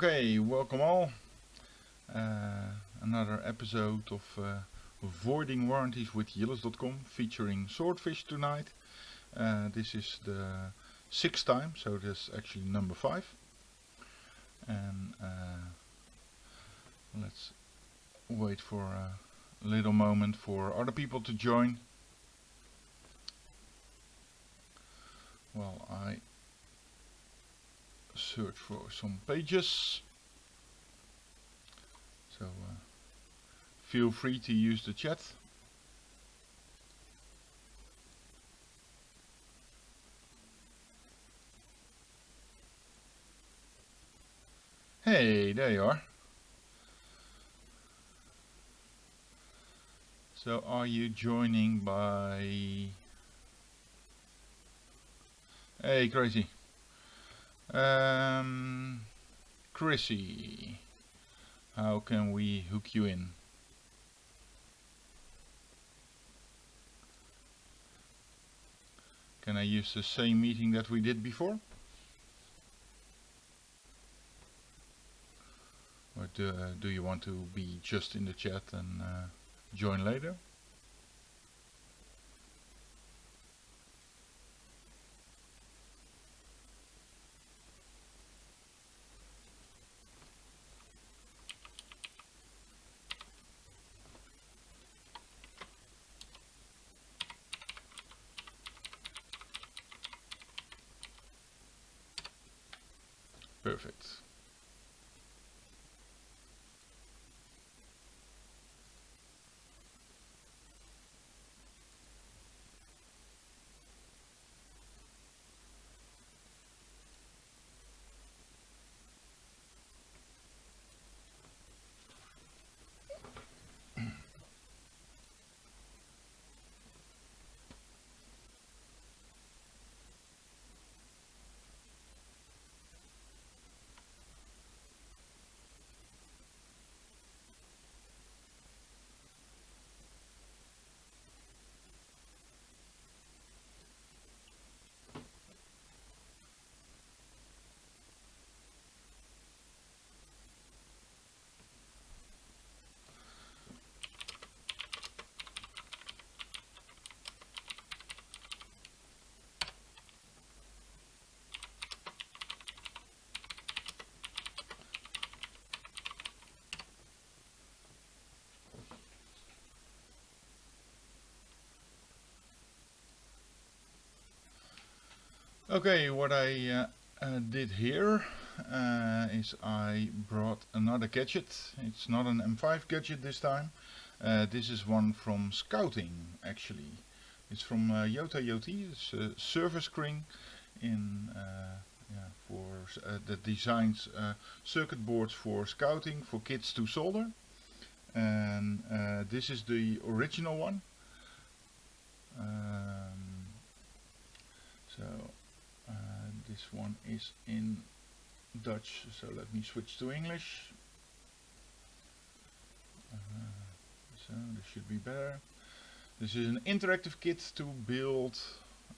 Okay, welcome all. Another episode of Avoiding Warranties with Yillis.com featuring Swordfish tonight. This is the 6th time, so this is actually number 5. And let's wait for a little moment for other people to join. While I search for some pages. So feel free to use the chat. Hey, there you are. So are you joining by... Hey, Crazy. Chrissy, how can we hook you in? Can I use the same meeting that we did before? Or do you want to be just in the chat and join later? Perfect. Okay, what I did here is I brought another gadget. It's not an M5 gadget this time. This is one from Scouting, actually. It's from JTAG. It's a server screen in that designs circuit boards for Scouting for kids to solder. And this is the original one. This one is in Dutch, so let me switch to English. So this should be better. This is an interactive kit to build.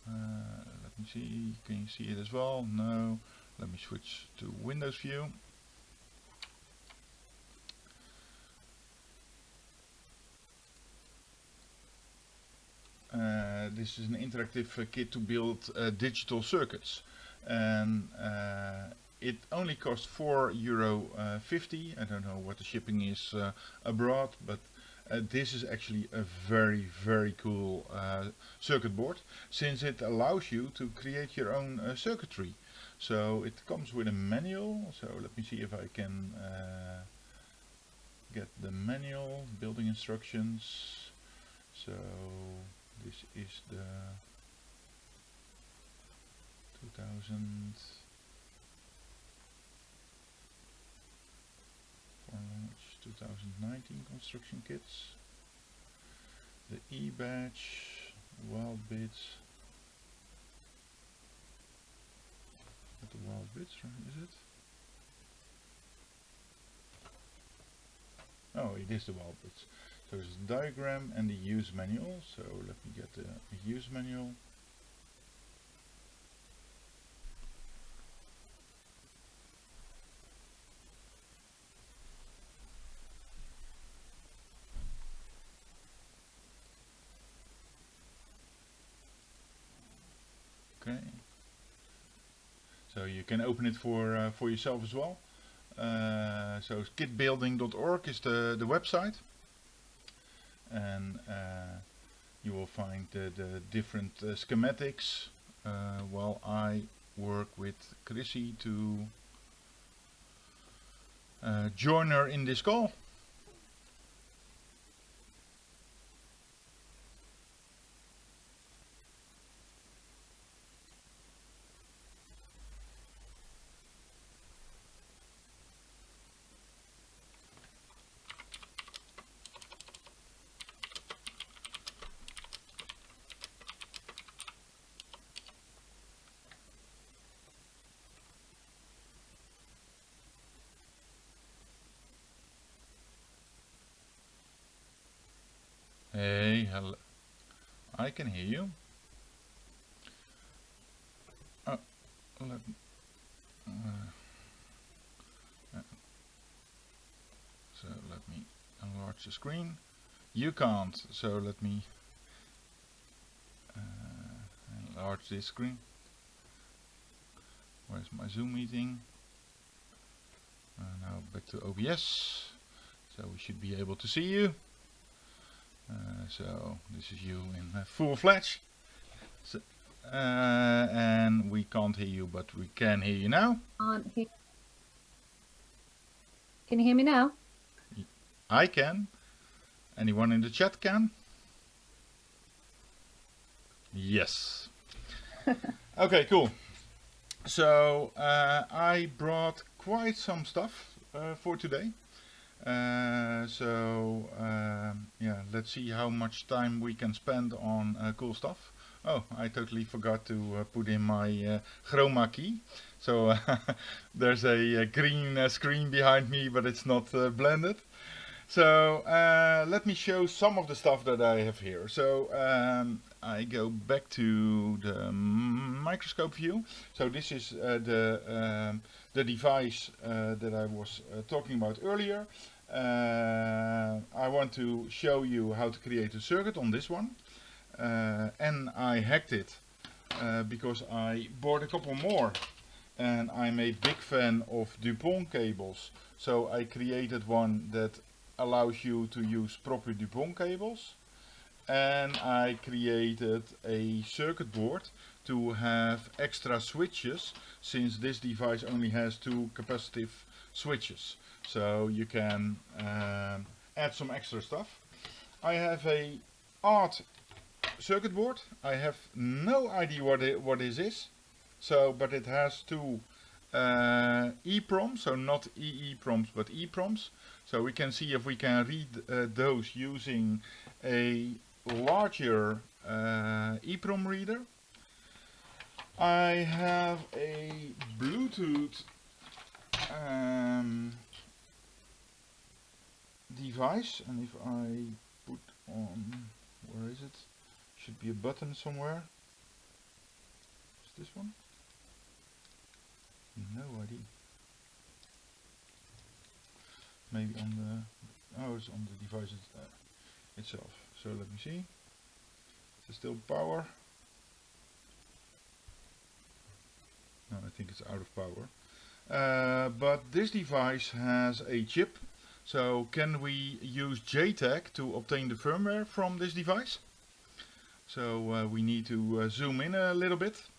Let me see, can you see it as well? No. Let me switch to Windows View. This is an interactive kit to build digital circuits, and it only costs €4.50. I don't know what the shipping is abroad, but this is actually a very cool circuit board, since it allows you to create your own circuitry. So it comes with a manual. So let me see if I can get the manual, building instructions. So this is the 2019 construction kits. The E-batch, wild bits. Not the wild bits, right? Is it? Oh, it is the wild bits. So there's a diagram and the use manual. So let me get the use manual. Okay. So you can open it for yourself as well. So kitbuilding.org is the website, and you will find the different schematics while I work with Chrissy to join her in this call. Hey, hello. I can hear you. Oh, let me, so let me enlarge the screen. You can't, so let me enlarge this screen. Where's my Zoom meeting? Now back to OBS. So we should be able to see you. So this is you in full fledged. So, and we can't hear you, but we can hear you now. Can you hear me now? I can. Anyone in the chat can? Yes. Okay, cool. So I brought quite some stuff for today. Yeah, let's see how much time we can spend on cool stuff. Oh, I totally forgot to put in my chroma key. So there's a green screen behind me, but it's not blended. So let me show some of the stuff that I have here. So I go back to the microscope view. So this is the device that I was talking about earlier. I want to show you how to create a circuit on this one. And I hacked it because I bought a couple more. And I'm a big fan of Dupont cables. So I created one that allows you to use proper Dupont cables, and I created a circuit board to have extra switches, since this device only has 2 capacitive switches, so you can add some extra stuff. I have a odd circuit board. I have no idea what this is, so but it has 2 EEPROMs, so not EEPROMs but EEPROMs. So we can see if we can read those using a larger EEPROM reader. I have a Bluetooth device, and if I put on, where is it? Should be a button somewhere. Is this one? No idea. Maybe on the, oh, it's on the device itself. So let me see. Is there still power? No, I think it's out of power. But this device has a chip. So can we use JTAG to obtain the firmware from this device? So we need to zoom in a little bit.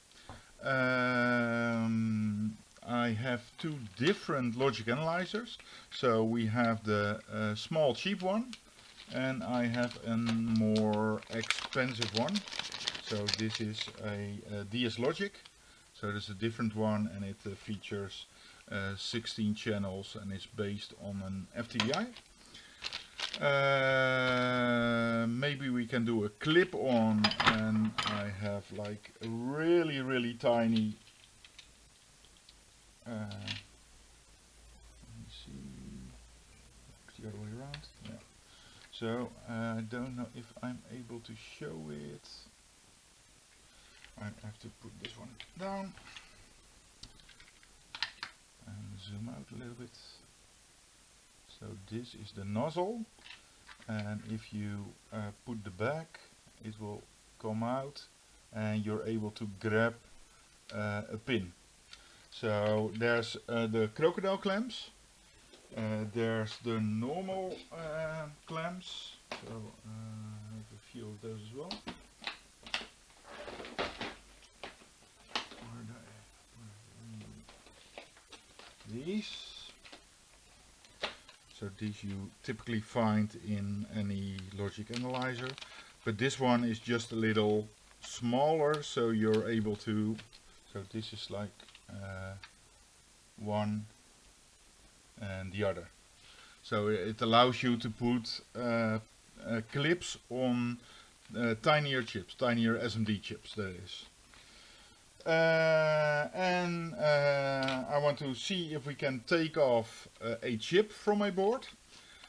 I have 2 different logic analyzers. So we have the small cheap one, and I have a more expensive one. So this is a DS Logic. So there's a different one, and it features 16 channels and is based on an FTDI. Maybe we can do a clip on, and I have like a really tiny let me see, it's the other way around. Yeah. So I don't know if I'm able to show it. I have to put this one down and zoom out a little bit. So this is the nozzle, and if you put the back, it will come out, and you're able to grab a pin. So there's the crocodile clamps, there's the normal clamps, so I have a few of those as well. These. So these you typically find in any logic analyzer, but this one is just a little smaller, so you're able to, so this is like one and the other. So it allows you to put clips on tinier chips, tinier SMD chips, that is. And I want to see if we can take off a chip from a board.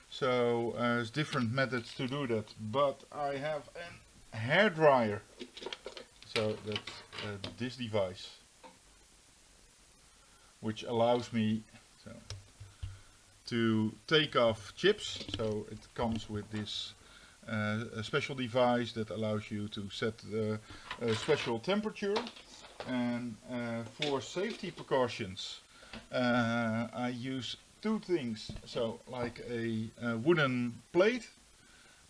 So there's different methods to do that, but I have a hair dryer. So that's this device, which allows me to take off chips. So it comes with this a special device that allows you to set a special temperature. And for safety precautions, I use two things. So like a wooden plate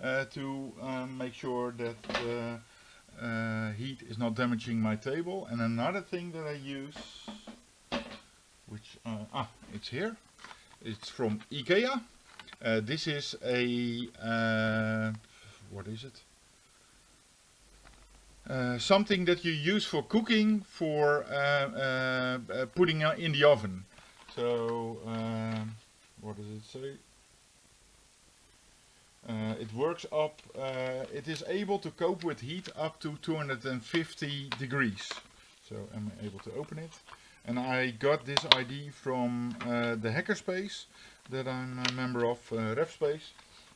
to make sure that the heat is not damaging my table. And another thing that I use, which it's here. It's from IKEA. This is a what is it? Something that you use for cooking, for putting in the oven. So what does it say? It works up, it is able to cope with heat up to 250 degrees. So I'm able to open it. And I got this ID from the hackerspace that I'm a member of, RefSpace.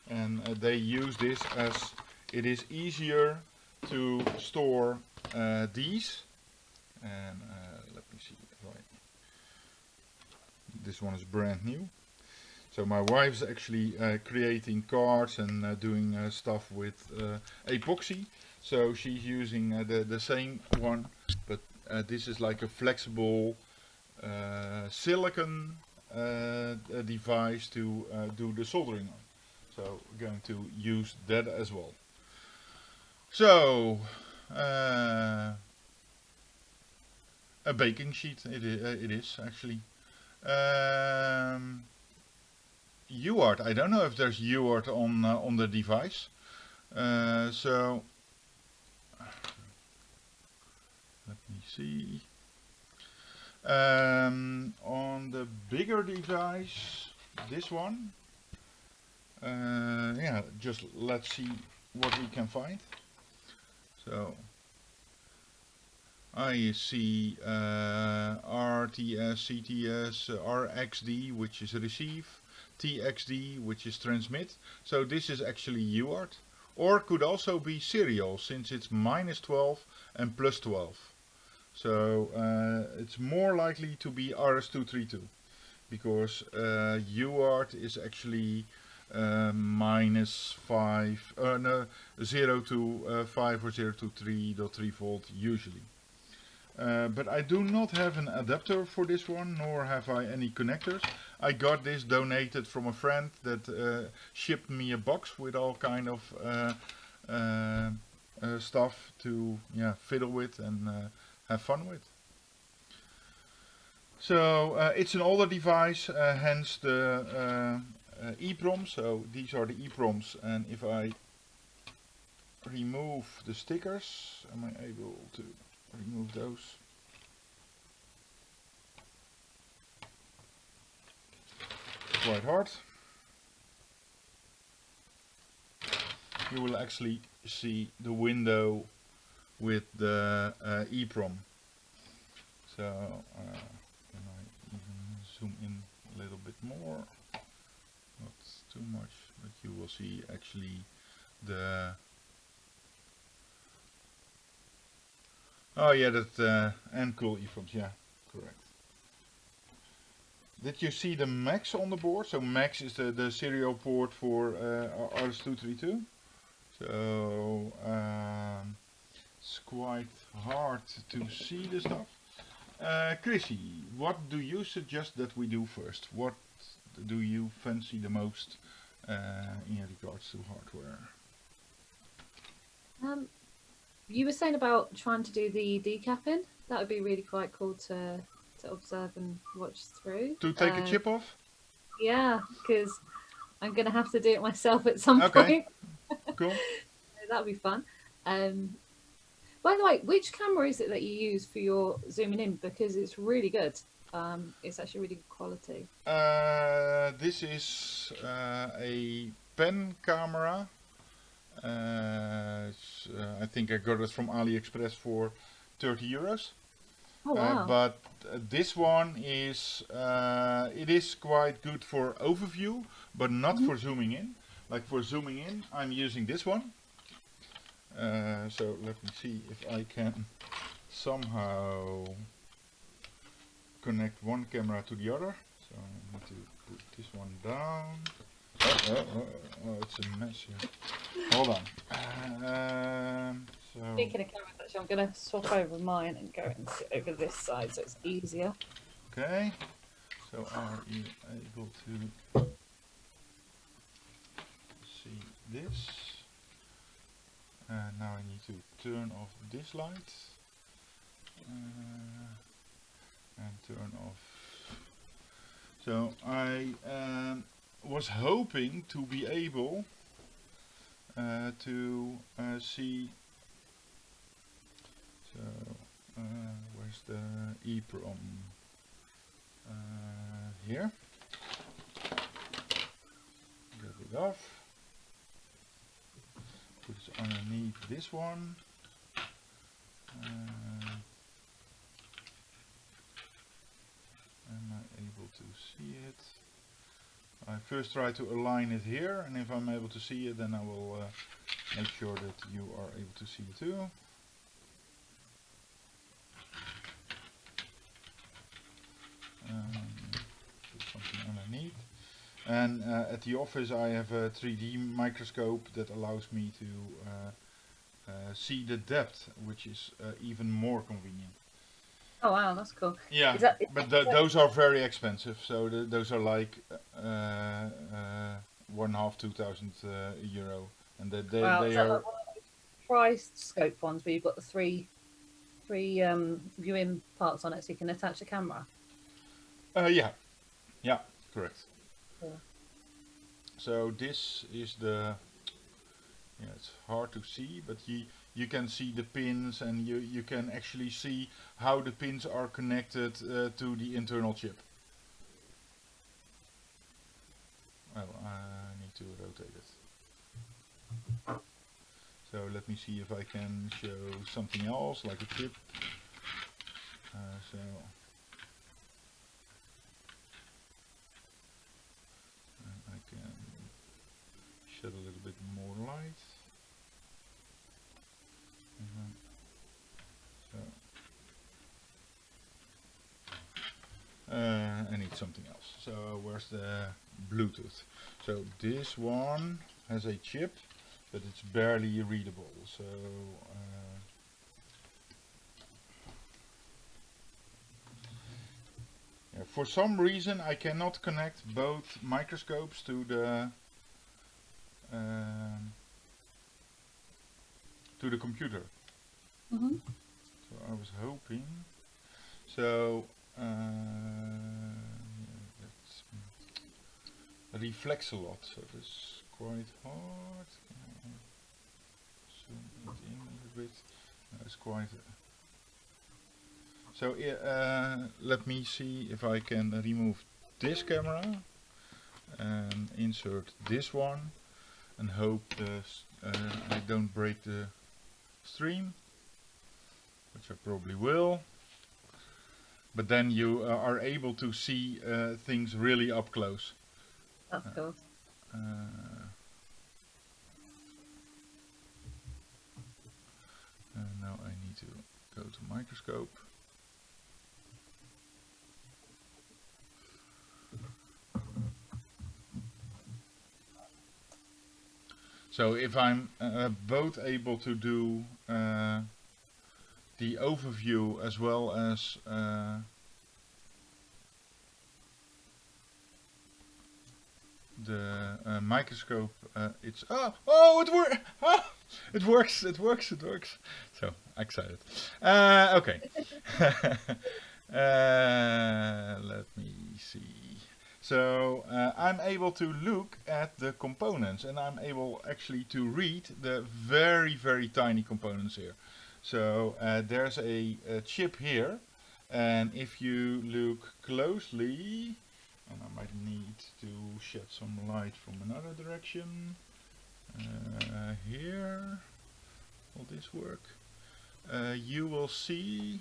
And they use this as it is easier to store these. And let me see. Right. This one is brand new. So my wife's actually creating cards and doing stuff with epoxy. So she's using the same one, but this is like a flexible silicon device to do the soldering on. So we're going to use that as well. So a baking sheet it is actually. UART. I don't know if there's UART on the device. So let me see. On the bigger device, this one. Yeah, just let's see what we can find. So I see RTS, CTS, RXD, which is receive, TXD, which is transmit. So this is actually UART, or could also be serial, since it's -12 and +12. So it's more likely to be RS232, because UART is actually -5, no, 0 to 5 or 0 to 3.3 volt usually. But I do not have an adapter for this one, nor have I any connectors. I got this donated from a friend that shipped me a box with all kind of stuff to fiddle with and have fun with. So it's an older device, hence the EEPROMS. So these are the EEPROMS, and if I remove the stickers, am I able to remove those? Quite hard. You will actually see the window with the EEPROM. So can I even zoom in a little bit more? Not too much, but you will see actually the that and cool EEPROMs, yeah, correct. Did you see the MAX on the board? So MAX is the serial port for RS232. So it's quite hard to see the stuff. Chrissy, what do you suggest that we do first? What do you fancy the most in regards to hardware? You were saying about trying to do the decapping. That would be really quite cool to observe and watch through. To take a chip off? Yeah, because I'm gonna have to do it myself at some Okay. point. Cool. That'd be fun. By the way, which camera is it that you use for your zooming in? Because it's really good. It's actually really good quality. This is a pen camera. I think I got it from AliExpress for 30 euros. Oh wow. But this one is it is quite good for overview, but not for zooming in. Like for zooming in, I'm using this one. So let me see if I can somehow connect one camera to the other. So I need to put this one down. Oh, it's a mess here. Hold on. Speaking of cameras, actually, I'm going to swap over mine and go and sit over this side so it's easier. Okay. So are you able to see this? Now I need to turn off this light and turn off. So I was hoping to be able to see. So where's the EEPROM? Here. Get it off. Put it underneath this one. Am I able to see it? I first try to align it here, and if I'm able to see it, then I will make sure that you are able to see it too. Put something underneath. And at the office I have a 3D microscope that allows me to see the depth, which is even more convenient. Oh wow, that's cool. Yeah, but those are very expensive. So those are like 2,000 euro, and they Wow, they is that are like one of those priced scope ones where you've got the three viewing parts on it, so you can attach the camera? yeah, correct. Cool. So this is the, it's hard to see, but you can see the pins, and you can actually see how the pins are connected to the internal chip. Oh, I need to rotate it. So let me see if I can show something else, like a chip. So I can shed a little bit more light. I need something else. So where's the Bluetooth? So this one has a chip, but it's barely readable. So yeah, for some reason I cannot connect both microscopes to the computer. So I was hoping. So it reflects a lot, so it's quite hard. Can I zoom it in a little bit? No, it's quite. So let me see if I can remove this camera and insert this one, and hope I don't break the stream, which I probably will. But then you are able to see things really up close. That's cool. Now I need to go to microscope. So if I'm both able to do the overview as well as the microscope. It's it works, it works, it works. So excited. Okay. Let me see. So I'm able to look at the components, and I'm able actually to read the very tiny components here. So there's a chip here, and if you look closely, and I might need to shed some light from another direction. Here, will this work? You will see.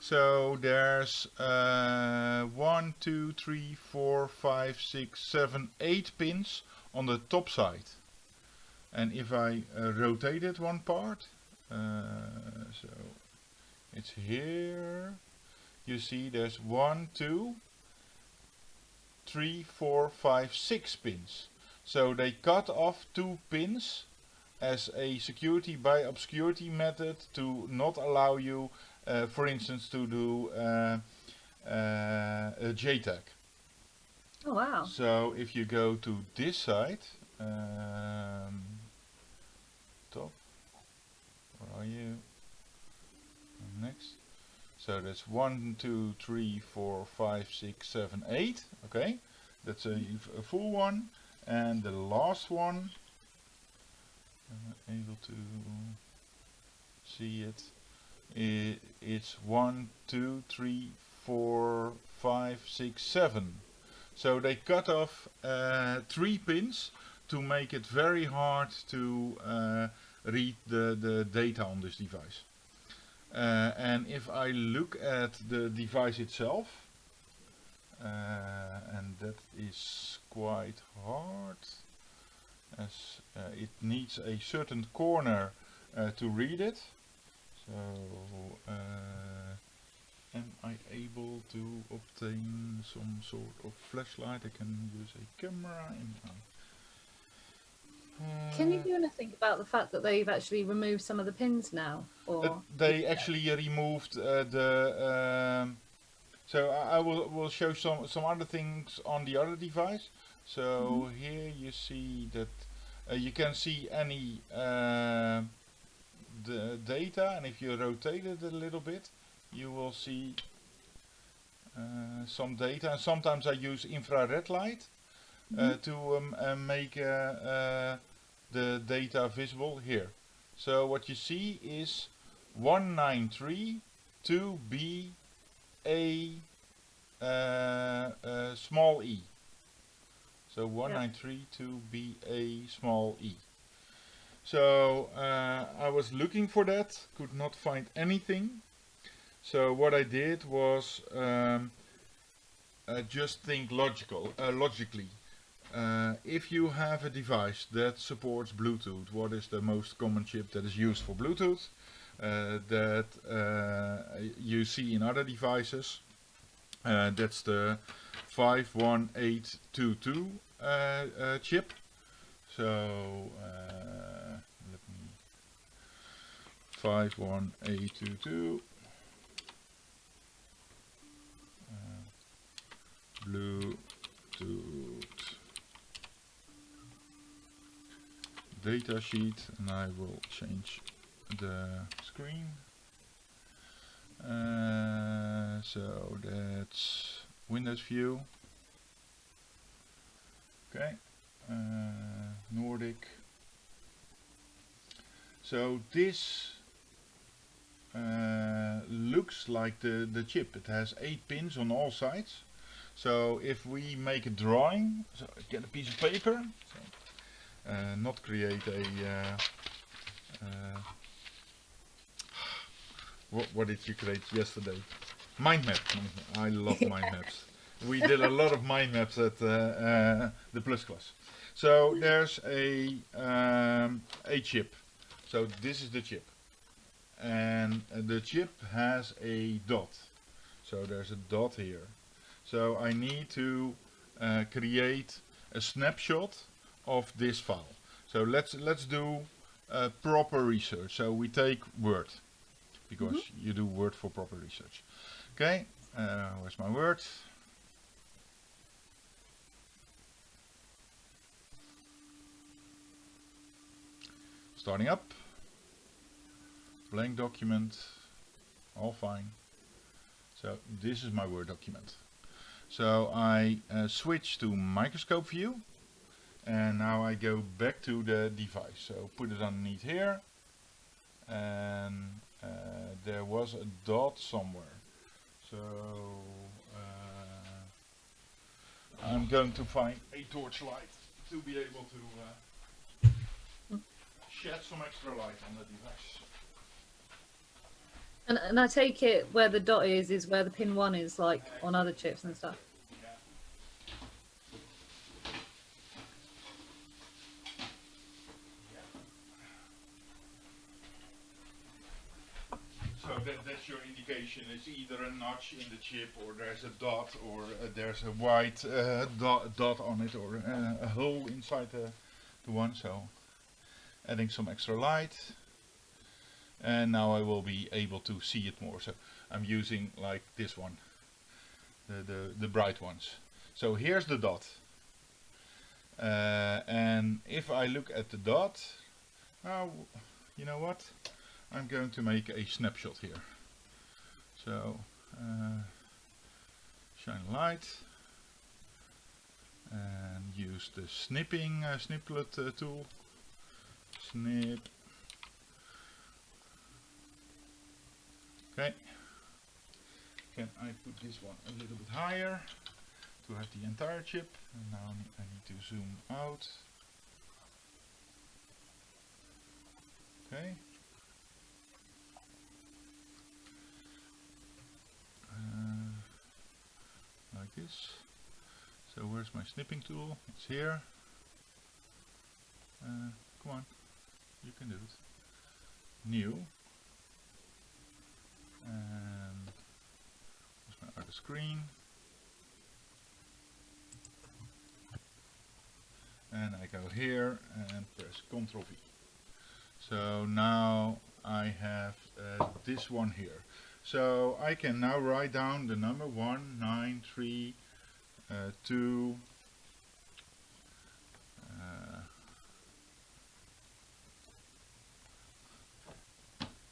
So there's 1, 2, 3, 4, 5, 6, 7, 8 pins on the top side. And if I rotate it one part, so it's here. You see there's 1, 2, 3, 4, 5, 6 pins. So they cut off 2 pins as a security by obscurity method to not allow you, for instance, to do a JTAG. Oh wow. So if you go to this side, top, where are you? Next. So that's 1, 2, 3, 4, 5, 6, 7, 8. Okay, that's a full one, and the last one. Able to see it. It's 1, 2, 3, 4, 5, 6, 7. So they cut off 3 pins to make it very hard to read the data on this device. And if I look at the device itself, and that is quite hard, as it needs a certain corner to read it. So am I able to obtain some sort of flashlight? I can use a camera. Can you do anything about the fact that they've actually removed some of the pins now? Or they actually removed the. So I will show some other things on the other device. So here you see that you can see any the data, and if you rotate it a little bit, you will see some data. And sometimes I use infrared light to make the data visible here. So what you see is 193.2B small e. So 193.2B small e. So I was looking for that, could not find anything. So what I did was just think logically. If you have a device that supports Bluetooth, what is the most common chip that is used for Bluetooth that you see in other devices? That's the 51822 chip. So let me 51822 Bluetooth datasheet, and I will change the screen. So that's Windows View. Okay, Nordic. So this looks like the chip. It has 8 pins on all sides. So if we make a drawing, so get a piece of paper, so, not create a what did you create yesterday? Mind map. I love mind maps. We did a lot of mind maps at the Plus class. So there's a chip. So this is the chip, and the chip has a dot. So there's a dot here. So I need to create a snapshot of this file. So let's do proper research. So we take Word, because you do Word for proper research. Okay, where's my Word? Starting up. Blank document. All fine. So this is my Word document. So I switch to microscope view, and now I go back to the device. So put it underneath here, and there was a dot somewhere. So I'm going to find a torchlight to be able to shed some extra light on the device. And I take it where the dot is where the pin 1 is, like on other chips and stuff. Yeah. So that's your indication. It's either a notch in the chip, or there's a dot, or there's a white dot on it, or a hole inside the one. So adding some extra light. And now I will be able to see it more. So I'm using like this one, the bright ones. So here's the dot, and if I look at the dot, you know what? I'm going to make a snapshot here. So shine light and use the sniplet tool. Snip. Okay, can I put this one a little bit higher to have the entire chip? And now I need to zoom out. Okay. Like this. So where's my snipping tool? It's here. Come on, you can do it. New. And there's my other screen, and I go here and press Ctrl V. So now I have this one here. So I can now write down the number 193 2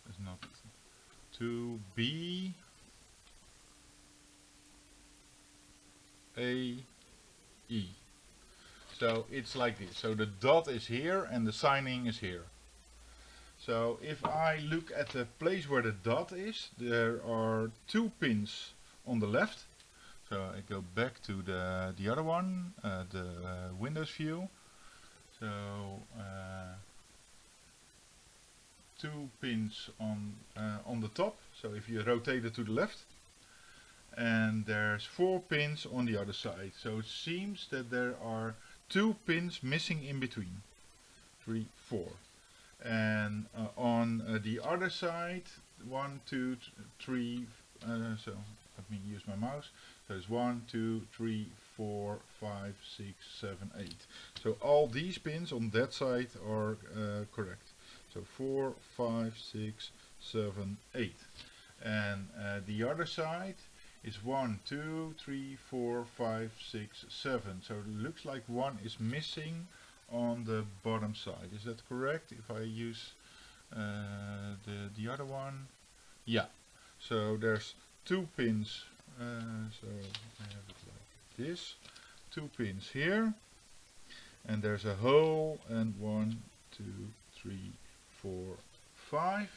it's not 2B A E. So it's like this. So the dot is here and the signing is here. So if I look at the place where the dot is, there are 2 pins on the left. So I go back to the other one, the Windows view. So 2 pins on the top. So if you rotate it to the left, and there's 4 pins on the other side. So it seems that there are 2 pins missing in between. 3, 4. And on the other side, 1, 2, 3. So let me use my mouse. There's 1, 2, 3, 4, 5, 6, 7, 8. So all these pins on that side are correct. So 4, 5, 6, 7, 8. And the other side is 1, 2, 3, 4, 5, 6, 7. So it looks like 1 is missing on the bottom side. Is that correct? If I use the other one, yeah. So there's 2 pins. So I have it like this. 2 pins here, and there's a hole, and 1, 2, 3, 4, 5.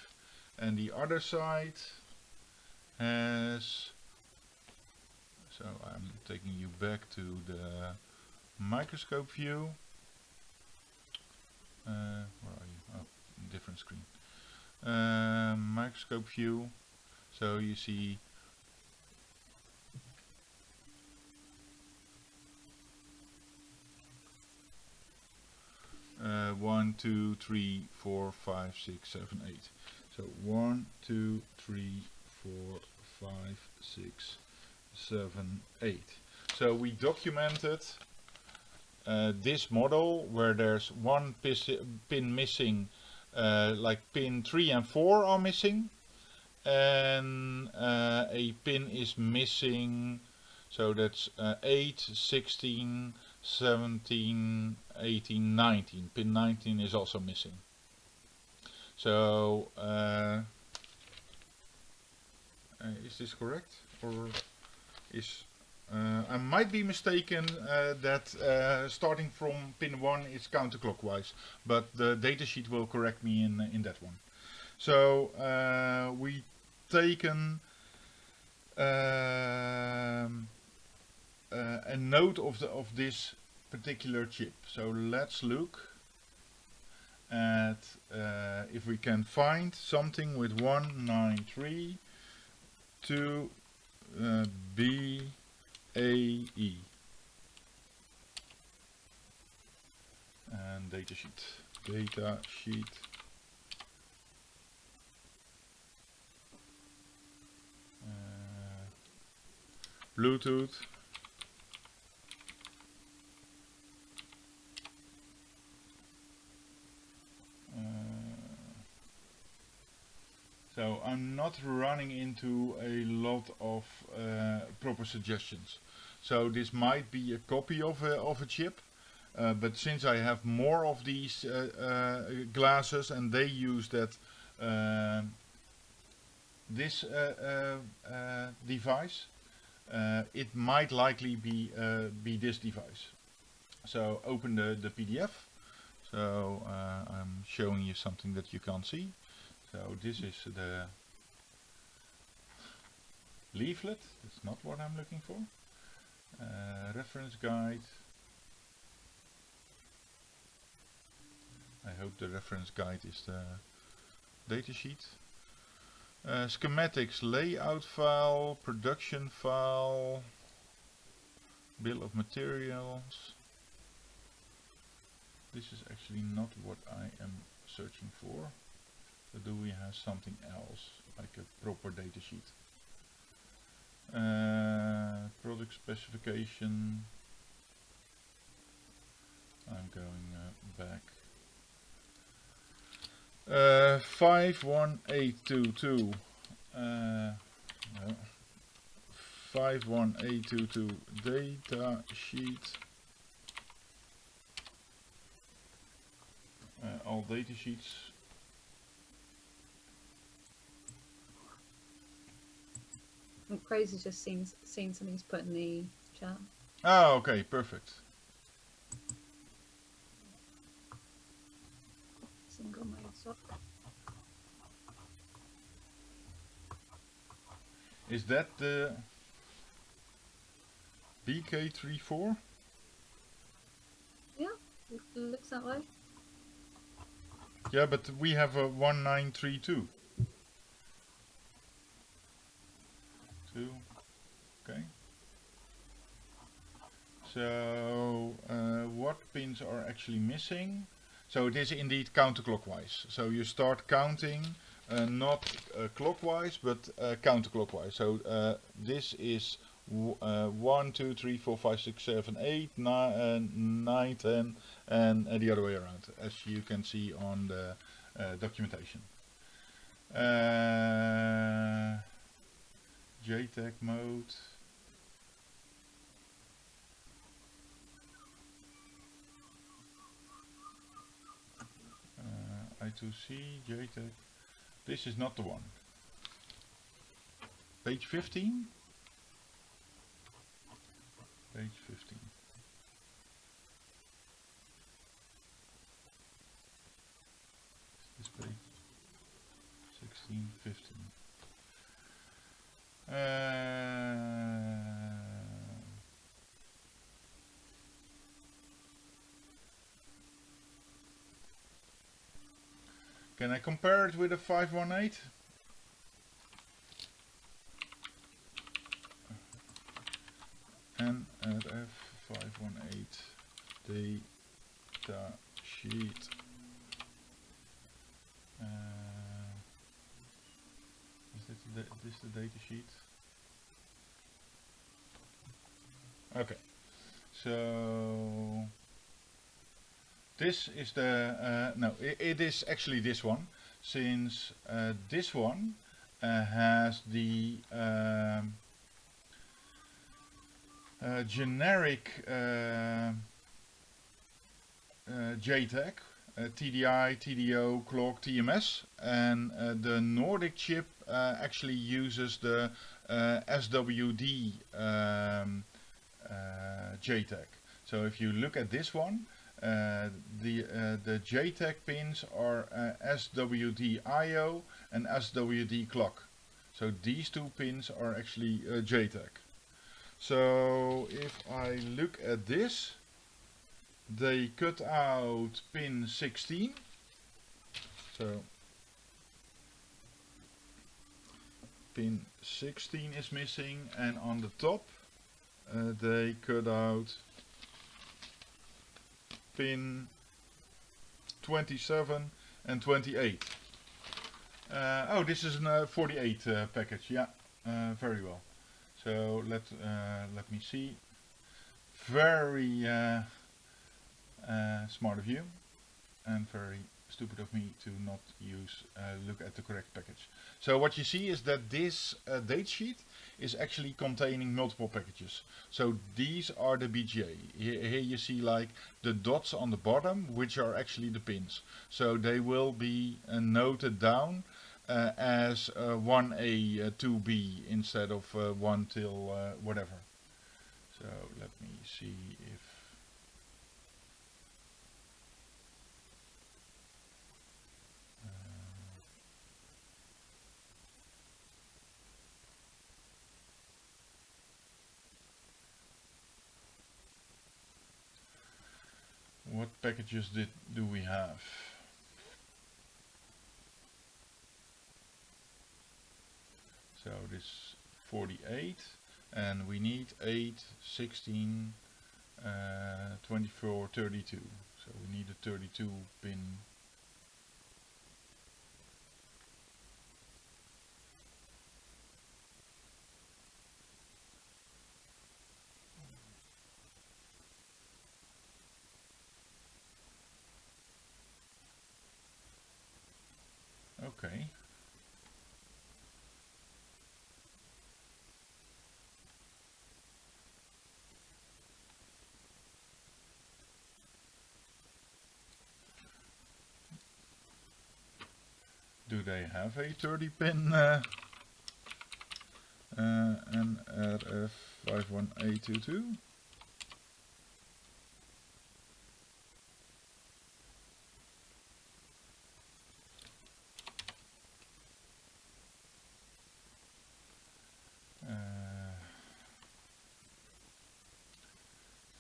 And the other side has. So I'm taking you back to the microscope view. Where are you? Oh, different screen. Microscope view. So you see uh, 1, 2, 3, 4, 5, 6, 7, 8. So 1, 2, 3, 4, 5, 6, 7, 8. So we documented this model where there's 1 pin missing like pin 3 and 4 are missing, and a pin is missing, so that's 8, 16, 17, 18, 19. Pin 19 is also missing. So is this correct, or is I might be mistaken that starting from pin 1 is counterclockwise, but the datasheet will correct me in that one. So we taken a note of this particular chip. So let's look at if we can find something with 193 to BAE and datasheet. Bluetooth. So I'm not running into a lot of proper suggestions. So this might be a copy of a chip, but since I have more of these glasses and they use that this device, it might likely be this device. So open the PDF. So I'm showing you something that you can't see. So this is the leaflet. That's not what I'm looking for. Reference guide. I hope the reference guide is the datasheet. Schematics layout file, production file, bill of materials. This is actually not what I am searching for. So do we have something else, like a proper datasheet? Product specification. I'm going back. 51822. No. 51822 data sheet. All data sheets. Crazy's just seen something he's put in the chat. Oh, okay, perfect. Single mode sock. Is that the BK34? Yeah, it looks that way. Yeah, but we have a 1932. Okay. So what pins are actually missing? So it is indeed counterclockwise. So you start counting not clockwise but counterclockwise. So this is 1, 2, 3, 4, 5, 6, 7, 8, 9, 10, and the other way around, as you can see on the documentation. JTAG mode. I2C, JTAG. This is not the one. Page 15? Page 15. This page 16, 15. Can I compare it with a 518? And at F518 data sheet. Is this the data sheet? Okay, so This is the, no, it is actually this one, since this one has the generic JTAG, TDI, TDO, clock, TMS, and the Nordic chip actually uses the SWD JTAG. So if you look at this one, the JTAG pins are SWD IO and SWD clock. So these two pins are actually JTAG. So if I look at this, they cut out pin 16. So pin 16 is missing, and on the top they cut out pin 27 and 28. Oh, this is a 48 package. Yeah, very well. So let me see. Very smart of you, and very stupid of me to not look at the correct package. So what you see is that this datasheet is actually containing multiple packages. So these are the BGA. Here you see like the dots on the bottom, which are actually the pins. So they will be noted down as 1A, 2B instead of 1 till whatever. So let me see if what packages do we have? So this 48, and we need 8, 16, 24, 32. So we need a 32 pin. Okay. Do they have a 30 pin NRF51A22?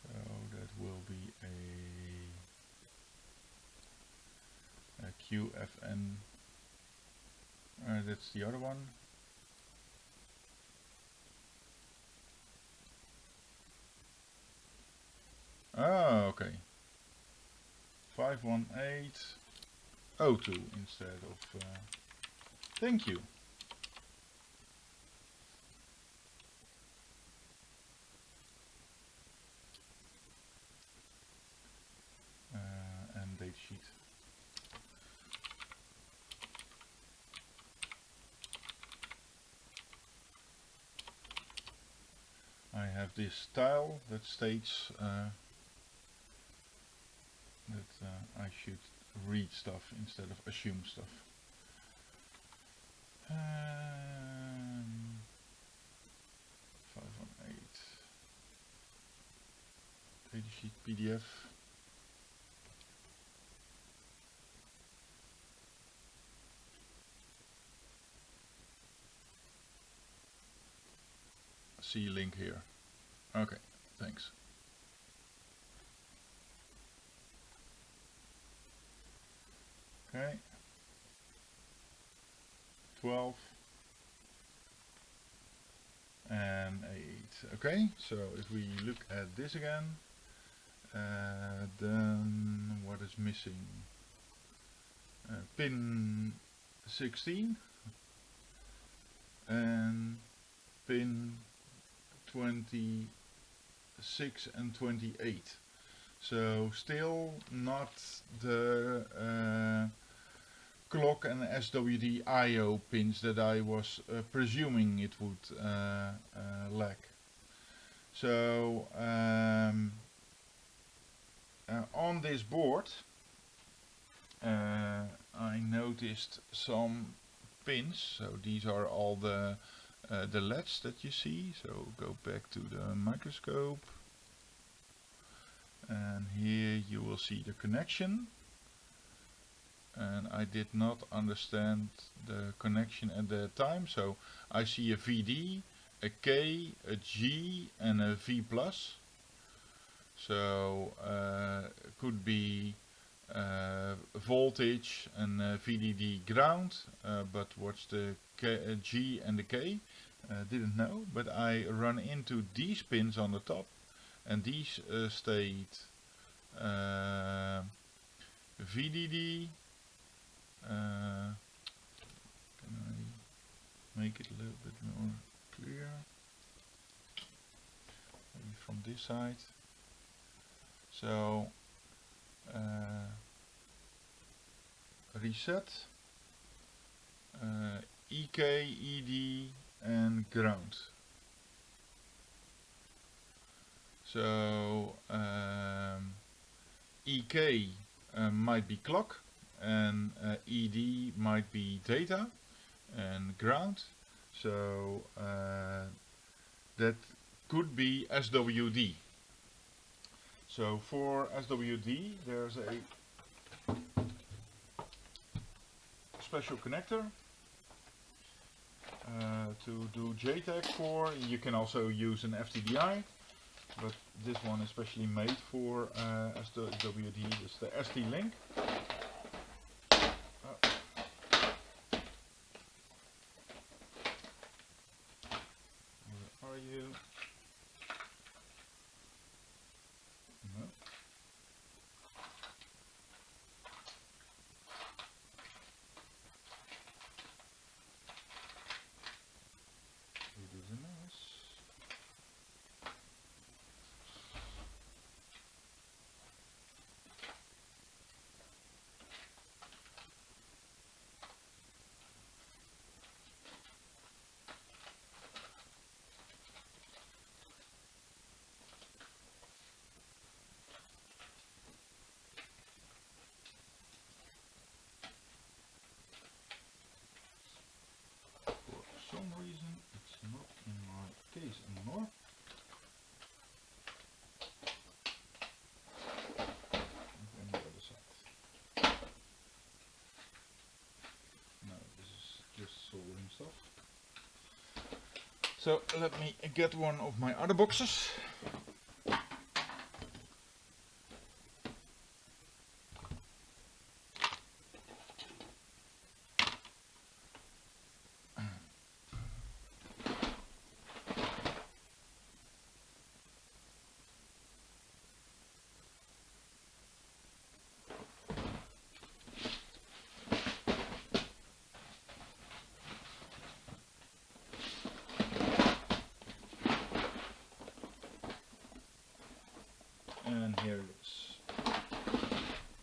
So that will be a QFN. That's the other one. Oh, okay. 51802 instead of. Thank you. And date sheet. I have this tile that states that I should read stuff instead of assume stuff. 518 datasheet PDF. See link here. Okay, thanks. Okay. 12 and 8. Okay, so if we look at this again, then what is missing? Pin 16 and pin 26 and 28. So still not the clock and SWD I/O pins that I was presuming it would lack. So on this board I noticed some pins. So these are all the LEDs that you see. So go back to the microscope, and here you will see the connection. And I did not understand the connection at that time, so I see a VD, a K, a G and a V plus. So could be voltage and VDD ground, but what's the G and the K? Didn't know, but I run into these pins on the top, and these state VDD. Can I make it a little bit more clear? Maybe from this side. So reset, EK, ED and ground. So EK might be clock, and ED might be data, and ground. So that could be SWD. So for SWD there's a special connector to do JTAG for. You can also use an FTDI, but this one is specially made for SWD. It's the ST-Link. Where are you? No. It is a mess. For some reason it's not in my case anymore. And the other side. No, this is just soldering stuff. So let me get one of my other boxes. And here it is.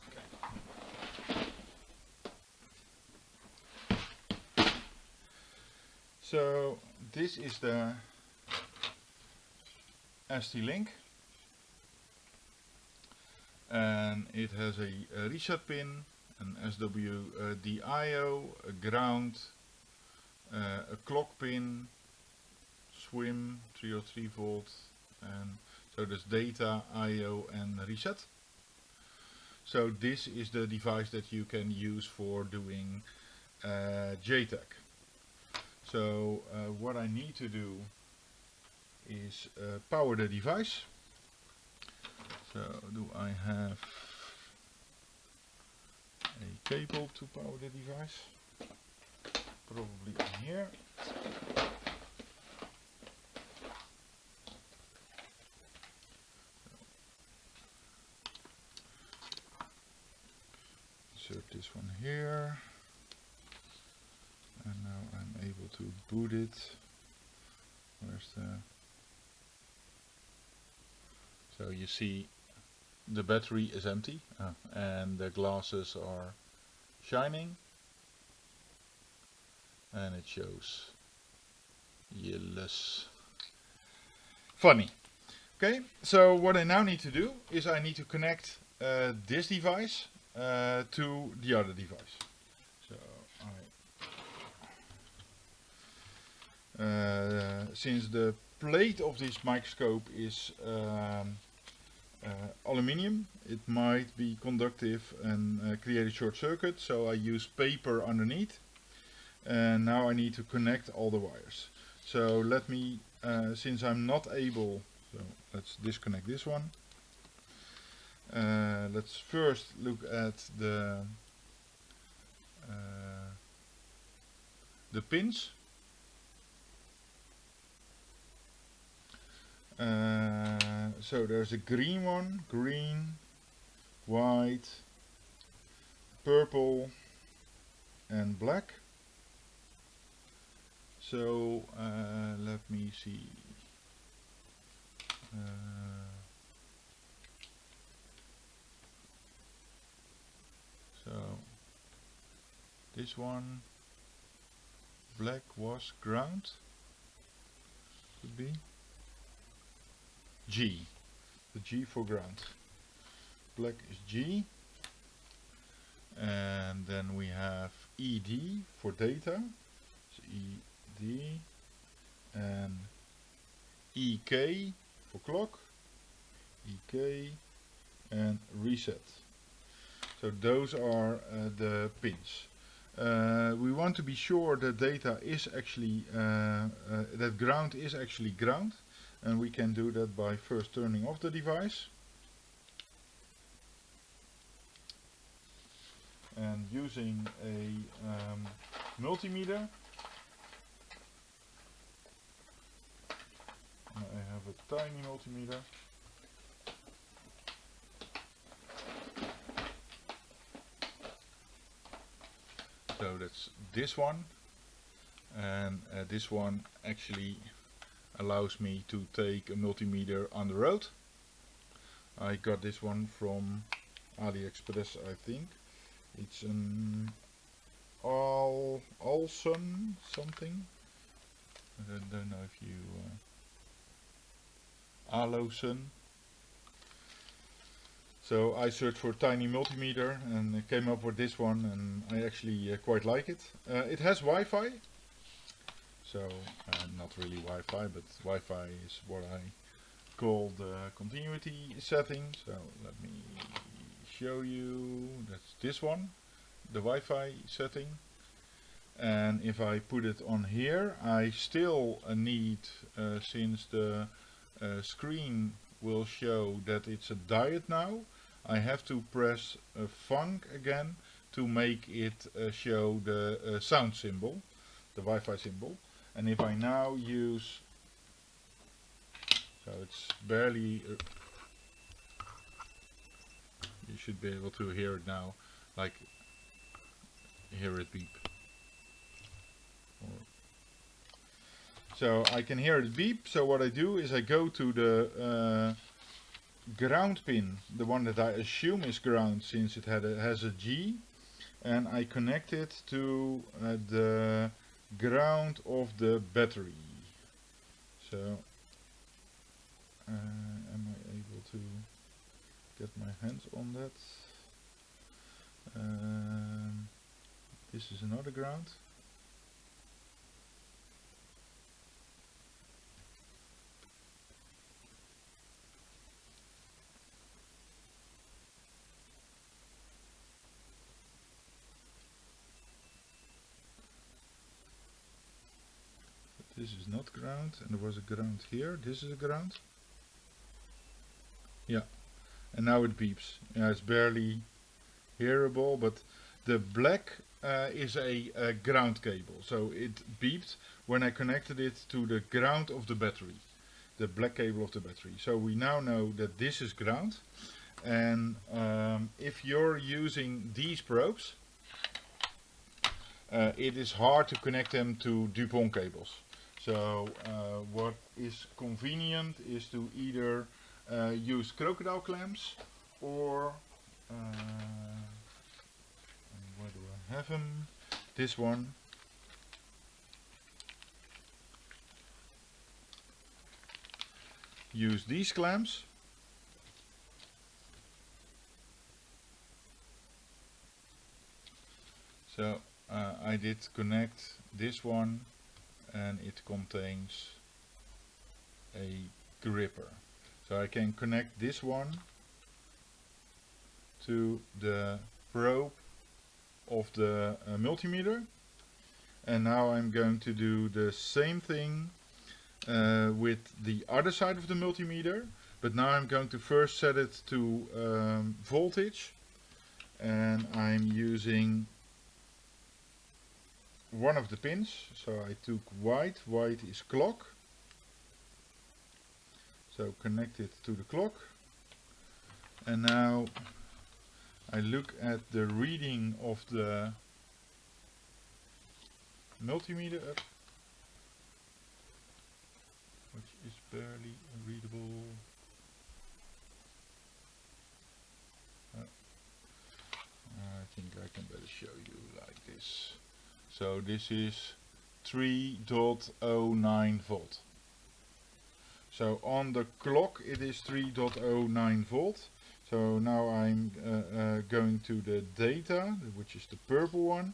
Okay. So this is the ST-Link, and it has a reset pin, an SWD I/O, a ground, a clock pin, swim 303 volt, and so there's data, I/O and reset. So this is the device that you can use for doing JTAG. So what I need to do is power the device. So do I have a cable to power the device? Probably in here. Insert this one here, and now I'm able to boot it. Where's the... So you see the battery is empty and the glasses are shining, and it shows yellows. Funny. Okay, so what I now need to do is I need to connect this device to the other device. So since the plate of this microscope is aluminium, it might be conductive and create a short circuit, so I use paper underneath, and now I need to connect all the wires. So let me, since I'm not able, so let's disconnect this one. Let's first look at the pins. So there's a green one, green, white, purple and black. So let me see. So this one, black was ground, could be G, the G for ground. Black is G, and then we have ED for data, so ED, and EK for clock, EK, and reset. So those are the pins. We want to be sure that data is actually, that ground is actually ground, and we can do that by first turning off the device and using a multimeter. I have a tiny multimeter. So that's this one, and this one actually allows me to take a multimeter on the road. I got this one from AliExpress, I think. It's an Olson something. I don't know if you Aloson. So I searched for tiny multimeter and I came up with this one, and I actually quite like it. It has Wi-Fi, so not really Wi-Fi, but Wi-Fi is what I call the continuity setting. So let me show you. That's this one, the Wi-Fi setting. And if I put it on here, I still need, since the screen will show that it's a diode now, I have to press func again to make it show the sound symbol, the Wi-Fi symbol. And if I now use, so it's barely, you should be able to hear it now, like hear it beep. So I can hear it beep. So what I do is I go to the ground pin, the one that I assume is ground since it has a G, and I connect it to the ground of the battery. So am I able to get my hands on that? This is another ground. This is not ground, and there was a ground here. This is a ground. Yeah, and now it beeps. Yeah, it's barely hearable, but the black is a ground cable. So it beeped when I connected it to the ground of the battery, the black cable of the battery. So we now know that this is ground. And if you're using these probes, it is hard to connect them to DuPont cables. So what is convenient is to either use crocodile clamps or where do I have them? This one. Use these clamps. So I did connect this one, and it contains a gripper. So I can connect this one to the probe of the multimeter, and now I'm going to do the same thing with the other side of the multimeter, but now I'm going to first set it to voltage, and I'm using one of the pins. So I took white is clock, so connect it to the clock, and now I look at the reading of the multimeter, which is barely readable. I think I can better show you like this. So this is 3.09 volt. So on the clock it is 3.09 volt. So now I'm going to the data, which is the purple one.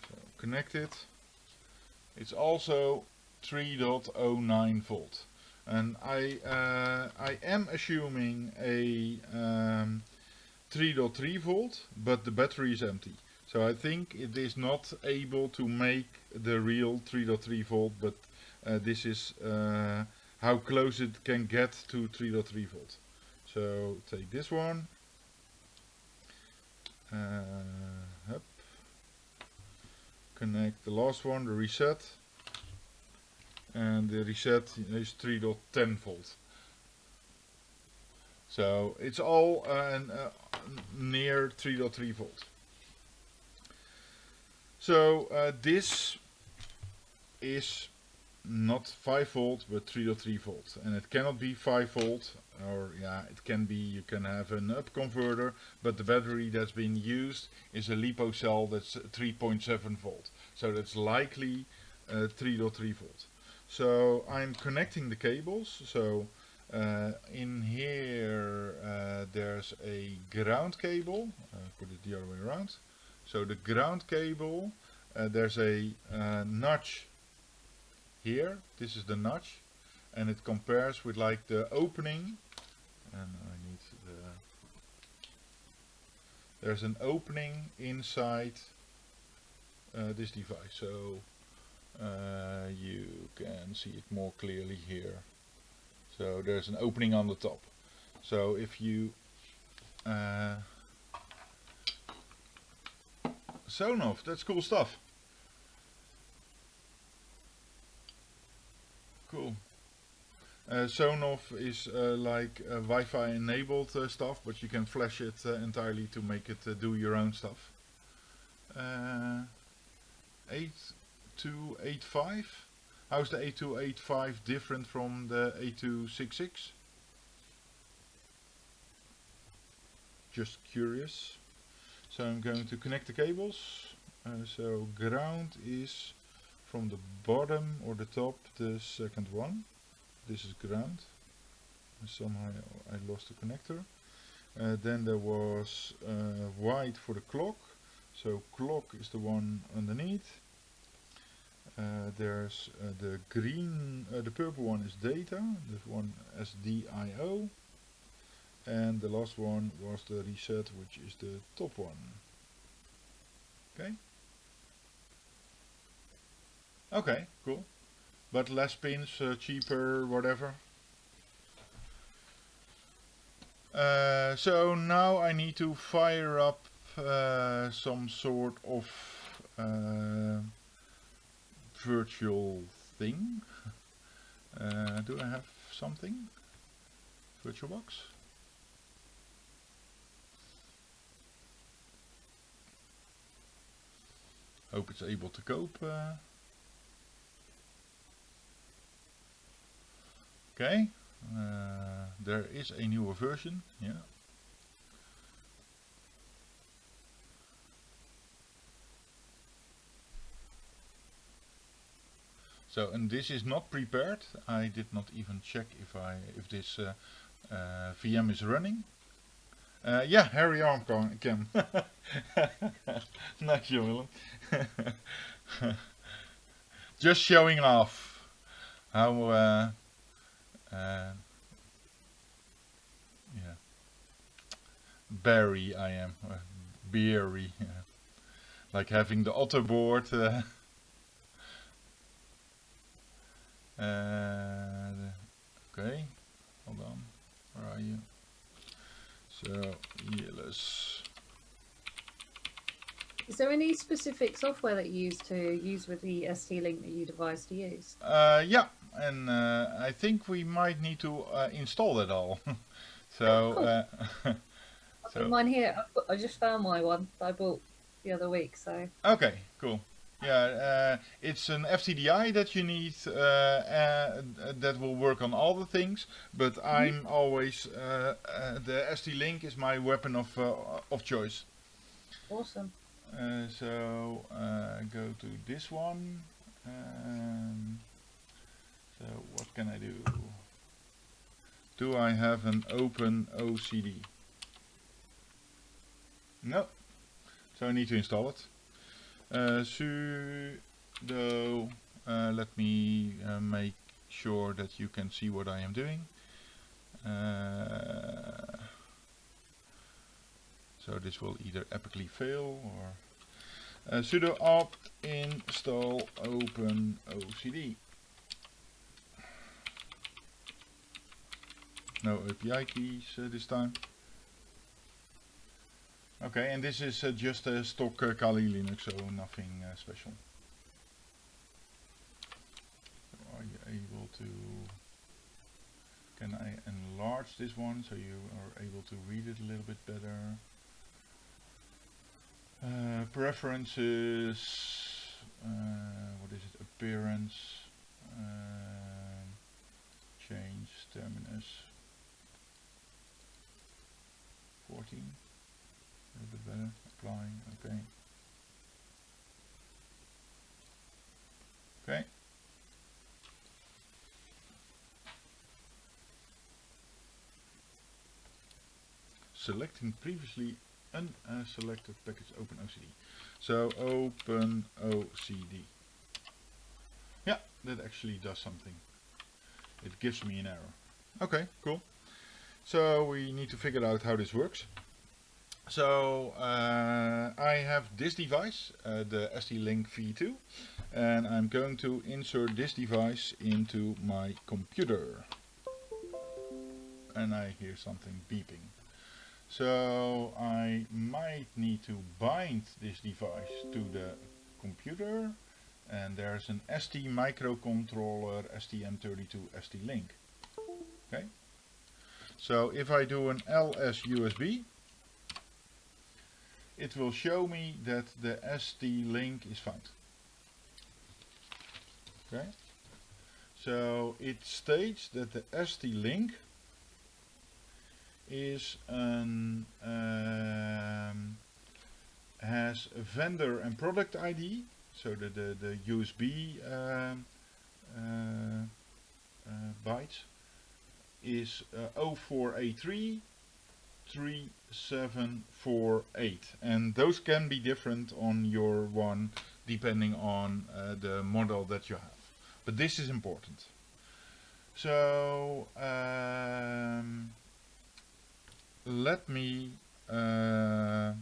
So connect it. It's also 3.09 volt. And I am assuming a 3.3 volt, but the battery is empty. So I think it is not able to make the real 3.3 volt, but this is how close it can get to 3.3 volt. So take this one, up. Connect the last one, the reset, and the reset is 3.10 volt. So it's all near 3.3 volt. So this is not 5 volt but 3.3 volt, and it cannot be 5 volt, or yeah, it can be, you can have an up converter, but the battery that's been used is a LiPo cell that's 3.7 volt, so that's likely 3.3 volt. So I'm connecting the cables. So in here there's a ground cable, put it the other way around. So the ground cable, there's a notch here, this is the notch, and it compares with like the opening, and I need there's an opening inside this device, so you can see it more clearly here. So there's an opening on the top. So if you Sonoff, that's cool stuff. Cool. Sonoff is like Wi-Fi enabled stuff, but you can flash it entirely to make it do your own stuff. 8285. How's the 8285 different from the 8266? Just curious. So I'm going to connect the cables. So ground is from the bottom or the top, the second one. This is ground. Somehow I lost the connector. Then there was white for the clock. So clock is the one underneath. There's the green, the purple one is data. This one SDIO. And the last one was the reset, which is the top one. Okay. Okay, cool. But less pins, cheaper, whatever. So now I need to fire up some sort of virtual thing. Do I have something? VirtualBox? Hope it's able to cope. Okay, there is a newer version, yeah. So, and this is not prepared. I did not even check if this VM is running. Yeah, Harry Arm cam. Nice, Willem. Just showing off how yeah, berry I am. Beery. Like having the Otto board. Okay, hold on. Where are you? So, yes. Is there any specific software that you use with the ST-Link that you devised to use? Yeah, and I think we might need to install it all. So, Cool. I've got mine here. I just found my one that I bought the other week. So okay, cool. Yeah, it's an FTDI that you need that will work on all the things, but I'm always the ST-Link is my weapon of choice. awesome. So go to this one. So what can I do? Do I have an OpenOCD? No. So I need to install it. Sudo, let me make sure that you can see what I am doing. So this will either epically fail or sudo apt install OpenOCD. No API keys this time. Okay, and this is just a stock Kali Linux, so nothing special. So are you able to... Can I enlarge this one so you are able to read it a little bit better? Preferences, what is it, appearance, change, terminus, 14, a little bit better, apply, okay. Okay. Selecting previously unselected package OpenOCD. So OpenOCD. Yeah, that actually does something. It gives me an error. Okay, cool. So we need to figure out how this works. So I have this device, the ST-Link V2, and I'm going to insert this device into my computer. And I hear something beeping. So I might need to bind this device to the computer, and there's an ST microcontroller STM32 ST-Link. Okay. So if I do an ls USB, it will show me that the ST-Link is found. Okay. So it states that the ST-Link is an has a vendor and product ID, so the USB bytes is 0483 3748, and those can be different on your one depending on the model that you have, but this is important. So let me update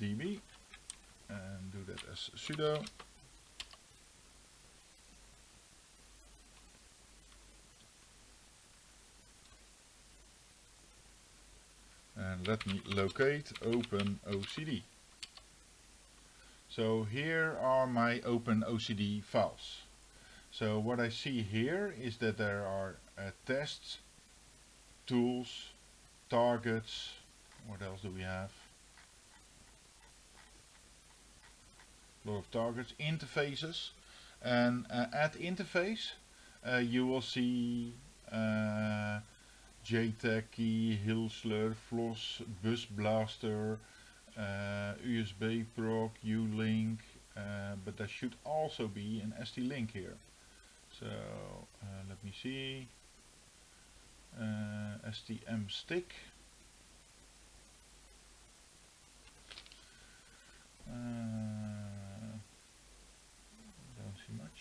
db and do that as sudo. And let me locate OpenOCD. So here are my OpenOCD files. So what I see here is that there are tests, tools, targets, what else do we have? A lot of targets, interfaces, And at interface, you will see JTAG key, Hilsler, Floss, Bus Blaster, USB proc, U-Link, but there should also be an ST-Link here. So let me see, STM stick. Don't see much.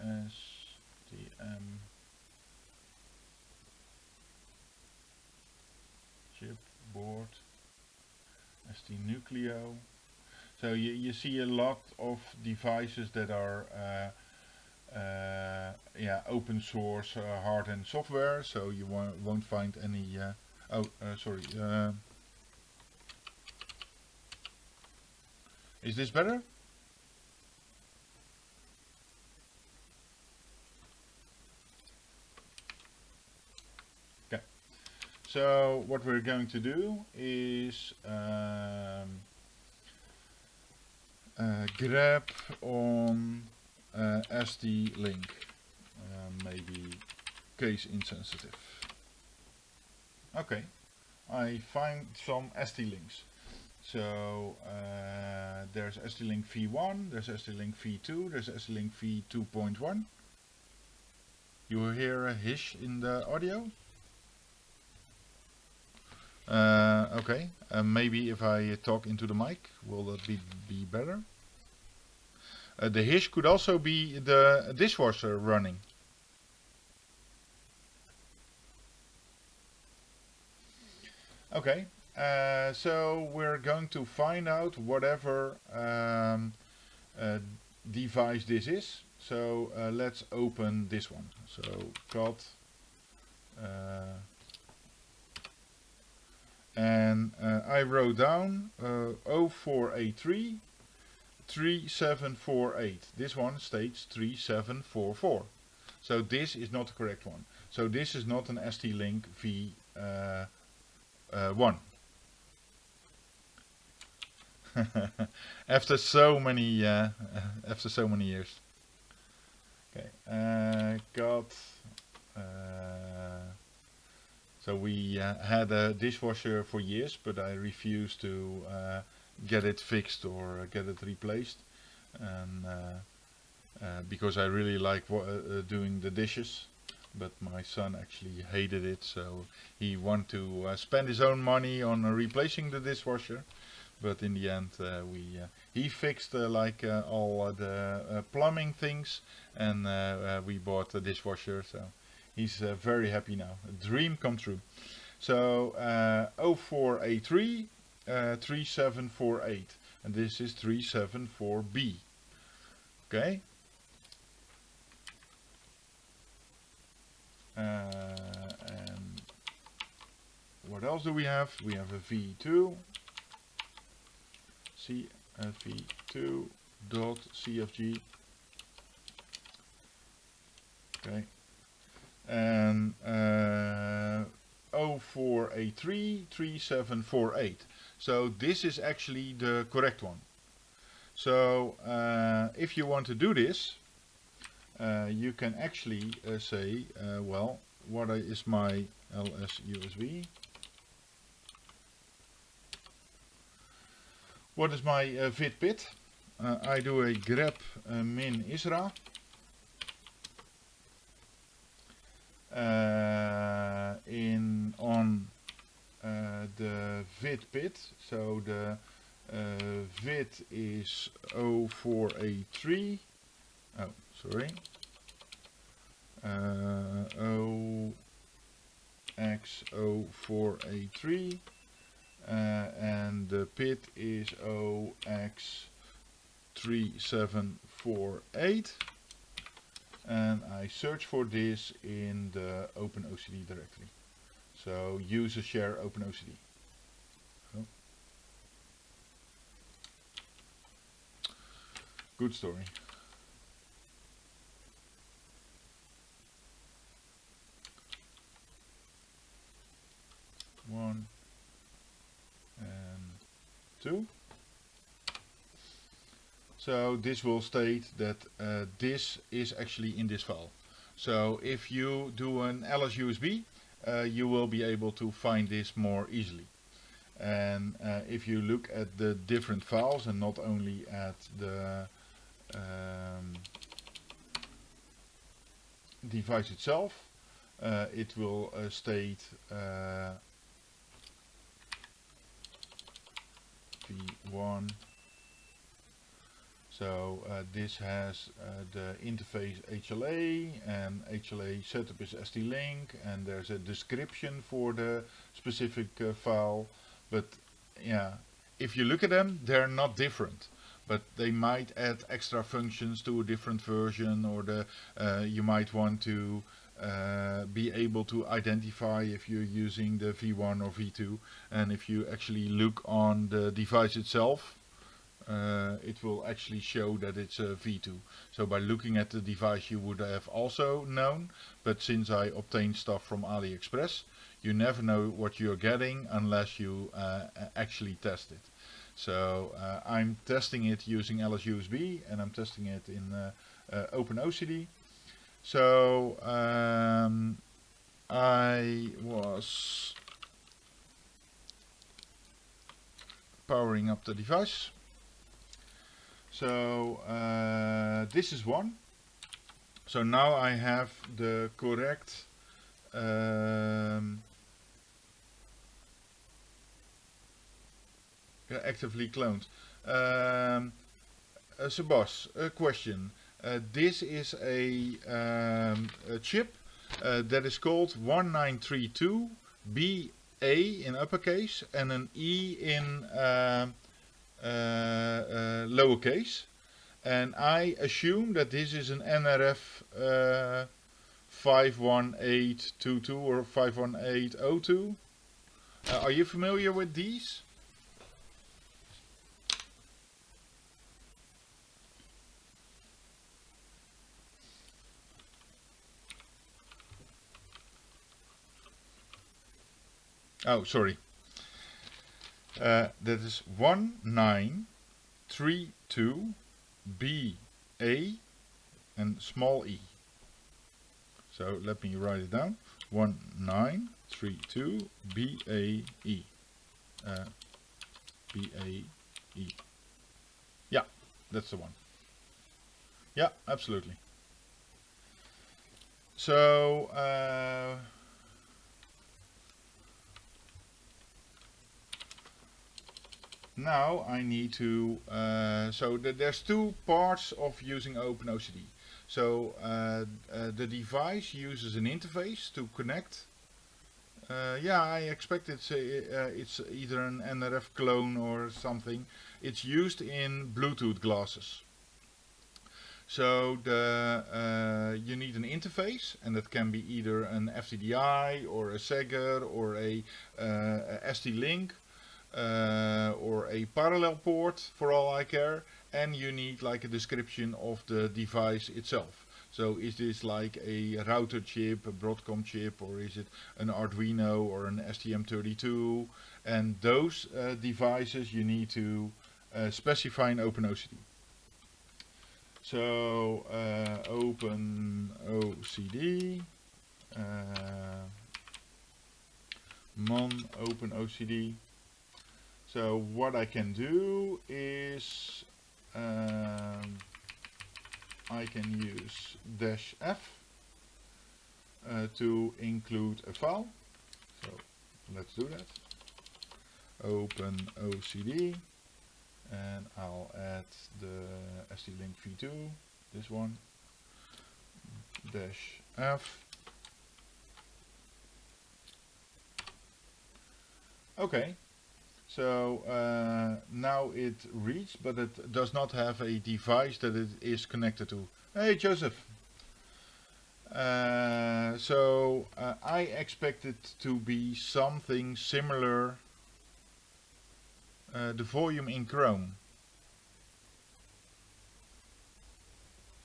STM chip board, ST Nucleo. So you see a lot of devices that are yeah, open source hardware and software, so you won't find any sorry, is this better? Okay, so what we're going to do is grab on ST-Link, maybe case insensitive. Okay, I find some ST-Links. So there's ST-Link V1, there's ST-Link V2, there's ST-Link V2.1. You hear a hiss in the audio? Okay, maybe if I talk into the mic, will that be better? The hiss could also be the dishwasher running. Okay, so we're going to find out whatever device this is. So let's open this one. So got and I wrote down 0483 3748. This one states 3744. So this is not the correct one. So this is not an ST-Link V1. After so many years. Okay, got. So we had a dishwasher for years, but I refused to get it fixed or get it replaced, and because I really like doing the dishes, but my son actually hated it, so he wanted to spend his own money on replacing the dishwasher. But in the end, he fixed like all the plumbing things, and we bought a dishwasher. So he's very happy now. A dream come true. So 0483 3748, and this is 374B. Okay. And what else do we have? We have a V2. V2.cfg. Okay. And 0483 3748. So this is actually the correct one. So if you want to do this, you can actually say, well, what is my LS USB? What is my VIT-PIT? I do a grep min ISRA. On the VIT-PIT, so the VIT is 0483. Oh, sorry. OX0483. And the PIT is OX3748, and I search for this in the OpenOCD directory. So user share OpenOCD. Oh. Good story. One. 2. So this will state that this is actually in this file. So if you do an LS-USB, you will be able to find this more easily. And if you look at the different files and not only at the device itself, it will state V1. So this has the interface HLA, and HLA setup is ST-Link, and there's a description for the specific file. But yeah, if you look at them, they're not different, but they might add extra functions to a different version, or you might want to be able to identify if you're using the V1 or V2. And if you actually look on the device itself, it will actually show that it's a V2. So by looking at the device you would have also known, but since I obtained stuff from AliExpress, you never know what you're getting unless you actually test it. So I'm testing it using LS-USB, and I'm testing it in OpenOCD. So I was powering up the device. So this is one. So now I have the correct actively cloned. Sebas, a question. This is a chip that is called 1932BA in uppercase and an E in lowercase. And I assume that this is an NRF 51822 or 51802. Are you familiar with these? Oh, sorry. That is 1932BA and small e. So let me write it down. 1932BAE. BAE. Yeah, that's the one. Yeah, absolutely. So now I need to, there's two parts of using OpenOCD. So the device uses an interface to connect. Yeah, I expect it's either an NRF clone or something. It's used in Bluetooth glasses. So you need an interface, and that can be either an FTDI or a Segger or a ST-Link. Or a parallel port for all I care, and you need like a description of the device itself. So is this like a router chip, a Broadcom chip, or is it an Arduino or an STM32? And those devices you need to specify in OpenOCD. So OpenOCD, mon OpenOCD. So what I can do is I can use -f to include a file. So let's do that. OpenOCD, and I'll add the ST-Link V2, this one, -f. Okay. So now it reads, but it does not have a device that it is connected to. Hey Joseph! So I expect it to be something similar. The volume in Chrome.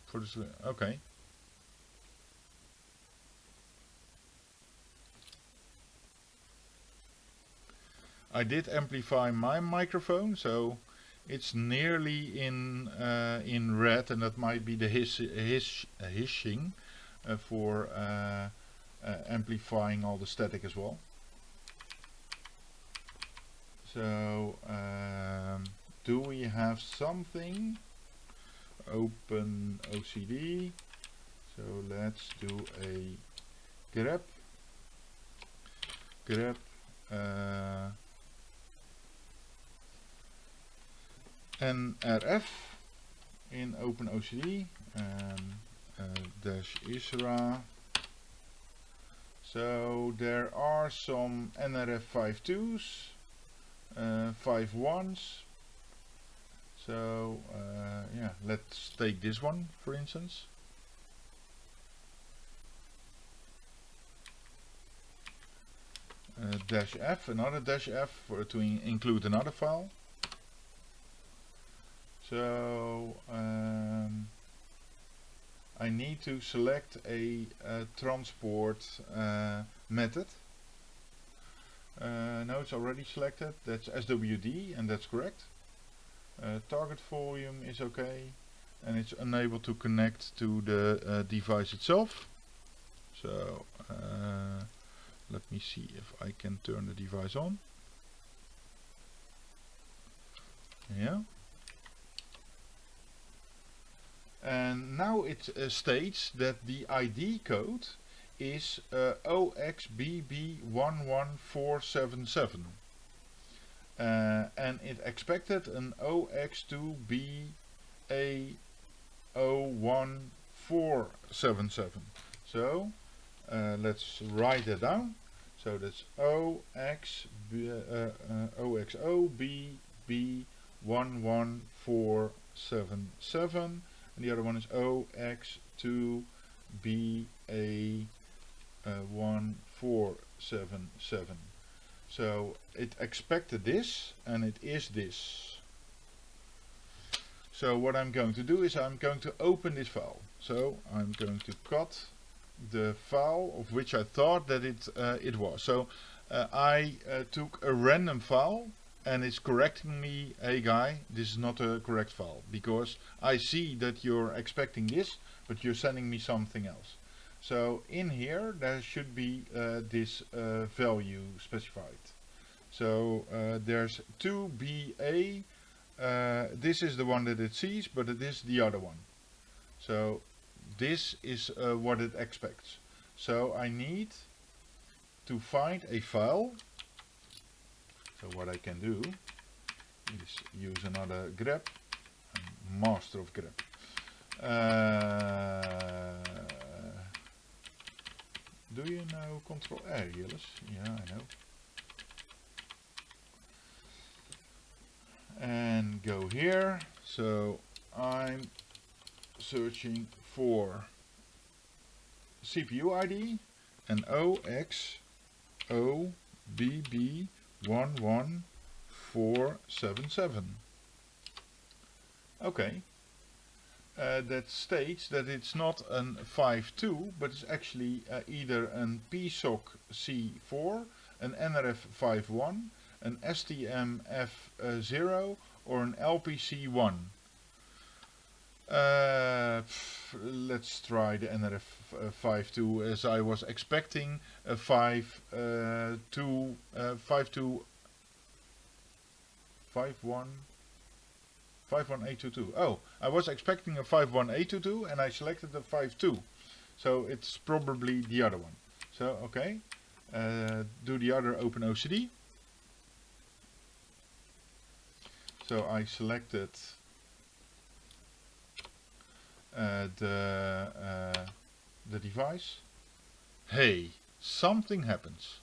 For the okay. I did amplify my microphone, so it's nearly in red, and that might be the hishing for amplifying all the static as well. So do we have something? OpenOCD. So let's do a grep NRF in OpenOCD and dash ISRA. So there are some NRF 5.2s, 5.1s. So yeah, let's take this one for instance. Dash F, another dash F to include another file. So I need to select a transport method. No, it's already selected. That's SWD, and that's correct. Target volume is okay, and it's unable to connect to the device itself. So let me see if I can turn the device on. Yeah. And now it states that the ID code is OXBB11477. And it expected an OX2BA01477. So let's write that down. So that's OXOBB11477, and the other one is OX2BA14777. So it expected this, and it is this. So what I'm going to do is I'm going to open this file. So I'm going to cut the file of which I thought that it was. So I took a random file, and it's correcting me, hey guy, this is not a correct file, because I see that you're expecting this, but you're sending me something else. So in here there should be this value specified. So there's 2BA, this is the one that it sees, but it is the other one. So this is what it expects. So I need to find a file. So what I can do is use another grep, master of grep. Do you know Control R, Gilles? Yeah, I know. And go here. So I'm searching for CPU ID and OXOBB11477. Okay. That states that it's not an 5.2, but it's actually either an PSOC C4, an NRF 5.1, an STM F0, or an LPC1. Let's try the NRF 5.2, as I was expecting a 51822. Oh, I was expecting a 51822, and I selected the 5.2. So it's probably the other one. So okay, do the other OpenOCD. So I selected the device. Hey, something happens.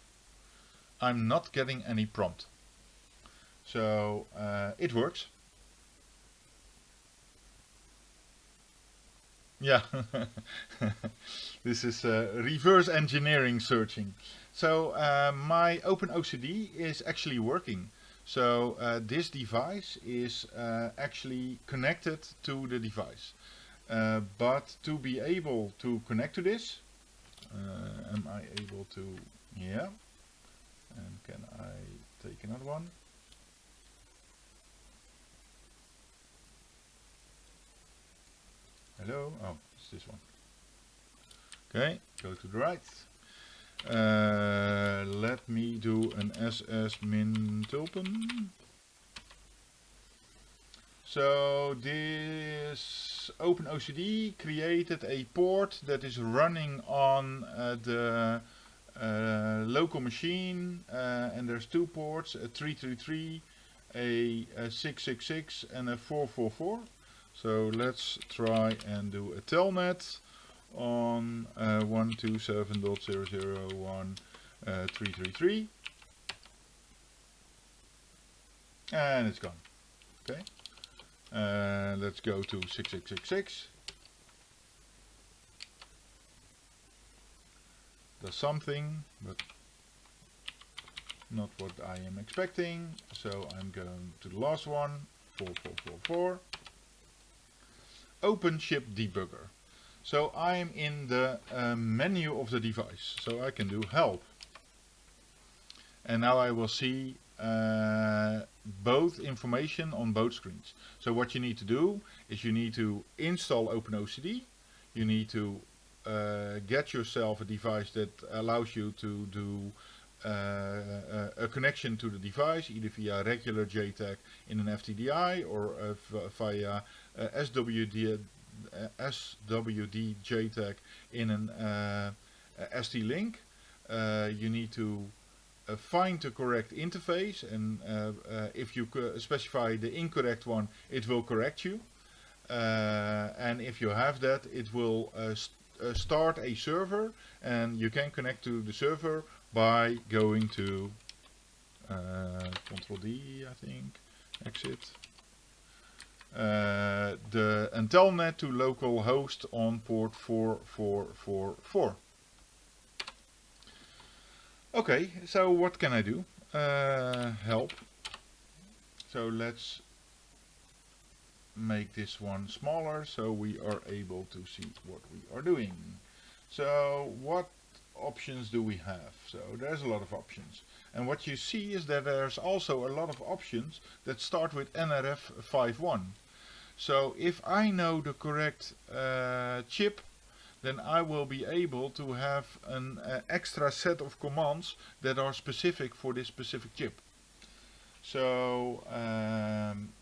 I'm not getting any prompt. So it works. Yeah, this is reverse engineering searching. So my OpenOCD is actually working. So this device is actually connected to the device. But to be able to connect to this, am I able to, yeah, and can I take make another one. Hello, oh, it's this one. Okay, go to the right. Let me do an SS min tulpen. So this OpenOCD created a port that is running on the local machine, and there's two ports, a 333, a 666 and a 444. So let's try and do a telnet on 127.001.333, and it's gone. Okay, let's go to 6666. Does something, but not what I am expecting. So I'm going to the last one, 4444. Open chip debugger. So I'm in the menu of the device, so I can do help. And now I will see both information on both screens. So what you need to do is you need to install OpenOCD. You need to get yourself a device that allows you to do a connection to the device, either via regular JTAG in an FTDI or via SWD JTAG in an ST-Link. You need to find the correct interface, and if you specify the incorrect one, it will correct you. And if you have that, it will start a server, and you can connect to the server by going to Control D, I think, exit. The telnet to local host on port 4444. Okay, so what can I do? Help. So let's make this one smaller so we are able to see what we are doing. So what options do we have? So there's a lot of options, and what you see is that there's also a lot of options that start with NRF51. So if I know the correct chip, then I will be able to have an extra set of commands that are specific for this specific chip. So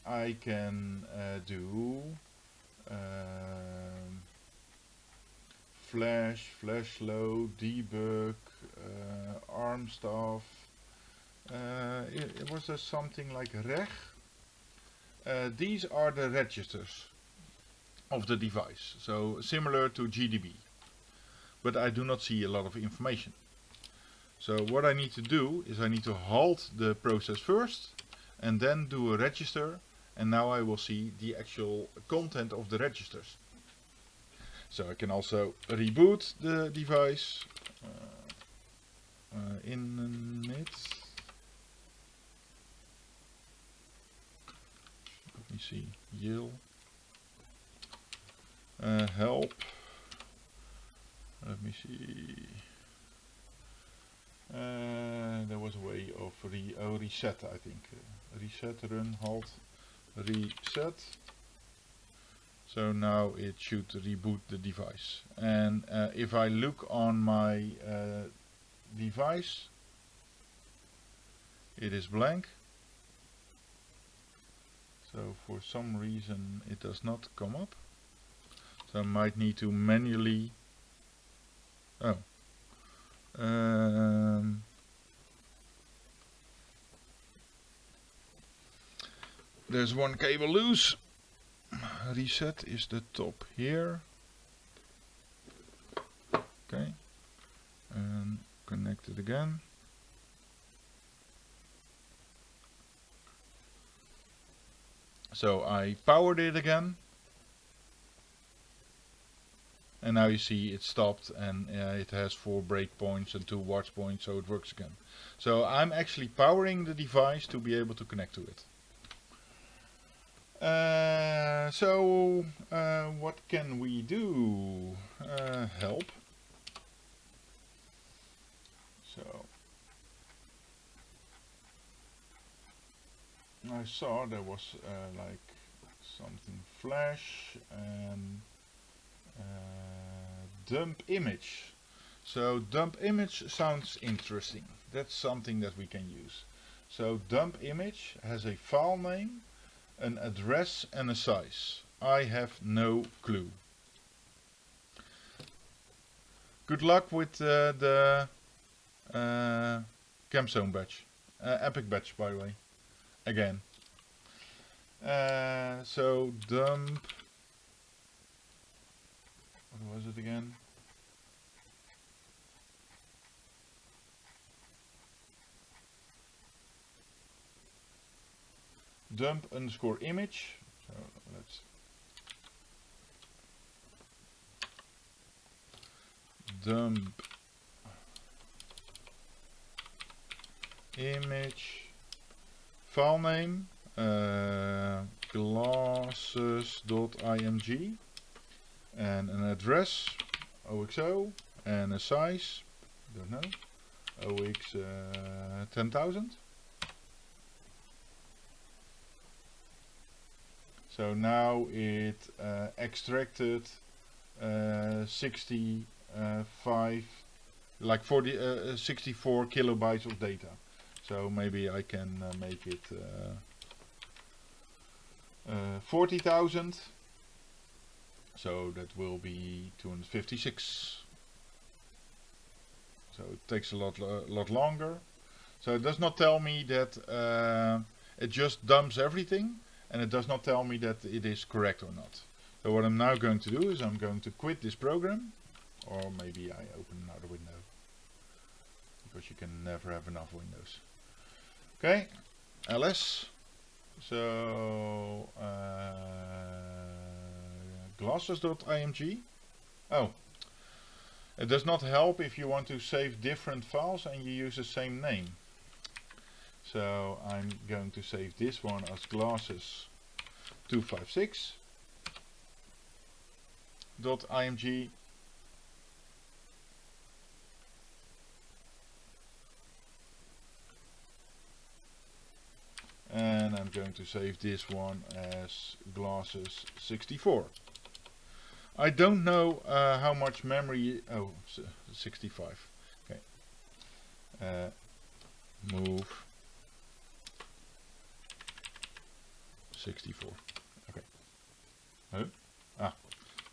I can do flash load, debug, ARM stuff. Was there something like reg? These are the registers of the device, so similar to GDB, but I do not see a lot of information. So what I need to do is I need to halt the process first and then do a register, and now I will see the actual content of the registers. So I can also reboot the device init. Let me see, yield. Help. Let me see. There was a way of reset, I think. Reset, run, halt, reset. So now it should reboot the device. And if I look on my device, it is blank. So for some reason it does not come up. So I might need to manually. Oh. There's one cable loose. Reset is the top here. Okay. And connect it again. So I powered it again. And now you see it stopped, and it has 4 breakpoints and 2 watch points, so it works again. So I'm actually powering the device to be able to connect to it. What can we do? Help. So I saw there was like something flash and dump image. So dump image sounds interesting. That's something that we can use. So dump image has a file name, an address and a size. I have no clue. Good luck with the Campzone badge. Epic badge, by the way. Again. So dump. What was it again? Dump underscore image. So let's dump image file name glasses.img and an address OXO and a size, don't know, OX 10,000. So now it extracted 65, like 64 kilobytes of data. So maybe I can make it 40,000. So that will be 256. So it takes a lot longer. So it does not tell me that it just dumps everything, and it does not tell me that it is correct or not. So what I'm now going to do is I'm going to quit this program, or maybe I open another window, because you can never have enough windows. Okay, ls. So glasses.img. Oh, it does not help if you want to save different files and you use the same name. So I'm going to save this one as glasses256.img. And I'm going to save this one as glasses64. I don't know how much memory. Oh, 65. Okay. Move 64. Okay. Oh. Ah,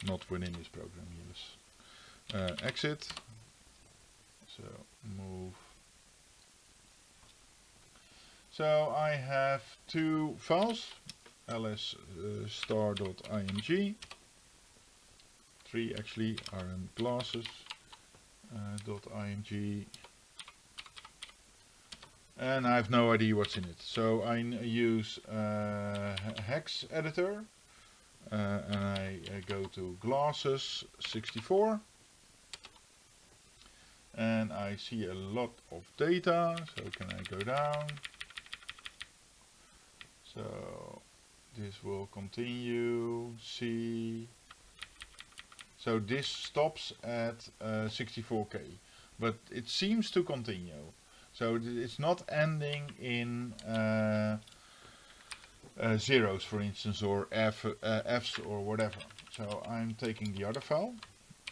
not within this program. Yes. Exit. So move. So I have two files, ls star.img. Three actually are in glasses.img. And I have no idea what's in it. So I use hex editor and I go to glasses64 and I see a lot of data. So can I go down? So this will continue, see. So this stops at 64K, but it seems to continue. So it's not ending in zeros, for instance, or Fs or whatever. So I'm taking the other file,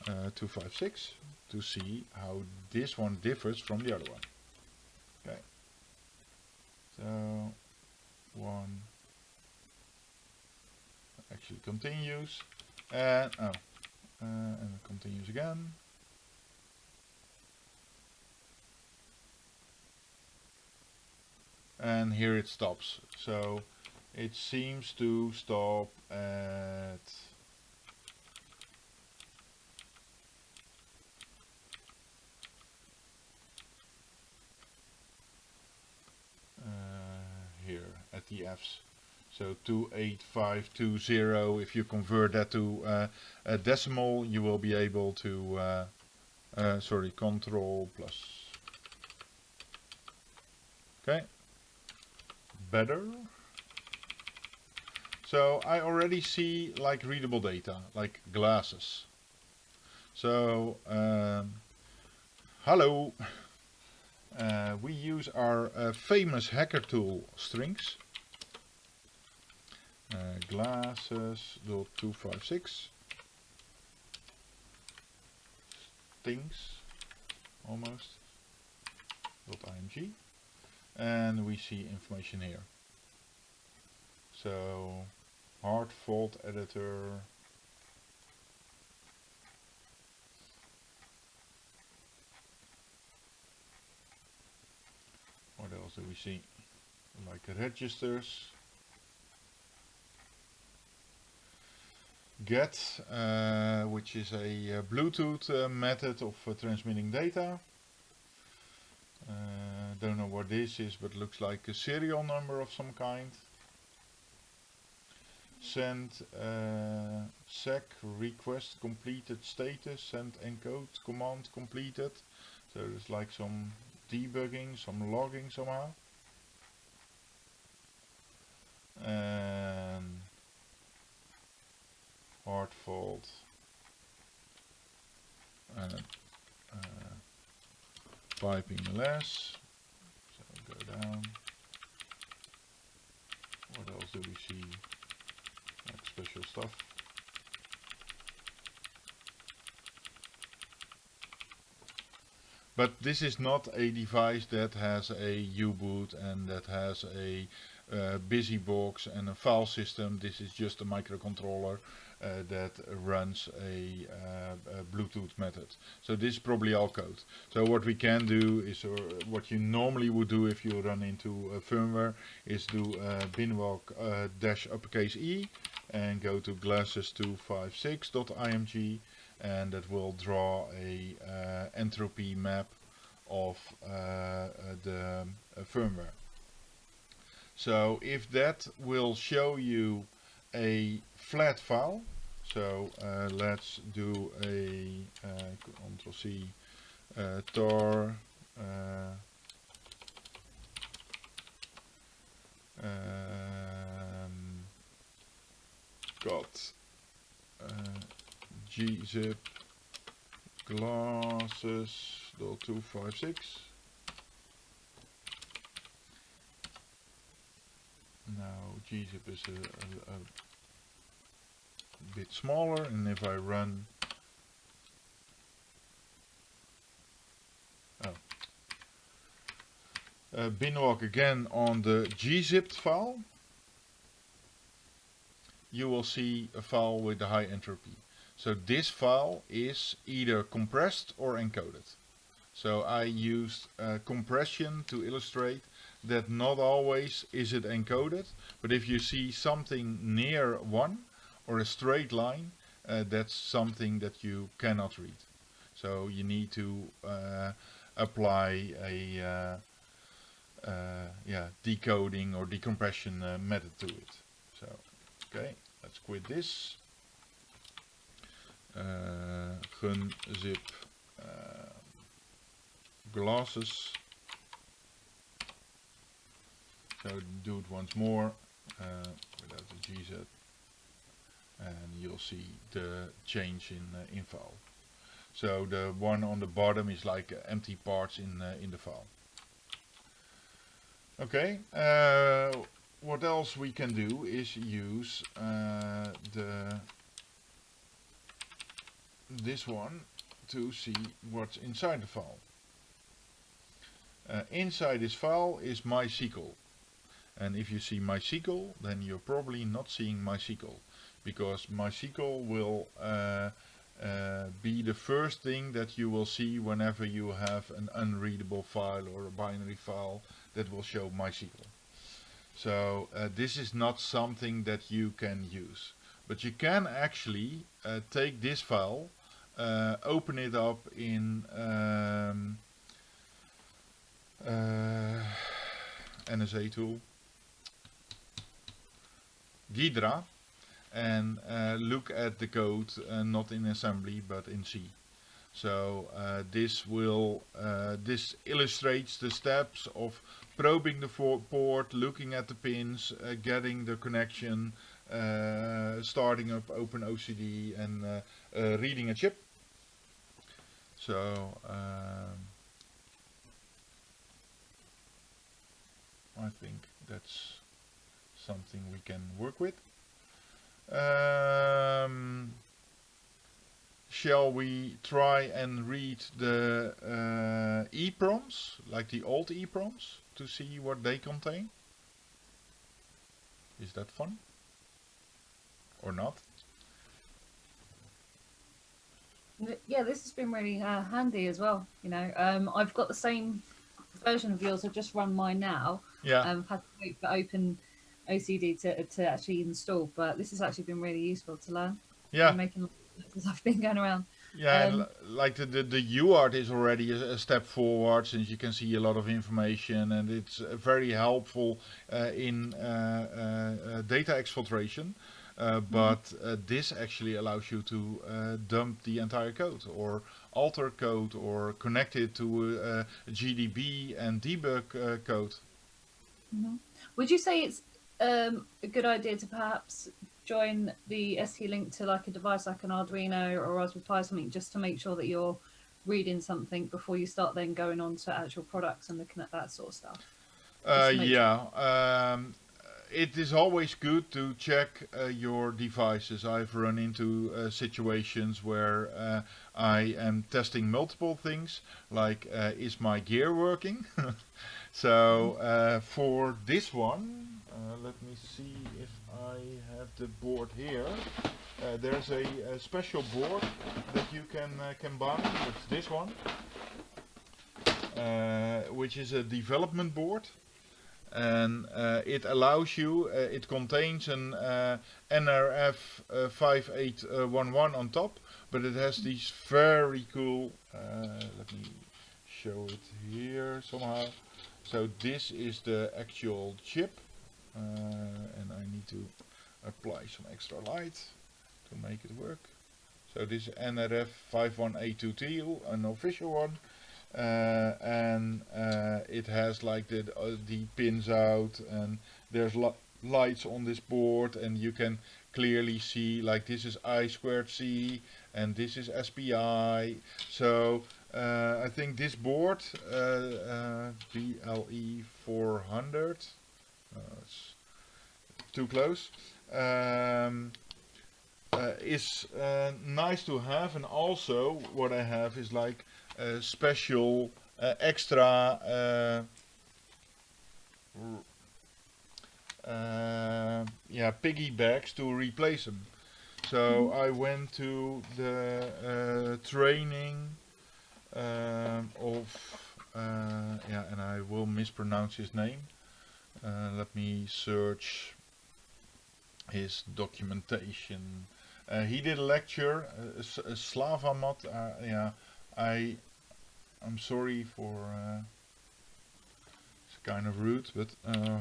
256, to see how this one differs from the other one. Okay. So one actually continues, and and it continues again. And here it stops. So it seems to stop at here at the F's. So 28520. If you convert that to a decimal, you will be able to sorry, control plus. Okay, better. So I already see like readable data, like glasses. So hello, we use our famous hacker tool strings. glasses.256 things almost .img, and we see information here. So hard fault editor, what else do we see? Like registers, get, which is a Bluetooth method of transmitting data. Don't know what this is, but looks like a serial number of some kind. Send sec request completed status, send encode command completed. So there's like some debugging, some logging somehow. And hard fault and piping less. So go down. What else do we see? Like special stuff. But this is not a device that has a U-boot and that has a busy box and a file system. This is just a microcontroller that runs a Bluetooth method. So this is probably all code. So what we can do is, or what you normally would do if you run into firmware, is do binwalk dash uppercase E and go to glasses256.img, and that will draw a entropy map of the firmware. So if that will show you a flat file, so let's do a Ctrl C tar got gzip glasses.256. Now gzip is a bit smaller, and if I run binwalk again on the gzipped file, you will see a file with a high entropy. So this file is either compressed or encoded. So I used compression to illustrate that not always is it encoded, but if you see something near 1 or a straight line, that's something that you cannot read. So you need to apply a decoding or decompression method to it. So okay, let's quit this. Gunzip glasses. So do it once more without the gz, and you'll see the change in file. So the one on the bottom is like empty parts in the file. Okay. What else we can do is use this one to see what's inside the file. Inside this file is MySQL, and if you see MySQL, then you're probably not seeing MySQL, because MySQL will be the first thing that you will see whenever you have an unreadable file or a binary file that will show MySQL. So this is not something that you can use, but you can actually take this file, open it up in NSA tool, Ghidra, and look at the code not in assembly but in C. So this illustrates the steps of probing the port, looking at the pins, getting the connection, starting up OpenOCD, and reading a chip. So I think that's something we can work with. Shall we try and read the EEPROMS, like the old EEPROMS, to see what they contain? Is that fun? Or not? Yeah, this has been really handy as well. You know, I've got the same version of yours. I've just run mine now. Yeah. Had to wait for OpenOCD to actually install, but this has actually been really useful to learn. Yeah. I'm making as I've been going around. Yeah, and like the UART is already a step forward, since you can see a lot of information, and it's very helpful in data exfiltration. But this actually allows you to dump the entire code, or alter code, or connect it to GDB and debug code. Would you say it's a good idea to perhaps join the ST link to like a device like an Arduino or Raspberry Pi or something, just to make sure that you're reading something before you start then going on to actual products and looking at that sort of stuff? Yeah. It is always good to check your devices. I've run into situations where I am testing multiple things, like is my gear working? So for this one, let me see if I have the board here. There's a special board that you can buy. It's this one, which is a development board. And it allows you, it contains an NRF 5811 on top, but it has these very cool, let me show it here somehow. So this is the actual chip, and I need to apply some extra light to make it work. So this is NRF 5182T, an official one. And it has like the pins out, and there's lights on this board, and you can clearly see like this is I2C and this is SPI. So I think this board, BLE 400, it's too close, is nice to have. And also what I have is like special extra piggybacks to replace them. So I went to the training of and I will mispronounce his name. Let me search his documentation. He did a lecture, Slavamat. I'm sorry for it's kind of rude, but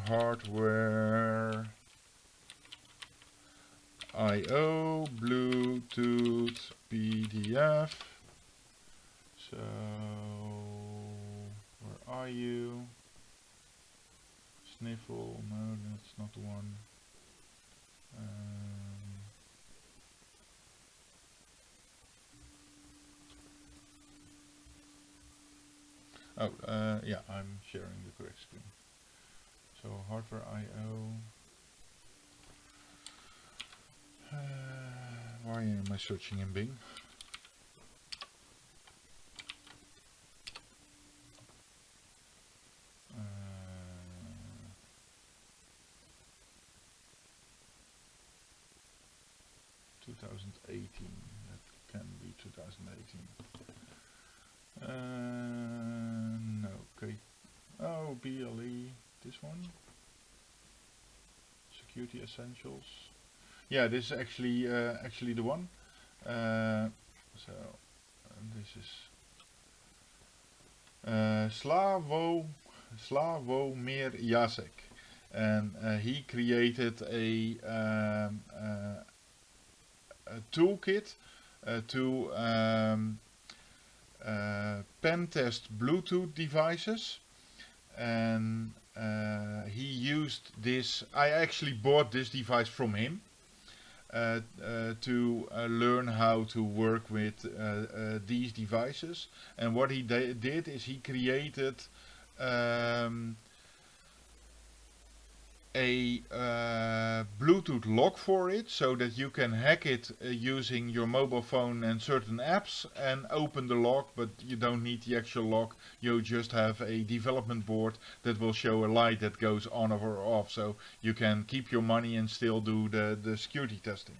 hardware I/O Bluetooth PDF. So where are you? Sniffle? No, that's not the one. Yeah, I'm sharing the correct screen. So hardware I/O. Why am I searching in Bing? (2018). That can be 2018. No, okay. Oh, BLE, this one. Security Essentials. Yeah, this is actually the one. So this is Slavomir Jacek, and he created a toolkit to pen test Bluetooth devices, and he used this. I actually bought this device from him to learn how to work with these devices. And what he did is he created a Bluetooth lock for it, so that you can hack it using your mobile phone and certain apps and open the lock, but you don't need the actual lock. You just have a development board that will show a light that goes on or off, so you can keep your money and still do the security testing.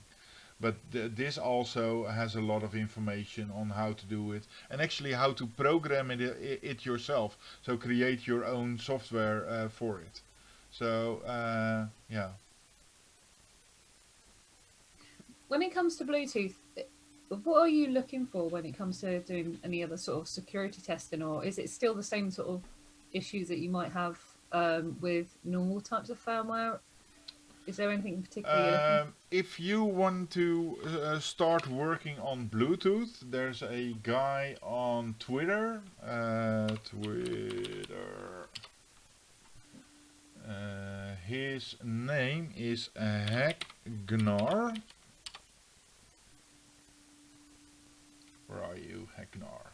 But this also has a lot of information on how to do it and actually how to program it yourself, so create your own software for it. So yeah. When it comes to Bluetooth, what are you looking for when it comes to doing any other sort of security testing, or is it still the same sort of issues that you might have with normal types of firmware? Is there anything in particular you're looking for? If you want to start working on Bluetooth, there's a guy on Twitter. His name is Hagnar. Where are you, Hagnar?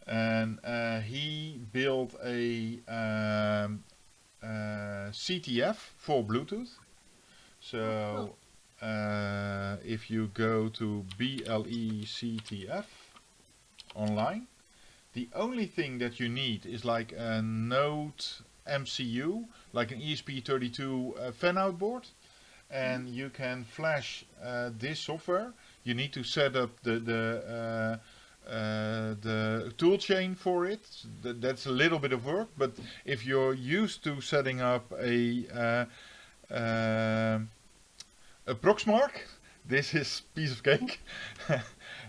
And he built a CTF for Bluetooth. So if you go to BLECTF online, the only thing that you need is like a Node MCU, like an ESP32 fan-out board, and you can flash this software. You need to set up the tool chain for it. That's a little bit of work, but if you're used to setting up a Proxmark, this is piece of cake.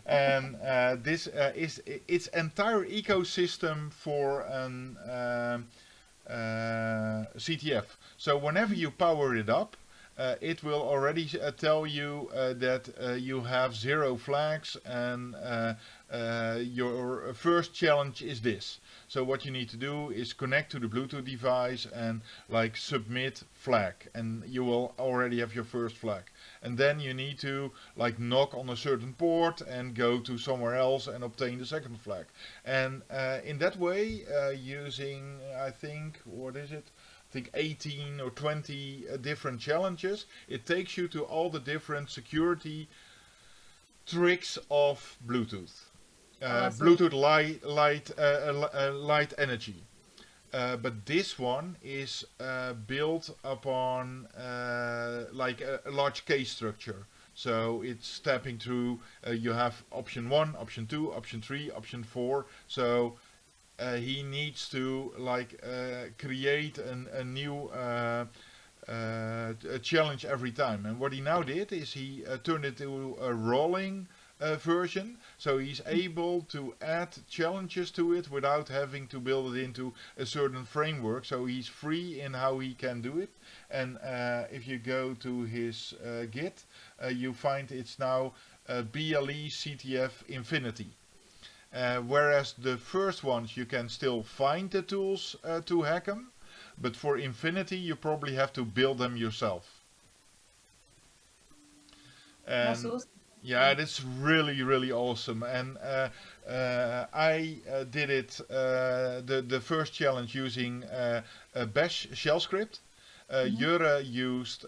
And this is its entire ecosystem for an CTF. So whenever you power it up, it will already tell you that you have 0 flags, and your first challenge is this. So what you need to do is connect to the Bluetooth device and like submit flag, and you will already have your first flag. And then you need to like knock on a certain port and go to somewhere else and obtain the second flag. And in that way, using, I think, what is it? I think 18 or 20 different challenges, it takes you to all the different security tricks of Bluetooth. Bluetooth light energy. But this one is built upon like a large case structure. So it's tapping through, you have option 1, option 2, option 3, option 4. So he needs to like create a new a challenge every time. And what he now did is he turned it into a rolling version, so he's able to add challenges to it without having to build it into a certain framework. So he's free in how he can do it. And if you go to his Git, you find it's now BLE CTF Infinity. Whereas the first ones you can still find the tools to hack them, but for Infinity you probably have to build them yourself. And That's awesome. yeah, it's really awesome. And I did it the first challenge using a Bash shell script. Jurre used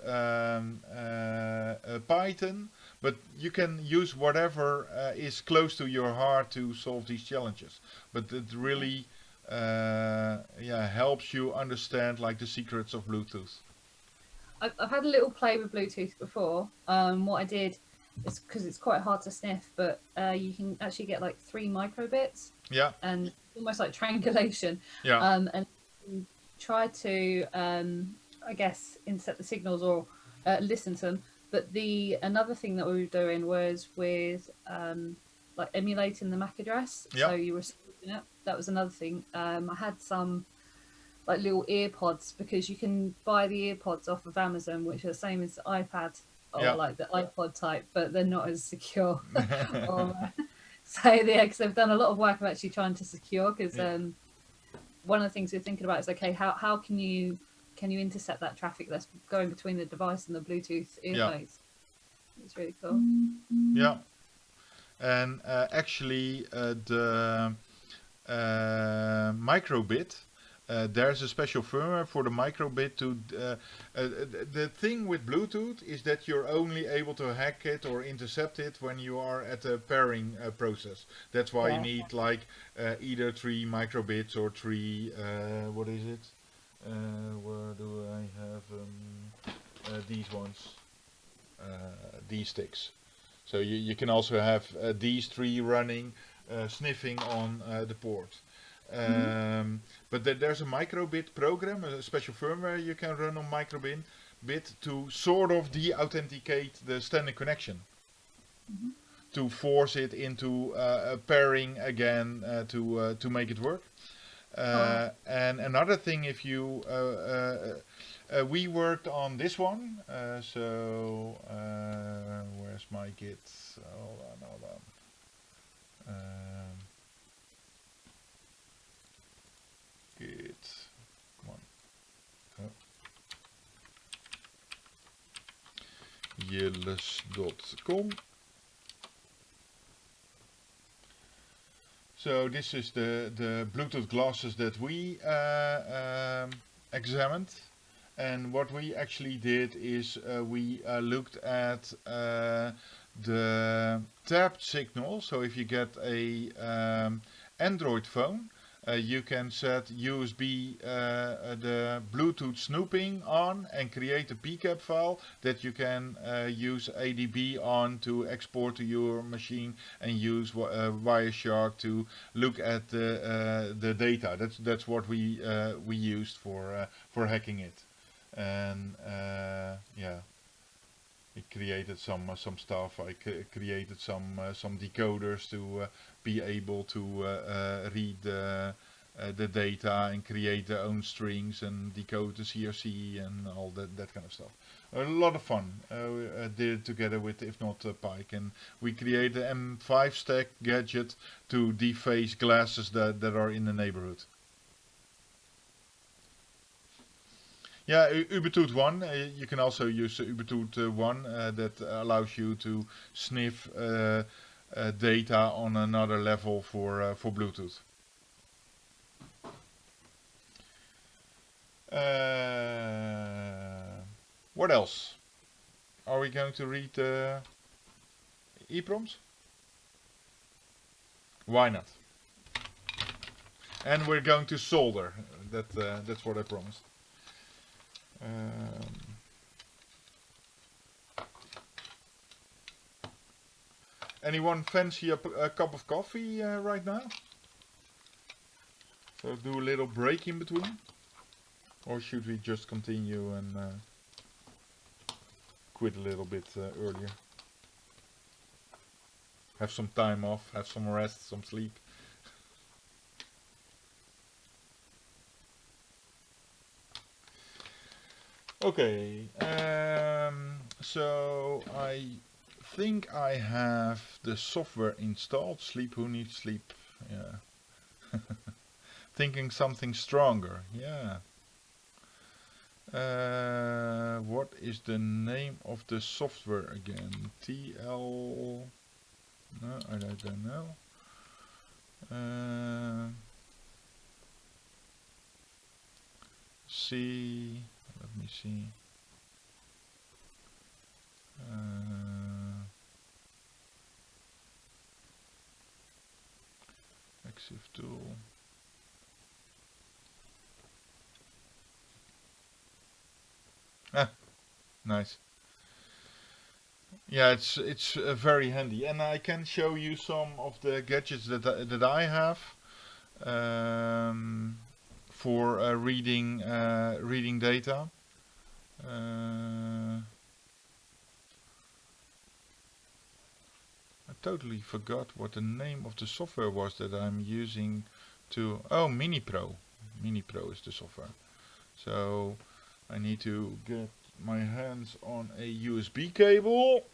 Python, but you can use whatever is close to your heart to solve these challenges. But it really helps you understand like the secrets of Bluetooth. I've had a little play with Bluetooth before. What I did is, because it's quite hard to sniff, but you can actually get like 3 microbits. Yeah. And almost like triangulation. Yeah. And you try to, I guess, intercept the signals or listen to them. But another thing that we were doing was with like emulating the MAC address. Yeah. So you were receiving it. That was another thing. I had some like little ear pods, because you can buy the ear pods off of Amazon, which are the same as the iPad or like the iPod type, but they're not as secure. So because they've done a lot of work of actually trying to secure, because one of the things we're thinking about is, okay, how can you intercept that traffic that's going between the device and the Bluetooth earphones? It's really cool. Yeah. And actually the microbit there's a special firmware for the microbit to. The thing with Bluetooth is that you're only able to hack it or intercept it when you are at a pairing process. That's why you need like either 3 microbits or 3. What is it? Where do I have these ones? These sticks. So you can also have these 3 running, sniffing on the port. But there's a microbit program, a special firmware you can run on microbit to sort of de-authenticate the standard connection, to force it into a pairing again to make it work. And another thing, if you we worked on this one, so where's my Git? Hold on. Git, come on. Jilles.com. So this is the Bluetooth glasses that we examined, and what we actually did is we looked at the tapped signal. So if you get a Android phone, you can set USB the Bluetooth snooping on and create a PCAP file that you can use ADB on to export to your machine and use Wireshark to look at the data. That's what we used for hacking it, and yeah. It created some stuff. I created some decoders to be able to read the data and create their own strings and decode the CRC and all that kind of stuff. A lot of fun. I did it together with, if not Pike, and we created an M5 stack gadget to deface glasses that are in the neighborhood. Yeah, Ubuntu 1, you can also use Ubuntu 1 that allows you to sniff data on another level for Bluetooth. What else? Are we going to read EEPROMS? Why not? And we're going to solder. That's what I promised. Anyone fancy a cup of coffee right now? So do a little break in between? Or should we just continue and quit a little bit earlier? Have some time off, have some rest, some sleep. Okay, so I think I have the software installed. Sleep, who needs sleep? Yeah. Thinking something stronger, yeah. What is the name of the software again? TL... No, I don't know. C... Let me see. Exif tool. Ah, nice. Yeah, it's very handy, and I can show you some of the gadgets that I have for reading data. I totally forgot what the name of the software was that I'm using to... Oh, Mini Pro. Mini Pro is the software. So I need to get my hands on a USB cable.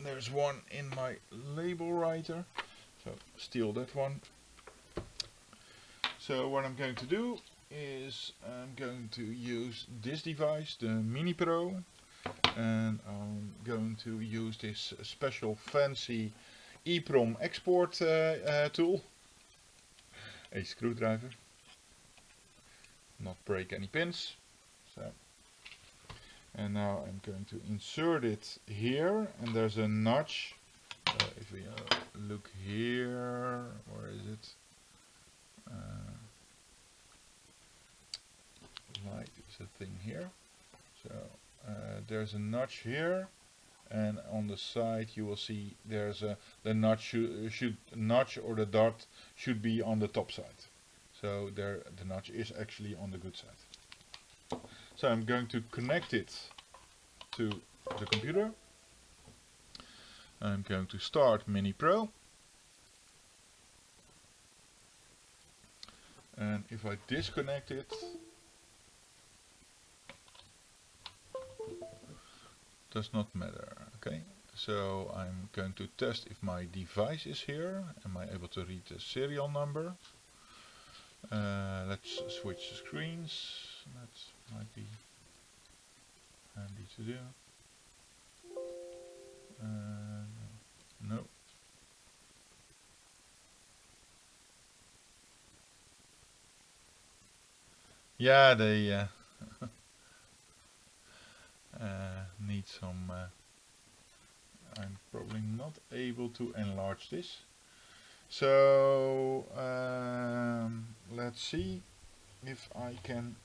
There's one in my label writer. So steal that one. So what I'm going to do is I'm going to use this device, the Mini Pro, and I'm going to use this special fancy EEPROM export tool, a screwdriver, not break any pins. So, and now I'm going to insert it here, and there's a notch. If we look here, where is it? Light is a thing here. So there's a notch here, and on the side you will see there's the notch notch or the dot should be on the top side. So there the notch is actually on the good side. So I'm going to connect it to the computer. I'm going to start Mini Pro. And if I disconnect it, does not matter. Okay, so I'm going to test if my device is here. Am I able to read the serial number? Let's switch screens. That might be handy to do. No. Yeah, they need some. I'm probably not able to enlarge this. So let's see if I can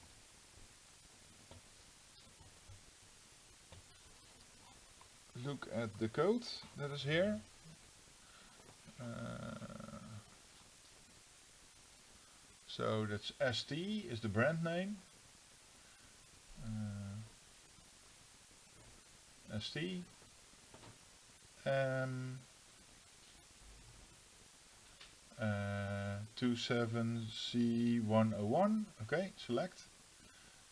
look at the code that is here. So that's ST is the brand name. ST. 27C101. Okay, select.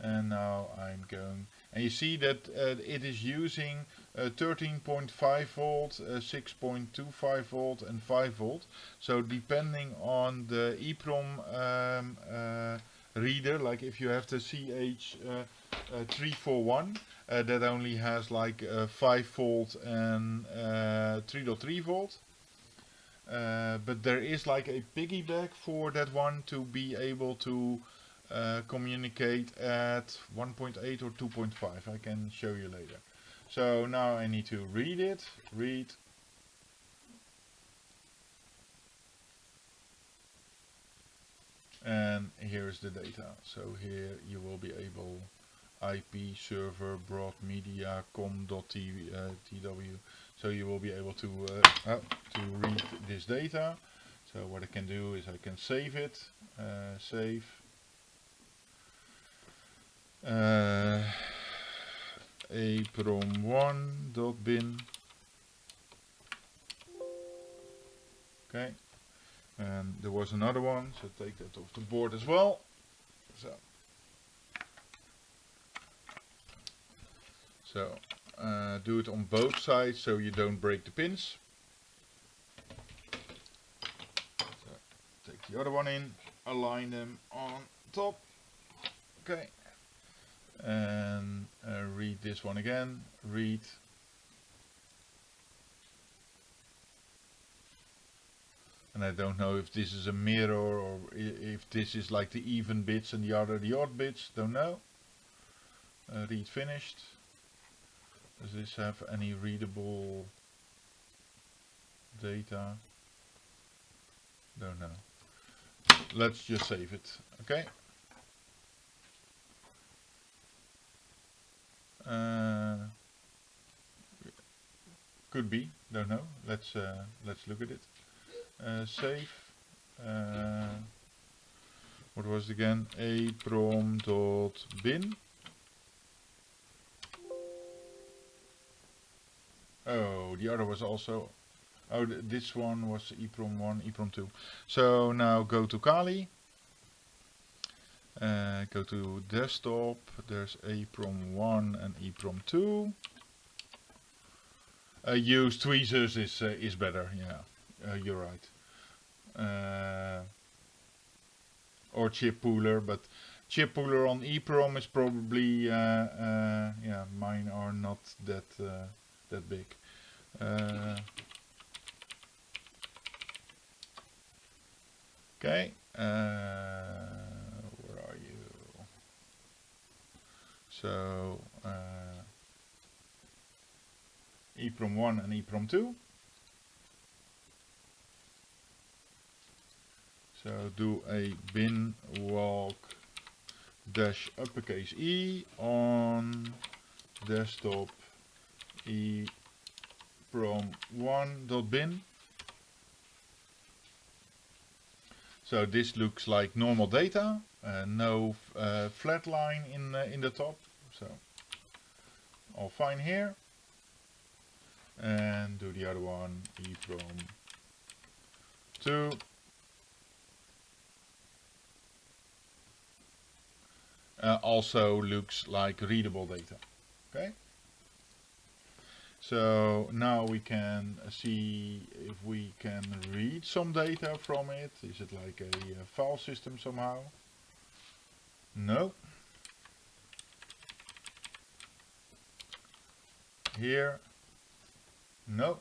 And now I'm going, and you see that it is using 13.5 volt, 6.25 volt and 5 volt. So depending on the EEPROM reader, like if you have the CH341, that only has like 5 volt and 3.3 volt. But there is like a piggyback for that one to be able to communicate at 1.8 or 2.5. I can show you later. So now I need to read it. Read. And here's the data. So here you will be able IP server broad media com.tw. So you will be able to read this data. So what I can do is I can save it. Save. EEPROM1.bin. Okay. And there was another one, so take that off the board as well. So do it on both sides so you don't break the pins. So take the other one in, align them on top. Okay. And read this one again. Read. And I don't know if this is a mirror or if this is like the even bits and the other the odd bits. Don't know. Read finished. Does this have any readable data? Don't know. Let's just save it. Okay. Could be. Don't know. Let's look at it. Save. What was it again? EEPROM.bin. Oh, the other was also. Oh, this one was EEPROM1, EEPROM2. So now go to Kali. Go to desktop. There's EEPROM1 and EEPROM2. Use tweezers is better. Yeah. You're right. Or chip pooler, but chip pooler on EEPROM is probably yeah, mine are not that that big. Okay. Where are you? So EEPROM 1 and EEPROM 2. So do a bin walk dash uppercase E on desktop EEPROM1.bin. So this looks like normal data, no flat line in the top. So all fine here. And do the other one, EEPROM 2. Also looks like readable data. Okay. So now we can see if we can read some data from it. Is it like a file system somehow? No. Here? No.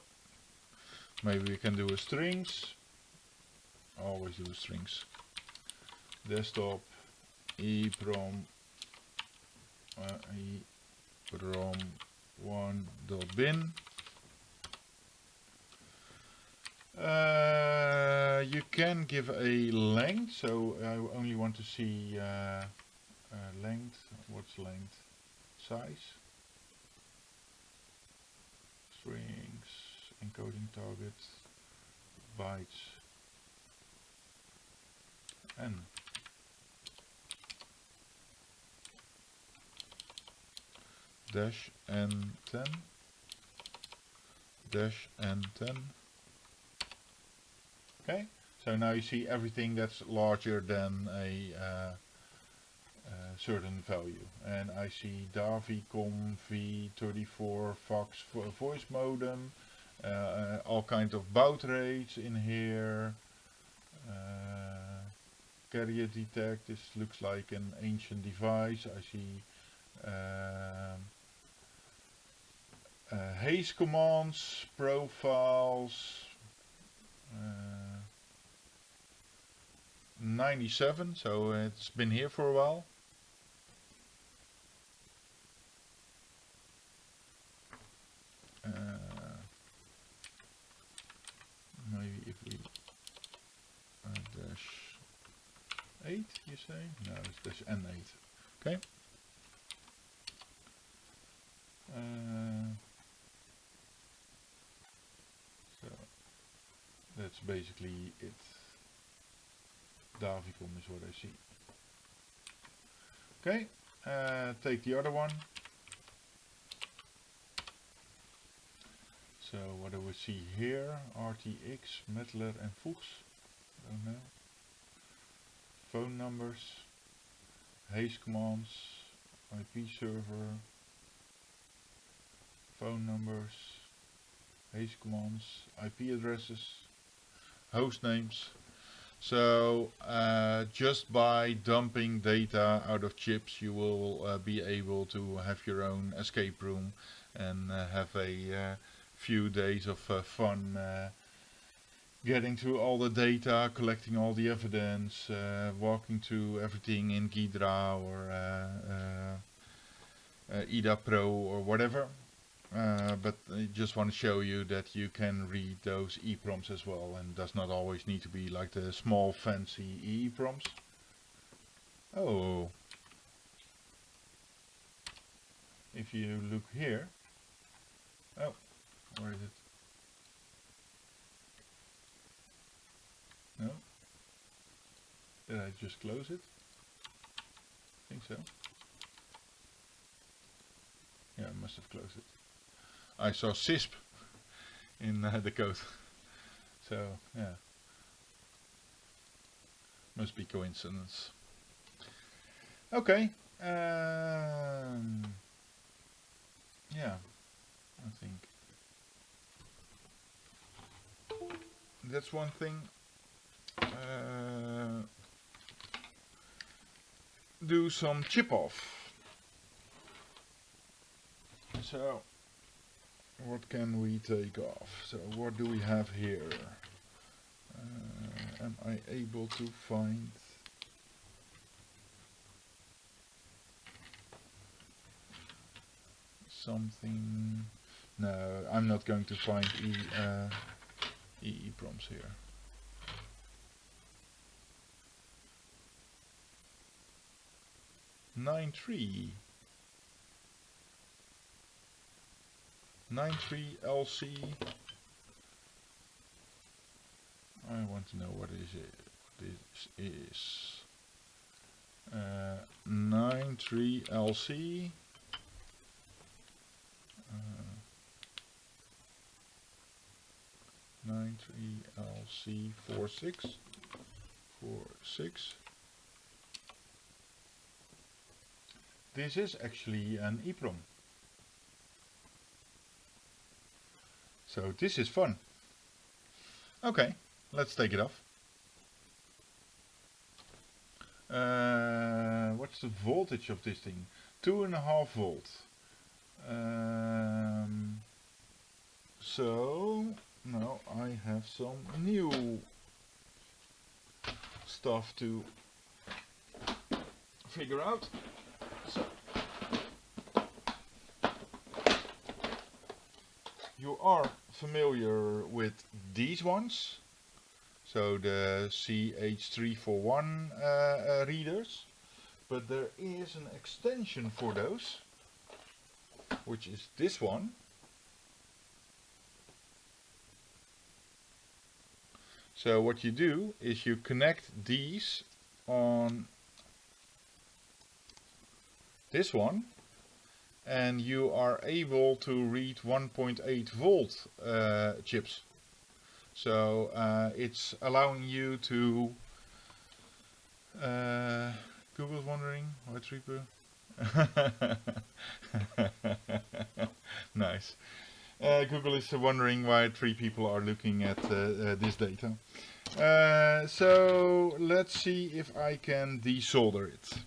Maybe we can do a strings. Always do strings. Desktop EEPROM EEPROM1.bin. You can give a length, so I only want to see length. What's length? Size. Strings, encoding target, bytes, n. Dash n10 dash n10. Okay, so now you see everything that's larger than a certain value, and I see Davicom V34 Fax voice modem, all kinds of baud rates in here. Carrier detect, this looks like an ancient device. I see haze commands, profiles, 97, so it's been here for a while. Maybe if we dash 8, you say? No, it's dash n8. Okay. So that's basically it. Davicom is what I see. Okay, take the other one. So what do we see here? RTX, Mettler and Fuchs. Don't know. Phone numbers, haze commands, IP server, phone numbers, haze commands, IP addresses, host names. So just by dumping data out of chips, you will be able to have your own escape room and have a few days of fun getting through all the data, collecting all the evidence, walking through everything in Ghidra or EDA Pro or whatever. But I just want to show you that you can read those EEPROMs as well, and does not always need to be like the small fancy EEPROMs. Oh, if you look here, oh, where is it? No? Did I just close it? I think so. Yeah, I must have closed it. I saw CISP in the code. So, yeah. Must be coincidence. Okay. Yeah, I think that's one thing. Do some chip off. So what can we take off? So what do we have here? Am I able to find something. No, I'm not going to find EEPROMS here. Nine three LC. I want to know what this is. 93 LC. 93 LC 46. This is actually an EEPROM. So this is fun. Okay, let's take it off. What's the voltage of this thing? 2.5 volt. So now I have some new stuff to figure out. So you are familiar with these ones, so the CH341 readers, but there is an extension for those, which is this one. So what you do is you connect these on this one, and you are able to read 1.8 volt chips. So it's allowing you to Google's wondering what's Reaper. Nice. Google is wondering why 3 people are looking at this data. So let's see if I can desolder it.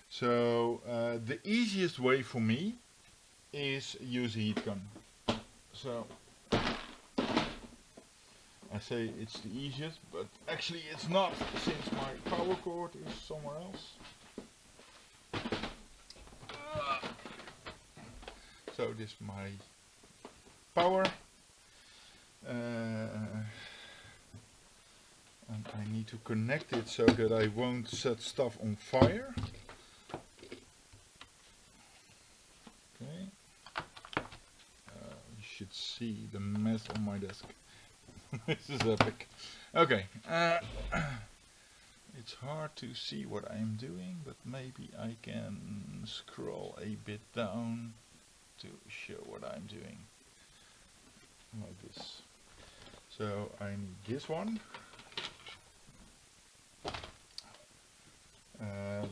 So the easiest way for me is use a heat gun. So I say it's the easiest, but actually it's not, since my power cord is somewhere else. So this is my power, and I need to connect it so that I won't set stuff on fire. Okay, you should see the mess on my desk. This is epic. Okay, it's hard to see what I'm doing, but maybe I can scroll a bit down to show what I'm doing. Like this. So I need this one.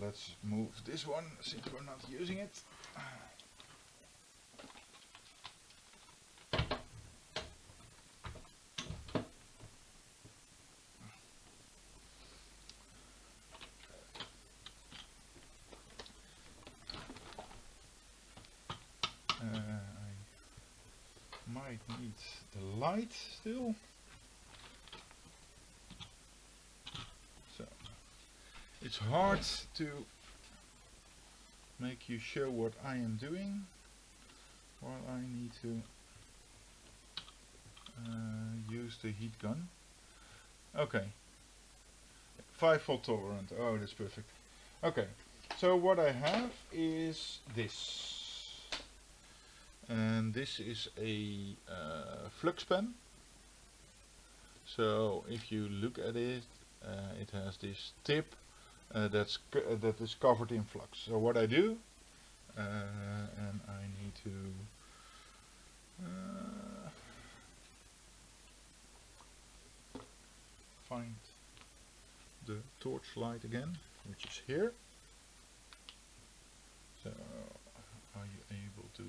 Let's move this one since we're not using it. Might need the light still. So it's hard to make you show what I am doing while I need to use the heat gun. Okay, 5 volt tolerant. Oh, that's perfect. Okay, so what I have is this. And this is a flux pen. So if you look at it, it has this tip that is covered in flux. So what I do, and I need to find the torch light again, which is here. So are you able to?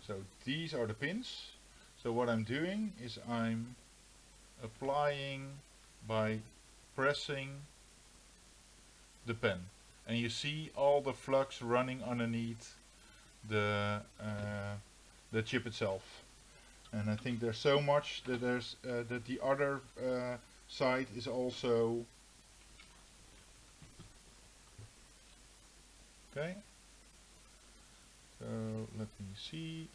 So these are the pins. So what I'm doing is I'm applying by pressing the pen, and you see all the flux running underneath the chip itself. And I think there's so much that there's that the other side is also okay. So let me see.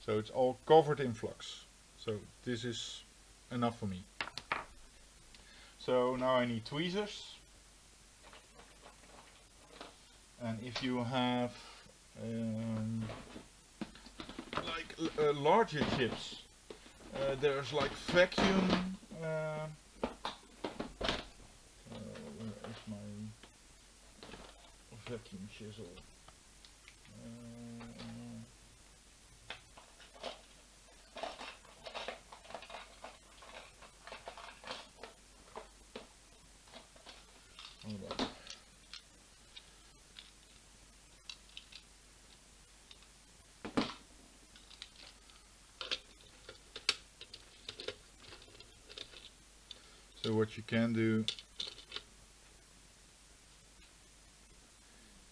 So it's all covered in flux. So this is enough for me. So now I need tweezers. And if you have like larger chips, there's like vacuum. Where is my vacuum chisel? Hold on. So what you can do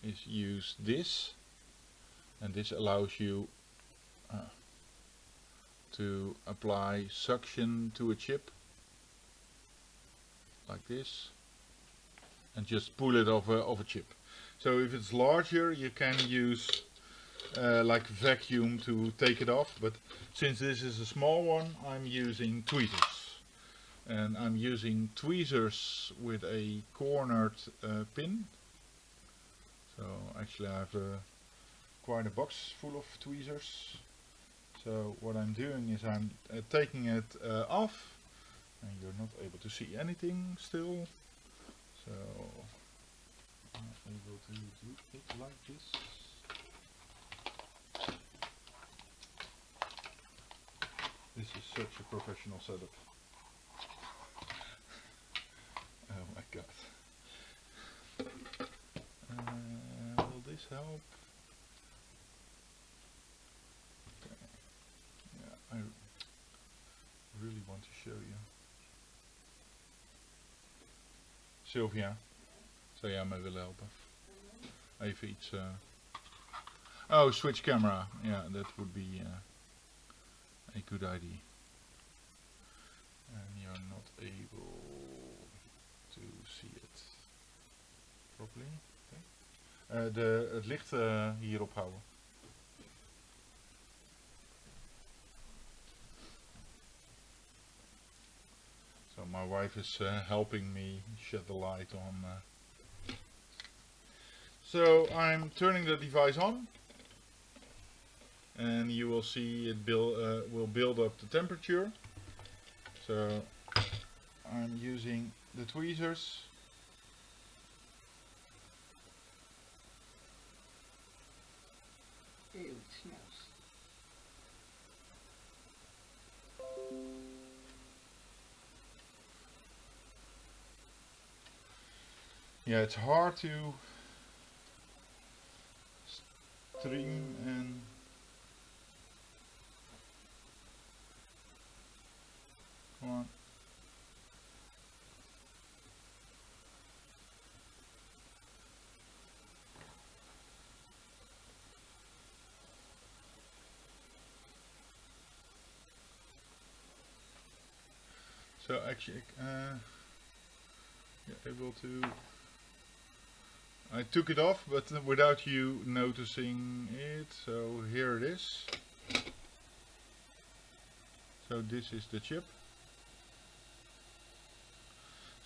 is use this, and this allows you to apply suction to a chip like this and just pull it off a chip. So if it's larger, you can use like vacuum to take it off, but since this is a small one, I'm using tweezers. And I'm using tweezers with a cornered pin. So actually I have quite a box full of tweezers. So what I'm doing is I'm taking it off, and you're not able to see anything still. So I'm able to do it like this. This is such a professional setup. Oh my god. Will this help? Okay. Yeah, I really want to show you. Sylvia, zou jij mij willen helpen? Even iets... Oh, switch camera. Yeah, that would be a good idea. And you're not able to see it properly. Okay. Het licht hierop houden. So my wife is helping me shed the light on. So I'm turning the device on, and you will see it will build up the temperature. So I'm using the tweezers. Ew, it smells. Yeah, it's hard to stream and come on. So actually, you're able to. I took it off, but without you noticing it. So here it is. So this is the chip.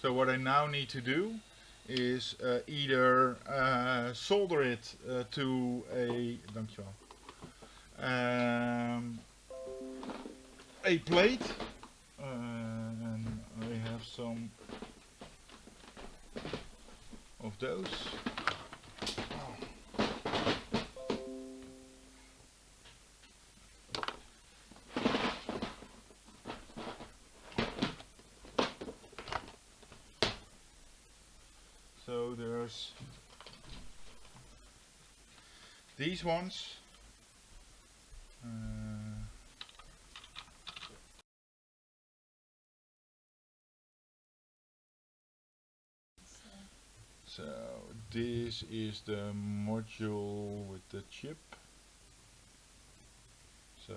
So what I now need to do is either solder it to a, dankjewel, a plate, and I have some of those. So there's these ones. So this is the module with the chip. So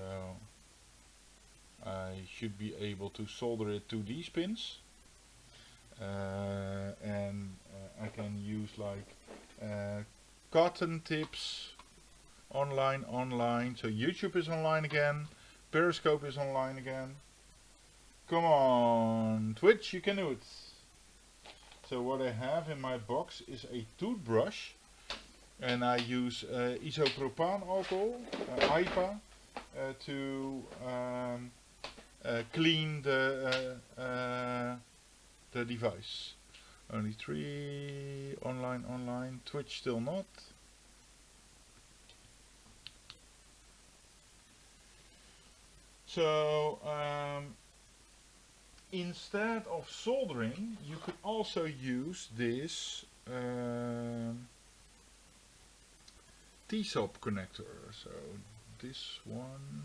I should be able to solder it to these pins. And I can use like Cotton tips, online. So YouTube is online again. Periscope is online again. Come on, Twitch, you can do it. So what I have in my box is a toothbrush, and I use isopropan alcohol, IPA, to clean the device. Only 3, online, Twitch still not. So instead of soldering, you could also use this T-SOP connector. So this one.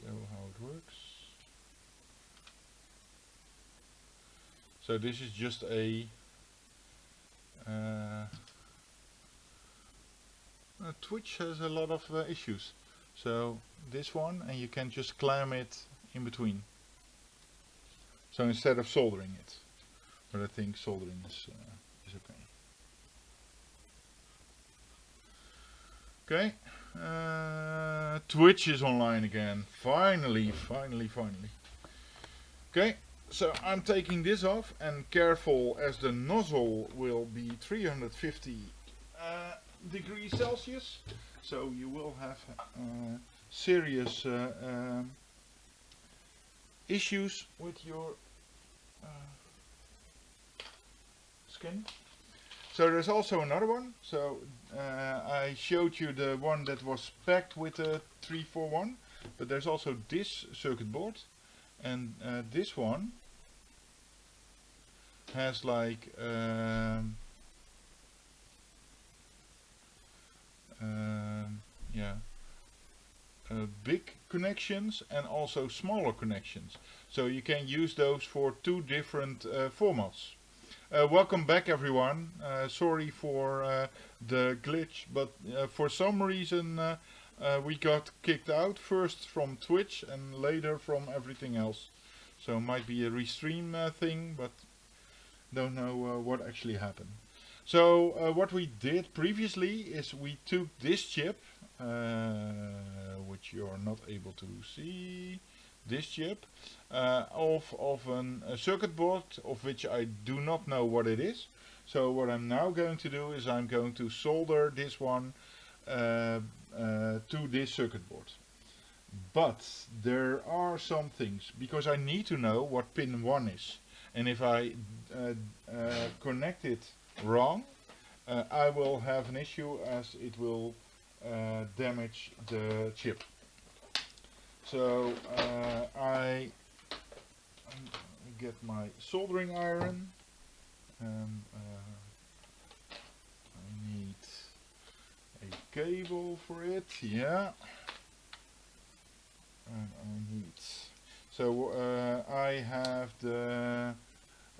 Show how it works. So this is just a Twitch has a lot of issues. So this one, and you can just clamp it in between. So instead of soldering it, but I think soldering is okay. Okay, Twitch is online again. Finally. Okay, so I'm taking this off, and careful, as the nozzle will be 350 degrees Celsius, so you will have serious issues with your skin. So there's also another one. So I showed you the one that was packed with a 341, but there's also this circuit board, and this one has like big connections and also smaller connections. So you can use those for 2 different formats. Welcome back, everyone. Sorry for the glitch, but for some reason we got kicked out, first from Twitch and later from everything else. So might be a restream thing, but don't know what actually happened. So what we did previously is we took this chip, which you are not able to see, this chip, of a circuit board of which I do not know what it is. So what I'm now going to do is I'm going to solder this one to this circuit board. But there are some things, because I need to know what pin 1 is, and if I connect it wrong, I will have an issue, as it will damage the chip. So I get my soldering iron, and I need a cable for it, yeah, and I need, so I have the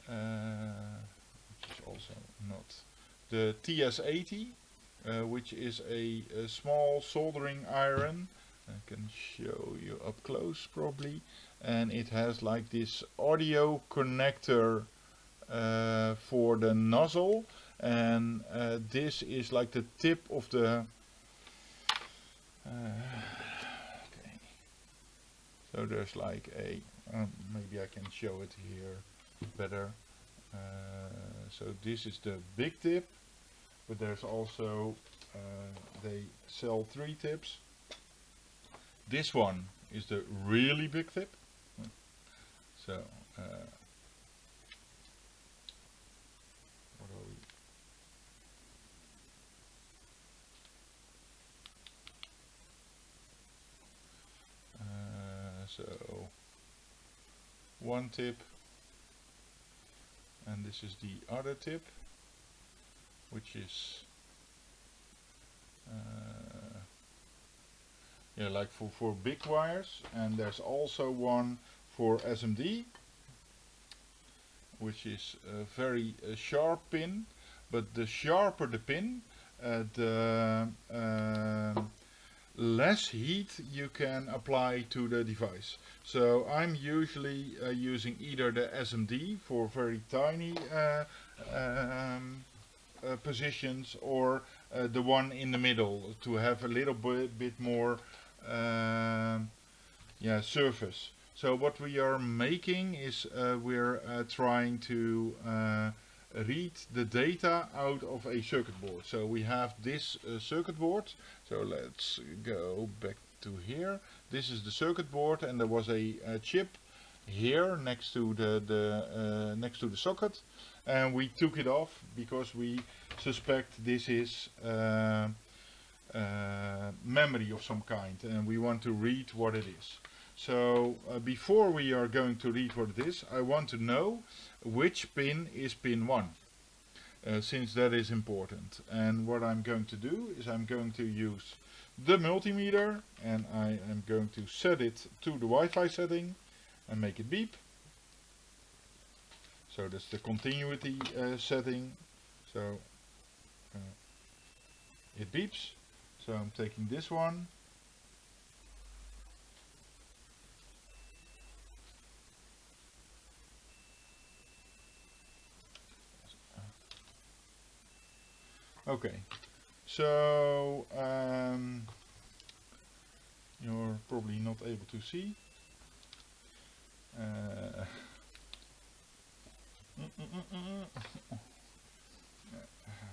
which is also not the TS80, which is a small soldering iron. I can show you up close probably, and it has like this audio connector for the nozzle, and this is like the tip of the okay. So there's like a maybe I can show it here better. So this is the big tip, but there's also they sell 3 tips. This one is the really big tip. So what are we? So 1 tip, and this is the other tip, which is yeah, like for big wires. And there's also one for SMD, which is a very sharp pin, but the sharper the pin, the less heat you can apply to the device. So I'm usually using either the SMD for very tiny positions, or the one in the middle to have a little bit more surface. So what we are making is we're trying to read the data out of a circuit board. So we have this circuit board. So let's go back to here. This is the circuit board, and there was a chip here next to the socket, and we took it off because we suspect this is memory of some kind, and we want to read what it is. So before we are going to read what it is, I want to know which pin is pin 1, since that is important. And what I'm going to do is I'm going to use the multimeter, and I am going to set it to the Wi-Fi setting and make it beep. So that's the continuity setting. So it beeps. So I'm taking this one. Okay, so you're probably not able to see.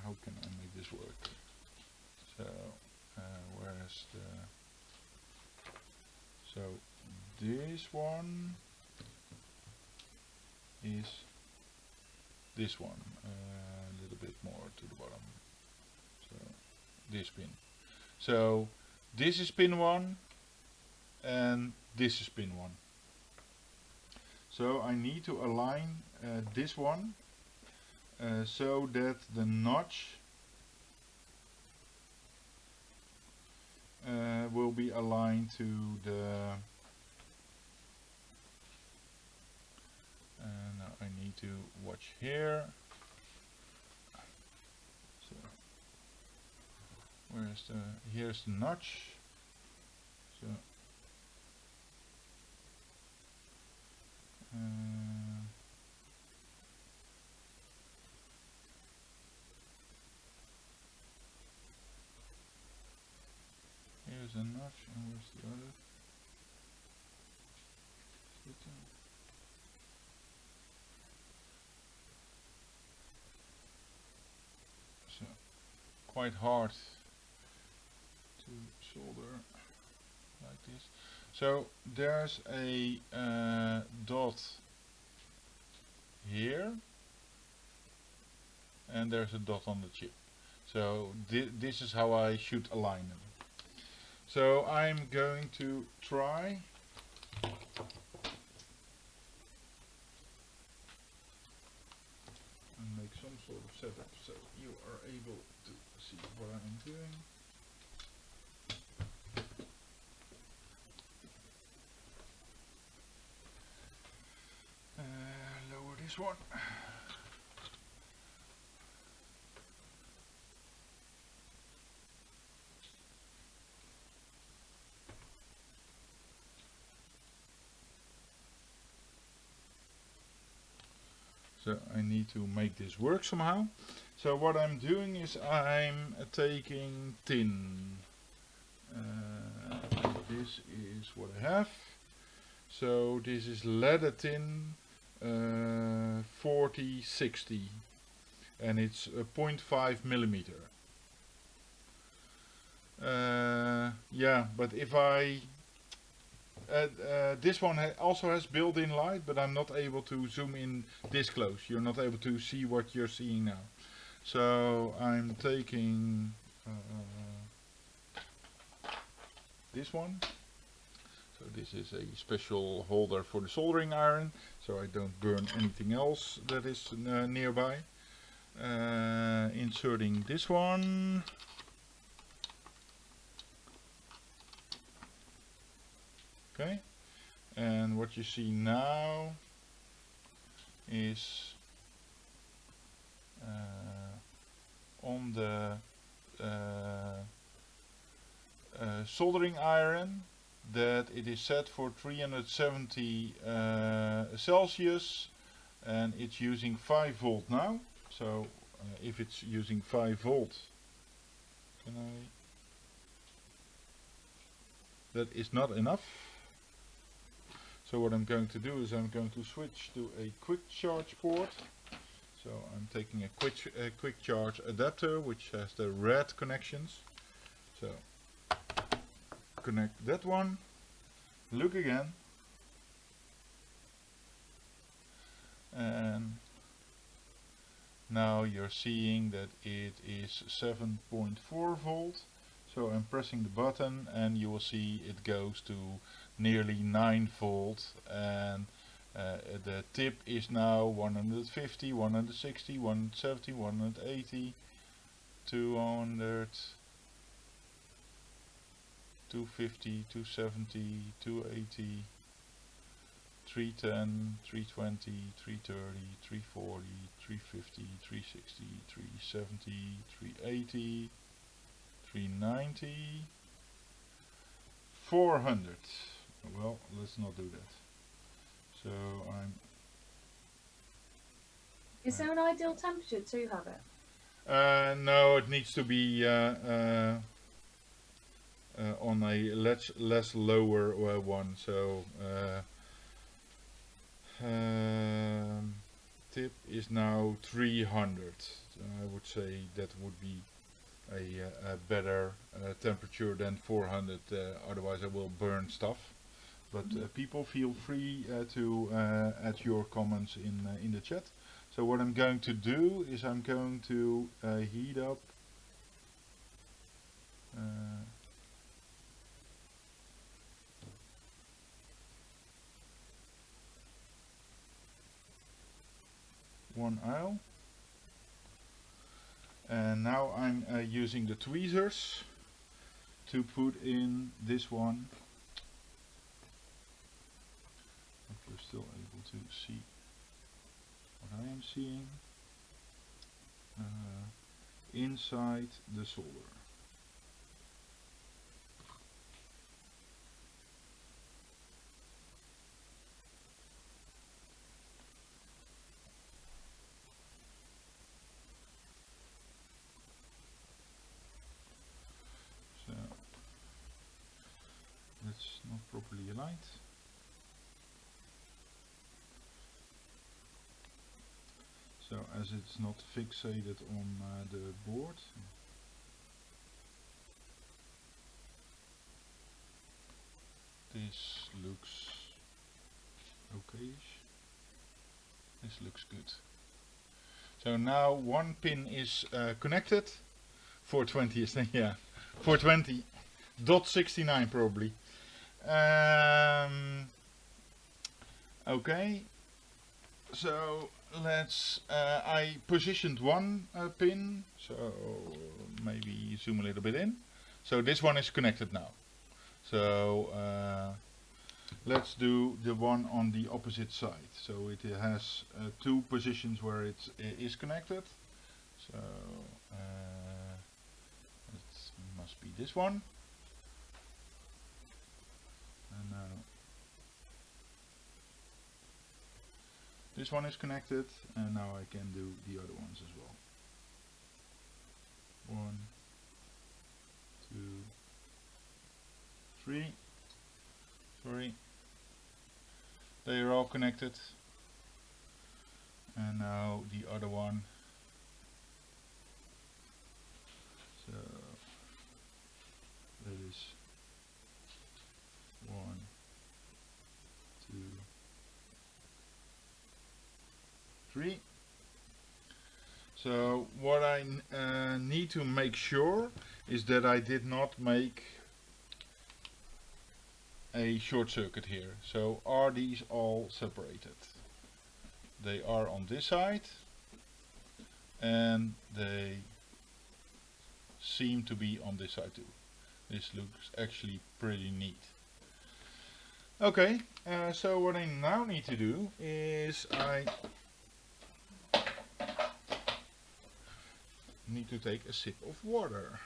How can I make this work? So where's the... So this one is this one, a little bit more to the bottom. So this pin. So this is pin 1 and this is pin 1. So I need to align this one so that the notch will be aligned to the... now I need to watch here. So where's the... Here's the notch. So here's a notch, and where's the other? So quite hard to solder like this. So there's a dot here, and there's a dot on the chip. So this is how I should align them. So I'm going to try and make some sort of setup so you are able to see what I'm doing. Lower this one. So I need to make this work somehow. So what I'm doing is I'm taking tin. This is what I have. So this is leaded tin 4060, and it's 0.5 millimeter. Yeah, but if I this one also has built-in light, but I'm not able to zoom in this close. You're not able to see what you're seeing now. So I'm taking this one. So this is a special holder for the soldering iron, so I don't burn anything else that is nearby. Inserting this one. Okay, and what you see now is on the soldering iron, that it is set for 370 Celsius, and it's using 5 volt now. So if it's using 5 volt, can I? That is not enough. So what I'm going to do is I'm going to switch to a quick charge port. So I'm taking a quick charge adapter which has the red connections. So connect that one, look again, and now you're seeing that it is 7.4 volt. So I'm pressing the button and you will see it goes to nearly 9 volt, and the tip is now 150, 160, 170, 180, 200, 250, 270, 280, 310, 320, 330, 340, 350, 360, 370, 380, 390, 400. Well, let's not do that. So Is there an ideal temperature to have it? no, it needs to be on a less lower one. So tip is now 300. I would say that would be a better temperature than 400. Otherwise, I will burn stuff. But people feel free to add your comments in the chat. So what I'm going to do is I'm going to heat up one aisle, and now I'm using the tweezers to put in this one. If you're still able to see what I am seeing inside the solder. So that's not properly aligned. So as it's not fixated on the board, this looks okayish. This looks good. So now one pin is connected. 420 is yeah, 420.69 probably. Okay. So let's, I positioned one pin, so maybe zoom a little bit in. So this one is connected now. So let's do the one on the opposite side. So it has two positions where it is connected. So it must be this one. And now this one is connected, and now I can do the other ones as well. 1, 2, 3. Sorry. They are all connected. And now the other one. So that is 1, 2, 3. So what I need to make sure is that I did not make a short circuit here. So are these all separated? They are on this side, and they seem to be on this side too. This looks actually pretty neat. Okay, so what I now need to do is I need to take a sip of water.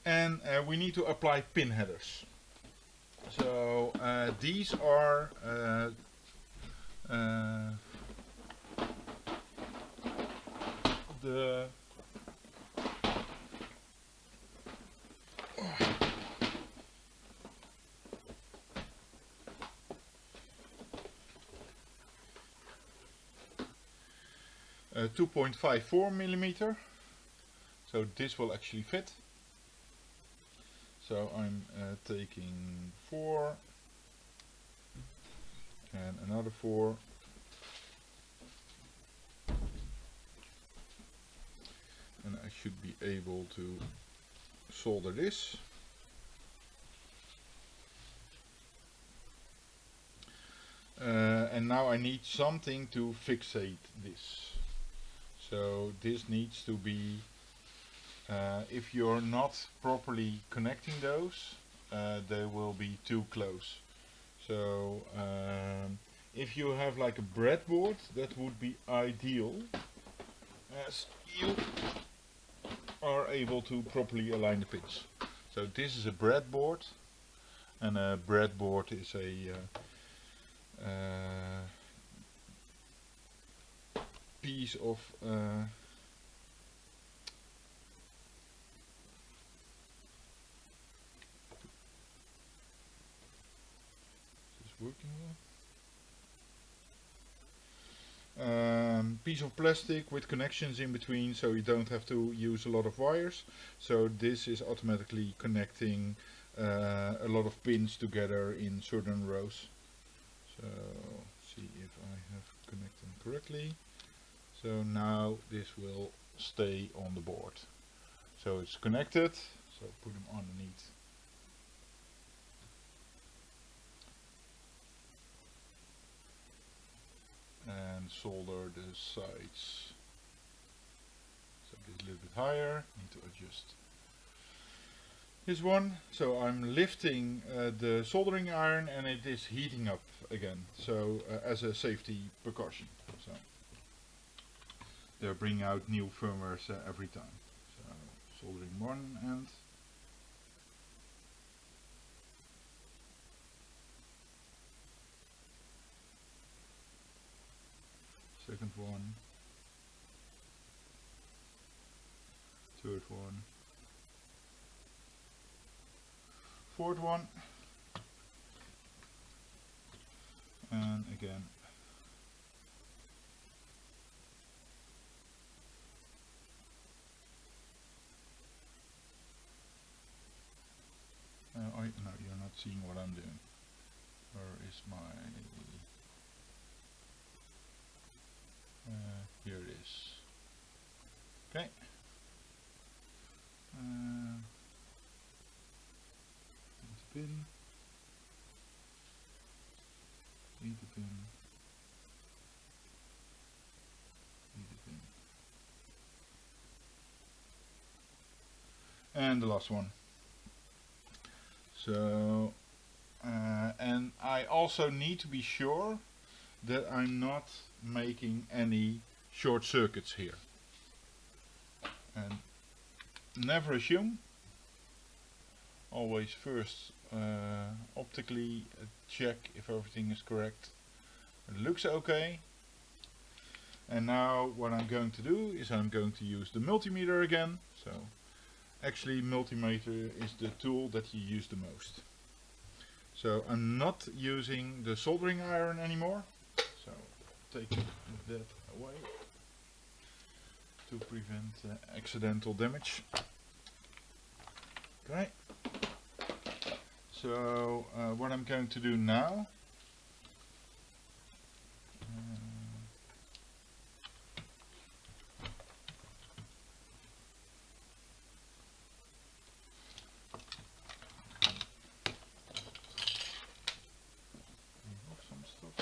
And we need to apply pin headers. So these are the 2.54 millimeter. So this will actually fit. So I'm taking 4 and another 4. And I should be able to solder this. And now I need something to fixate this. So this needs to be, if you're not properly connecting those, they will be too close. So if you have like a breadboard, that would be ideal, as you are able to properly align the pins. So this is a breadboard, and a breadboard is a piece of is this working well? Piece of plastic with connections in between, so you don't have to use a lot of wires. So this is automatically connecting a lot of pins together in certain rows. So see if I have connected them correctly. So now this will stay on the board. So it's connected, so put them underneath. And solder the sides. So get a little bit higher, need to adjust this one. So I'm lifting the soldering iron and it is heating up again. So as a safety precaution. So they're bringing out new firmwares every time. So soldering one end. Second one. Third one. Fourth one. And again. No, you're not seeing what I'm doing. Where is my... here it is. Okay. Pin. Need the pin. Need the pin. And the last one. So, and I also need to be sure that I'm not making any short circuits here. And never assume. Always first optically check if everything is correct. It looks okay. And now what I'm going to do is I'm going to use the multimeter again. So actually multimeter is the tool that you use the most. So I'm not using the soldering iron anymore. So take that away to prevent accidental damage. Okay. So what I'm going to do now, remove some stuff.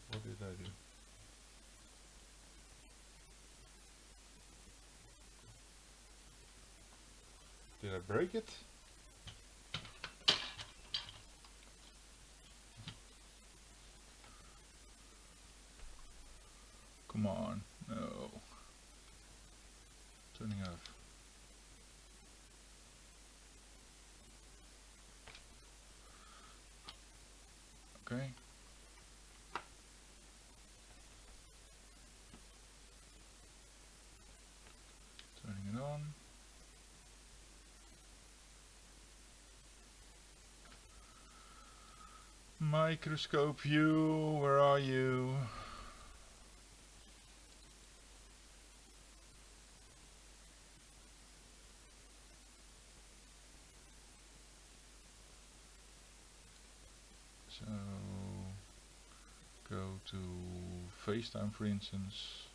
What did I do? Did I break it? Come on. No. Turning off. Okay. Turning it on. Microscope view, where are you? So go to FaceTime, for instance.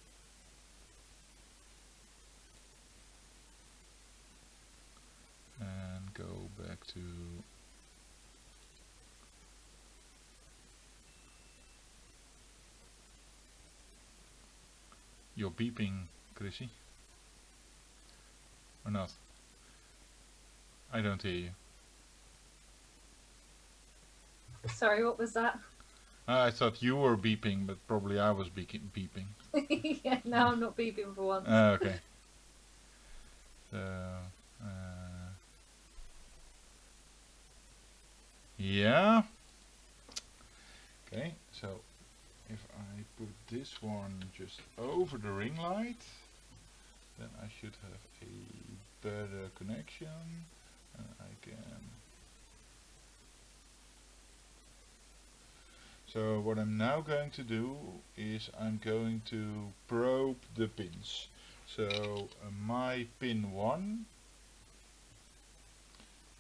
And go back to you're beeping, Chrissy. Or not? I don't hear you. Sorry, what was that? I thought you were beeping, but probably I was beeping. Yeah, no, I'm not beeping for once. Okay. So, yeah. Okay, so if I put this one just over the ring light, then I should have a better connection, and I can. So what I'm now going to do is I'm going to probe the pins. So my pin 1,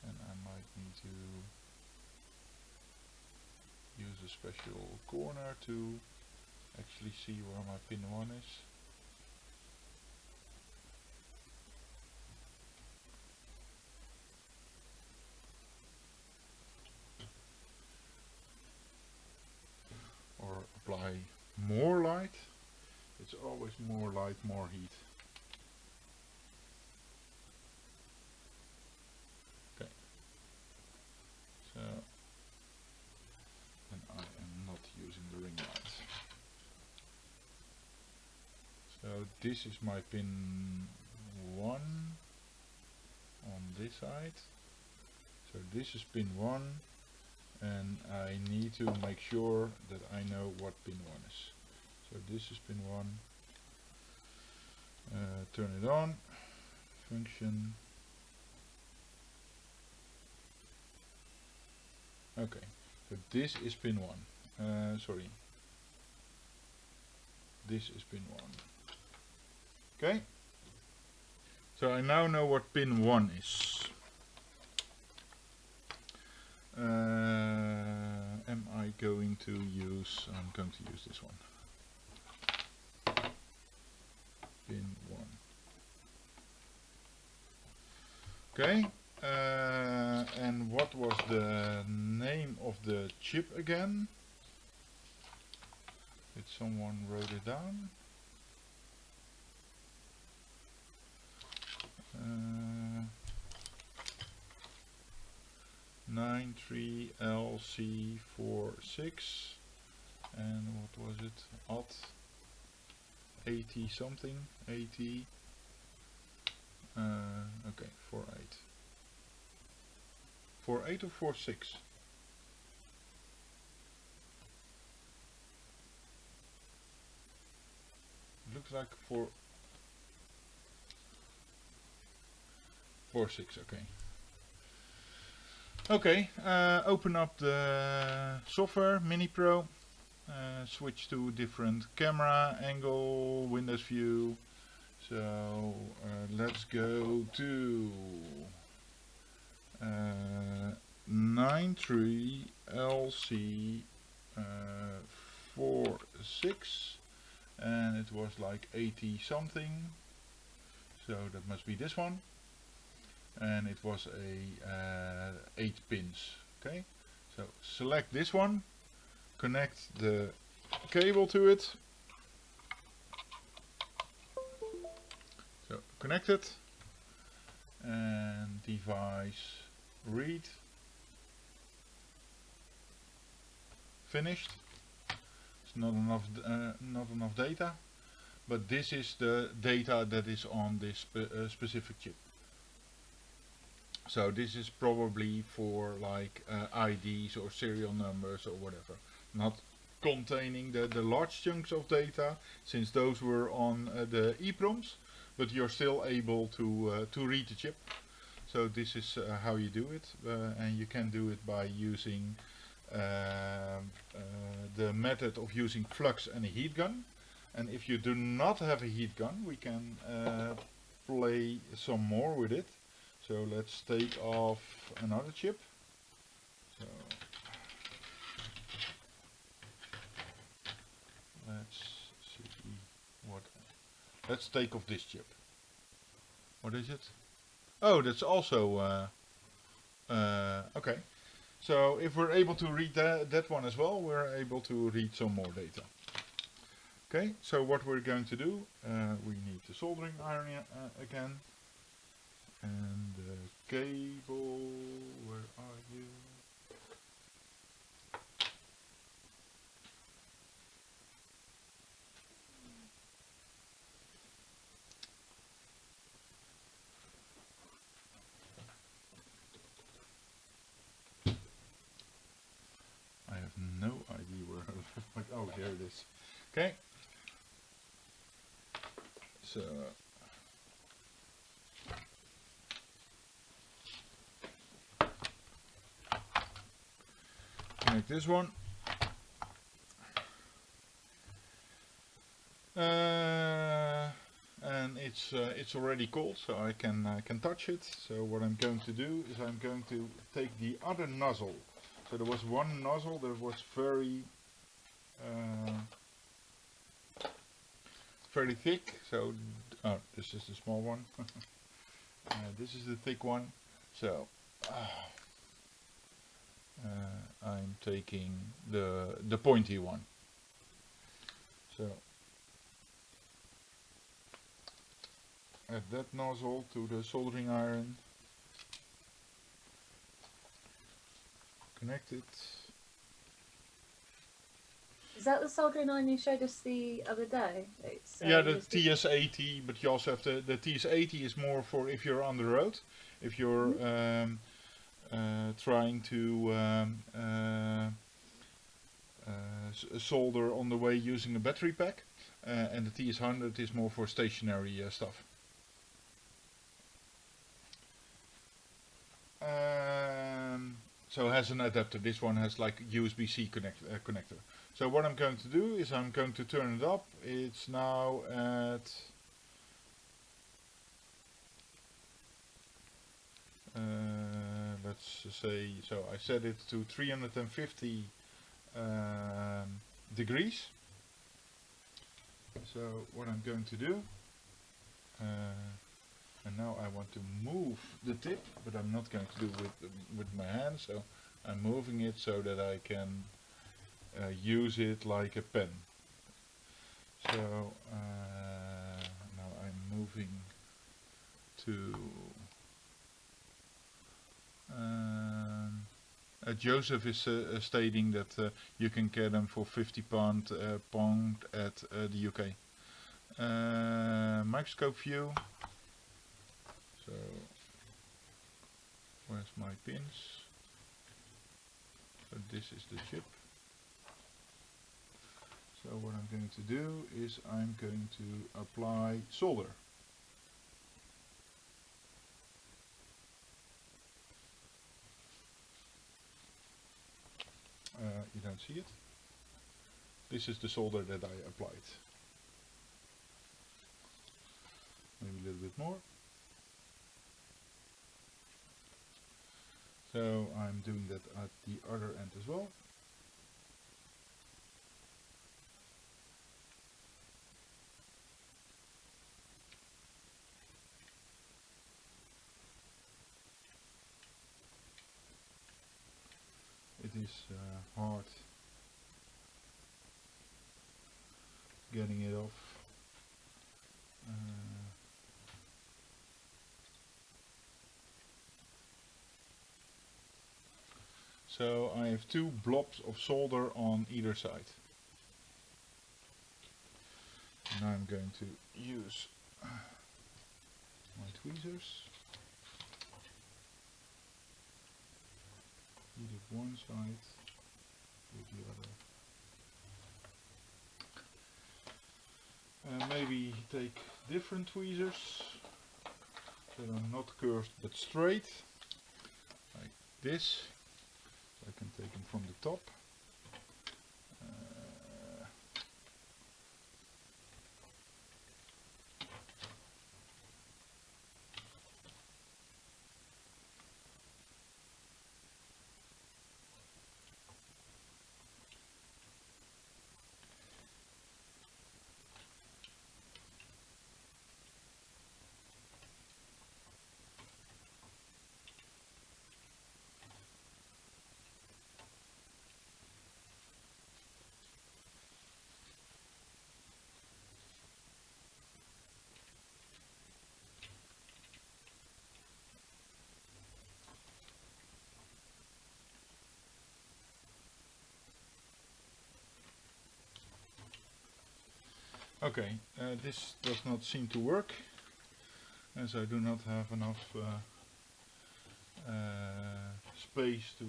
and I might need to use a special corner to actually see where my pin 1 is. Or apply more light. It's always more light, more heat. Okay. So, and I am not using the ring light. So this is my pin 1 on this side. So this is pin 1. And I need to make sure that I know what pin 1 is. So this is pin 1. Turn it on. Function. Okay. So this is pin 1. Sorry. This is pin 1. Okay. So I now know what pin 1 is. Am I going to use, I'm going to use this one. Pin 1. Okay, and what was the name of the chip again? Did someone wrote it down? 93LC46, and what was it? At 80 something, 80. Okay, 48. 48 or 46? Looks like 46. Okay. Okay, open up the software, Mini Pro, switch to different camera angle, Windows view. So let's go to 93LC46, and it was like 80 something, so that must be this one. And it was a 8 pins. Okay, so select this one, connect the cable to it. So connect it, and device read, finished. It's not enough data. but this is the data that is on this specific chip. So this is probably for like IDs or serial numbers or whatever, not containing the large chunks of data, since those were on the EEPROMs, but you're still able to read the chip. So this is how you do it, and you can do it by using the method of using flux and a heat gun. And if you do not have a heat gun, we can play some more with it. So let's take off another chip. So let's see what. Let's take off this chip. What is it? Oh, that's also okay. So if we're able to read that one as well, we're able to read some more data. Okay, so what we're going to do, we need the soldering iron again. And the cable, where are you? I have no idea where I left my, oh, there it is. Okay. So connect this one. And it's already cold, so I can touch it. So what I'm going to do is I'm going to take the other nozzle. So there was one nozzle that was very thick. So oh, this is the small one. This is the thick one. So I'm taking the pointy one. So add that nozzle to the soldering iron. Connect it. Is that the soldering iron you showed us the other day? It's, yeah, the TS80, but you also have the TS80 is more for if you're on the road, if you're trying to solder on the way using a battery pack, and the TS100 is more for stationary stuff. So it has an adapter. This one has like USB-C connector. So what I'm going to do is I'm going to turn it up. It's now at let's say, so I set it to 350 degrees. So what I'm going to do, and now I want to move the tip, but I'm not going to do it with my hand, so I'm moving it so that I can use it like a pen. So now I'm moving to Joseph is stating that you can get them for £50 at the UK. Microscope view. So where's my pins? So this is the chip. So what I'm going to do is I'm going to apply solder. You don't see it. This is the solder that I applied. Maybe a little bit more. So I'm doing that at the other end as well. It is hard getting it off. So I have two blobs of solder on either side. now I'm going to use my tweezers. Heat it one side, with the other. Maybe take different tweezers that are not curved but straight, like this. So I can take them from the top. Okay, this does not seem to work, as I do not have enough space to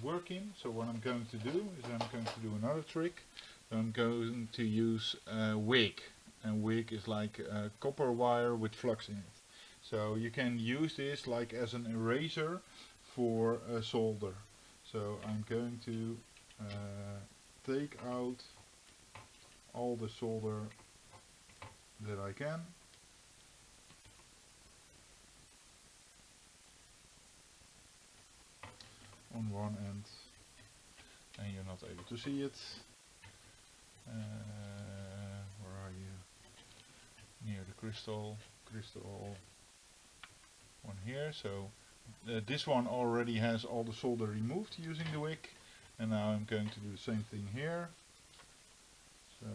work in. So what I'm going to do is I'm going to do another trick. So I'm going to use wig, and wig is like a copper wire with flux in it. So you can use this like as an eraser for solder. So I'm going to take out all the solder that I can. On one end, and you're not able to see it. Where are you? Near the crystal one here. So this one already has all the solder removed using the wick, and now I'm going to do the same thing here. So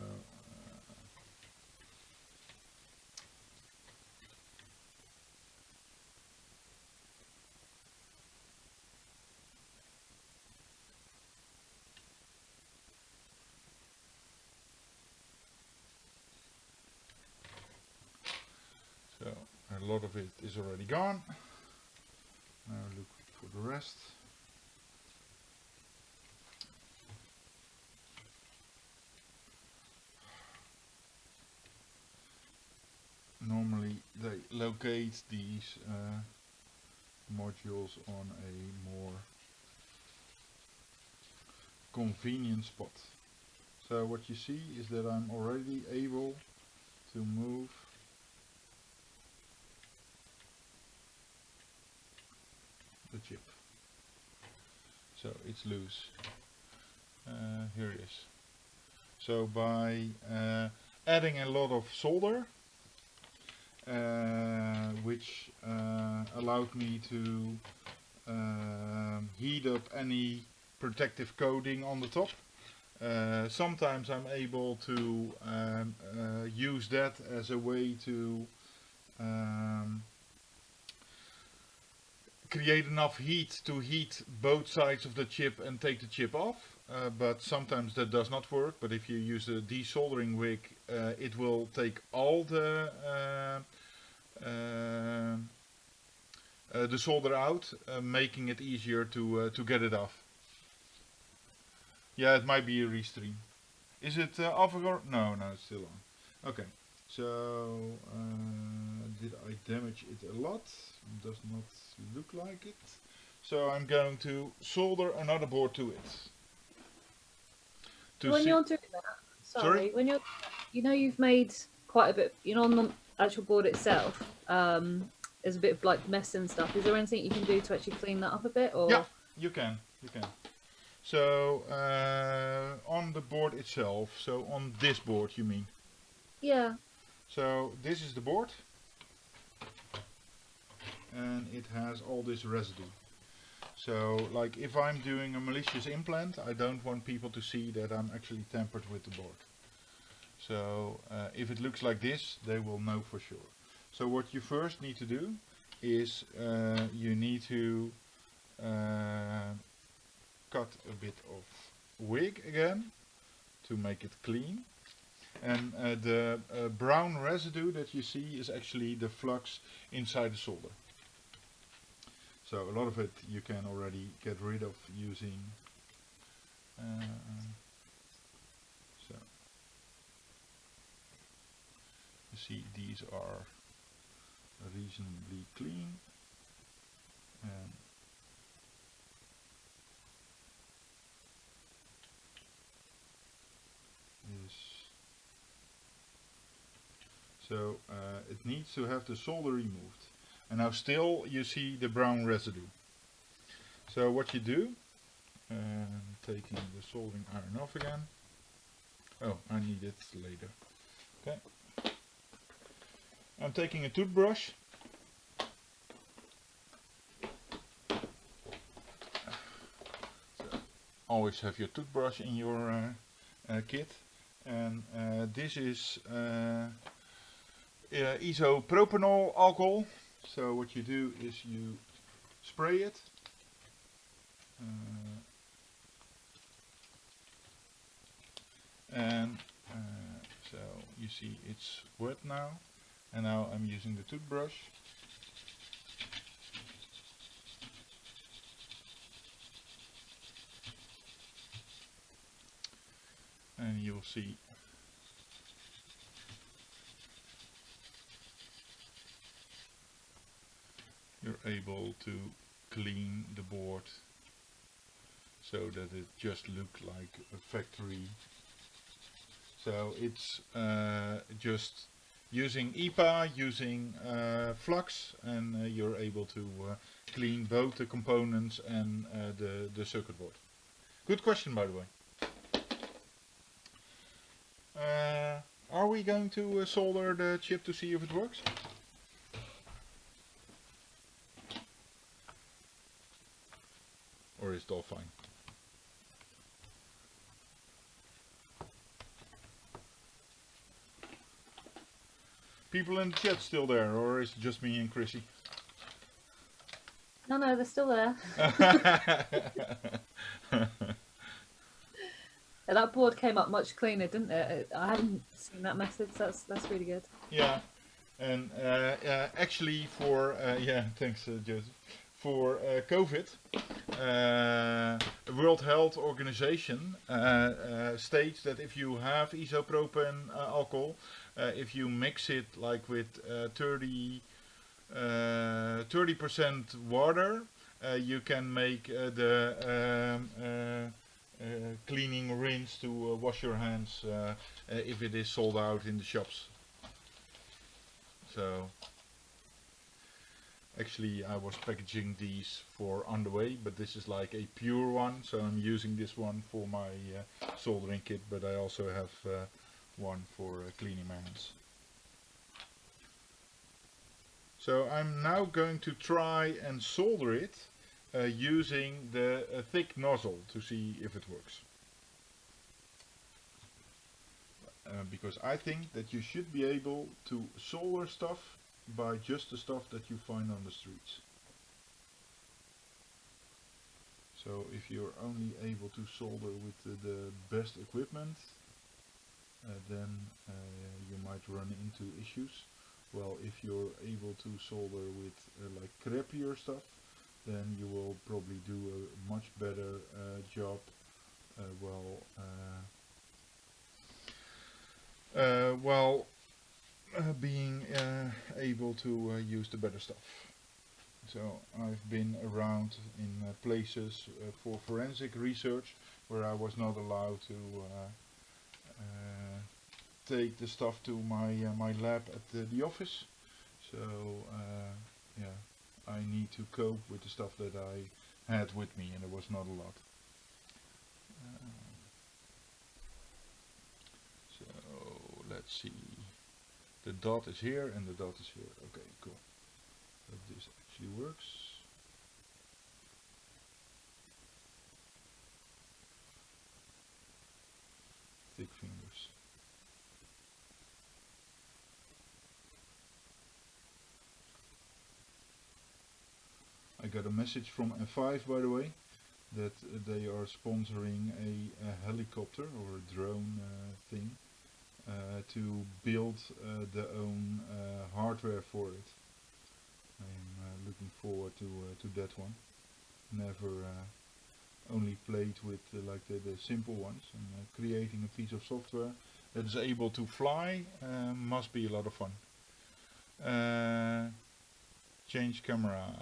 a lot of it is already gone. Now look for the rest. Normally they locate these modules on a more convenient spot. So what you see is that I'm already able to move the chip. So it's loose. Here it is. So by adding a lot of solder, which allowed me to heat up any protective coating on the top. Sometimes I'm able to use that as a way to create enough heat to heat both sides of the chip and take the chip off. But sometimes that does not work. But if you use the desoldering wick, it will take all the solder out, making it easier to get it off. Yeah, it might be a restream. Is it off or no? No, it's still on. Okay. So did I damage it a lot? Does not look like it. So I'm going to solder another board to it. When you're doing that, sorry, when you're, you know, you've made quite a bit, you know, on the actual board itself, there's a bit of like mess and stuff. Is there anything you can do to actually clean that up a bit? Or? Yeah, you can. So on the board itself, so on this board you mean? Yeah. So this is the board, and it has all this residue. So like if I'm doing a malicious implant, I don't want people to see that I'm actually tampered with the board. So if it looks like this, they will know for sure. So what you first need to do is you need to cut a bit of wig again to make it clean. And the brown residue that you see is actually the flux inside the solder. So a lot of it you can already get rid of using so you see these are reasonably clean, and this, so it needs to have the solder removed, and now still you see the brown residue. So what you do, taking the soldering iron off again. Oh, I need it later. Okay. I'm taking a toothbrush. So always have your toothbrush in your kit. And this is isopropanol alcohol. So what you do is you spray it. And so you see it's wet now, and now I'm using the toothbrush. And you'll see you're able to clean the board so that it just looks like a factory. So it's just using EPA, using flux, and you're able to clean both the components and the circuit board. Good question, by the way. Are we going to solder the chip to see if it works? Or is it all fine? People in the chat still there, or is it just me and Chrissy? No, they're still there. That board came up much cleaner, didn't it? I haven't seen that message. That's really good. Yeah, and actually for yeah, thanks Joseph. For COVID, the World Health Organization states that if you have isopropane alcohol, if you mix it like with 30% water, you can make the cleaning rinse to wash your hands if it is sold out in the shops. So actually I was packaging these for underway, but this is like a pure one, so I'm using this one for my soldering kit, but I also have one for cleaning my hands. So I'm now going to try and solder it using the thick nozzle to see if it works. Because I think that you should be able to solder stuff by just the stuff that you find on the streets. So if you're only able to solder with the best equipment, then you might run into issues. Well, if you're able to solder with like crappier stuff, then you will probably do a much better job being able to use the better stuff. So I've been around in places for forensic research where I was not allowed to take the stuff to my my lab at the office. So yeah, I need to cope with the stuff that I had with me, and there was not a lot. So let's see. The dot is here and the dot is here. Okay, cool. But this actually works. Thick fingers. I got a message from F5, by the way, that they are sponsoring a helicopter or a drone thing. to build their own hardware for it. I'm looking forward to that one. Never only played with like the simple ones, and creating a piece of software that is able to fly must be a lot of fun. Change camera.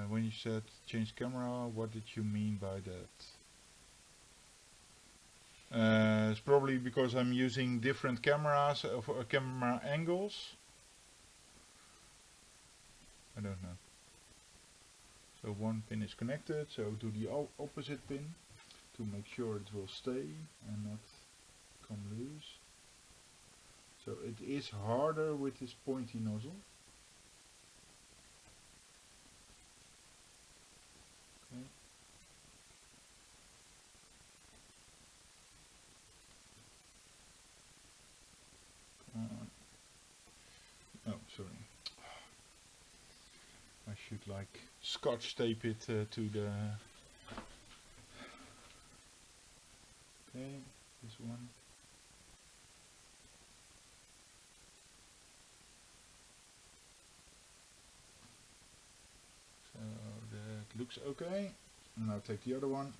When you said change camera, what did you mean by that? It's probably because I'm using different cameras of camera angles. I don't know. So one pin is connected, so to the opposite pin to make sure it will stay and not come loose. So it is harder with this pointy nozzle. Okay. Come on. Oh, sorry. I should like scotch tape it to the... Okay, this one. So that looks okay. And I'll take the other one.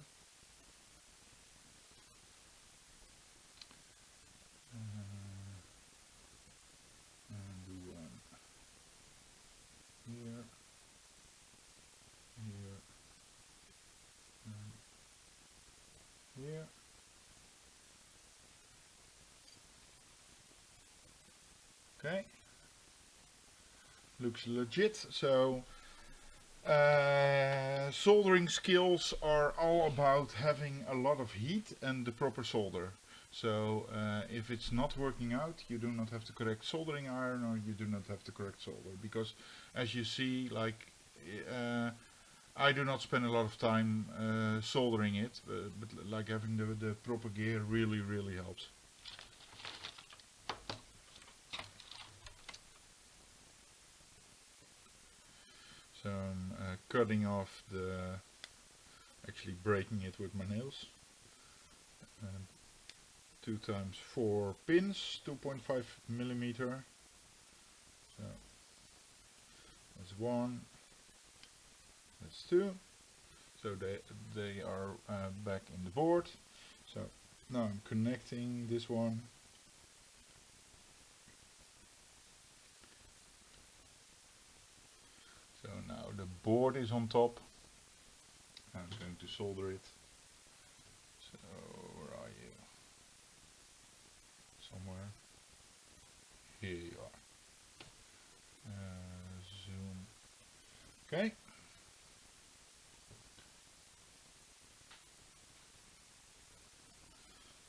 And do one here, here, and here. Okay. Looks legit. So soldering skills are all about having a lot of heat and the proper solder. So if it's not working out, you do not have to correct soldering iron, or you do not have to correct solder, because as you see, like I do not spend a lot of time soldering it, but like having the proper gear really helps. So I'm cutting off actually breaking it with my nails. 2 times 4 pins, 2.5 millimeter. So that's 1, that's 2. So they are back in the board. So now I'm connecting this one. So now the board is on top. I'm going to solder it. So where are you? Somewhere. Here you are. Zoom. Okay.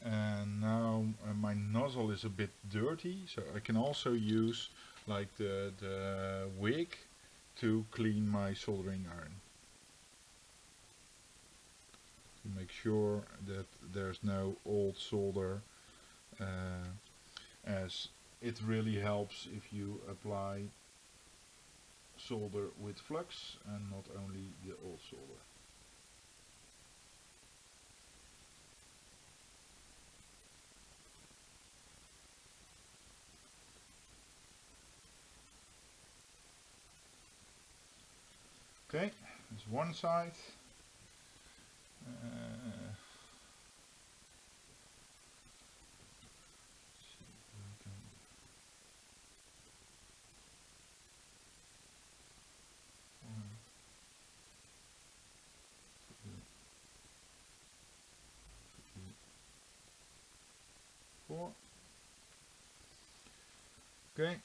And now my nozzle is a bit dirty, so I can also use like the wig to clean my soldering iron. To make sure that there's no old solder, as it really helps if you apply solder with flux and not only the old solder. Okay, that's one side. Four. Okay.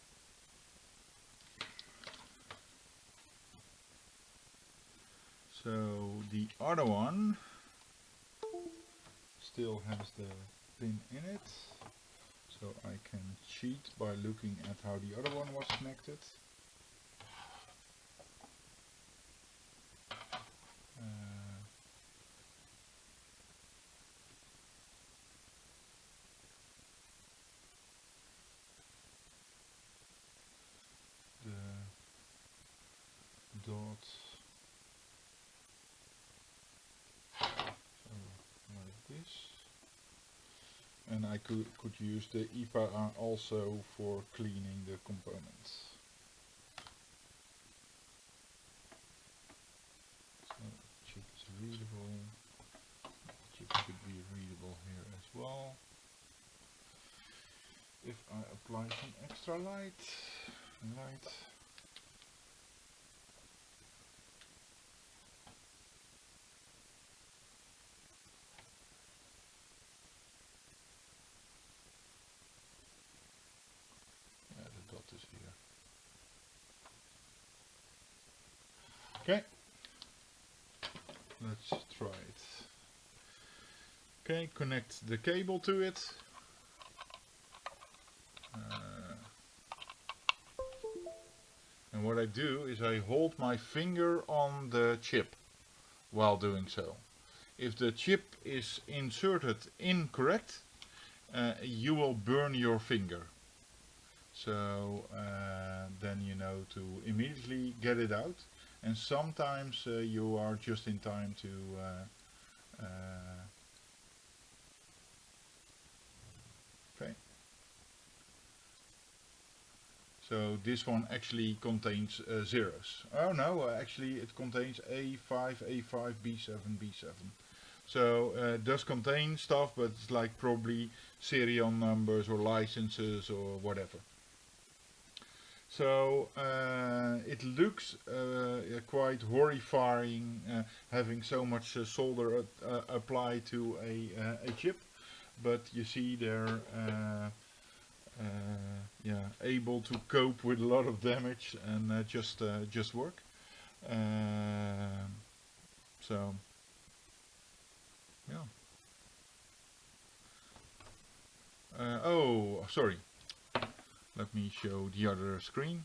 So the other one still has the pin in it, so I can cheat by looking at how the other one was connected. The dot. So And I could use the EPA also for cleaning the components. So chip is readable. Chip should be readable here as well. If I apply some extra light. Yeah, the dot is here. Okay, let's try it. Okay, connect the cable to it. And what I do is I hold my finger on the chip while doing so. If the chip is inserted incorrect, you will burn your finger. So then you know to immediately get it out. And sometimes you are just in time to okay. So this one actually contains zeros. Oh no, actually it contains A5, A5, B7, B7. So it does contain stuff, but it's like probably serial numbers or licenses or whatever. So it looks quite horrifying having so much solder applied to a chip, but you see they're yeah, able to cope with a lot of damage and just work. So yeah. Oh, sorry. Let me show the other screen.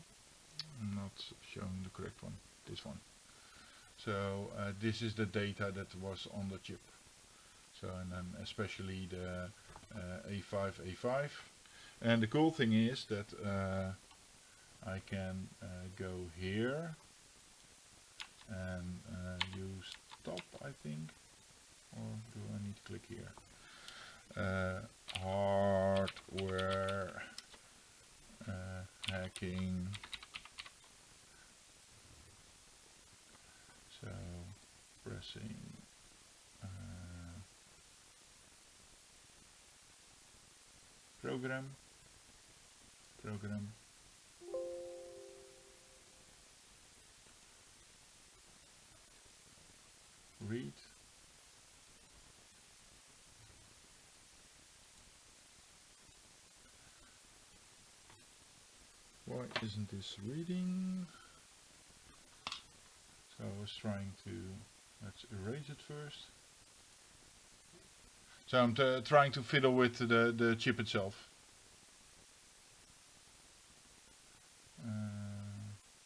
I'm not showing the correct one. This one. So this is the data that was on the chip. So and then especially the A5, A5. And the cool thing is that I can go here and use stop, I think, or do I need to click here? Hardware hacking. So pressing program, read. Why isn't this reading? So I was trying to, let's erase it first. So I'm trying to fiddle with the chip itself.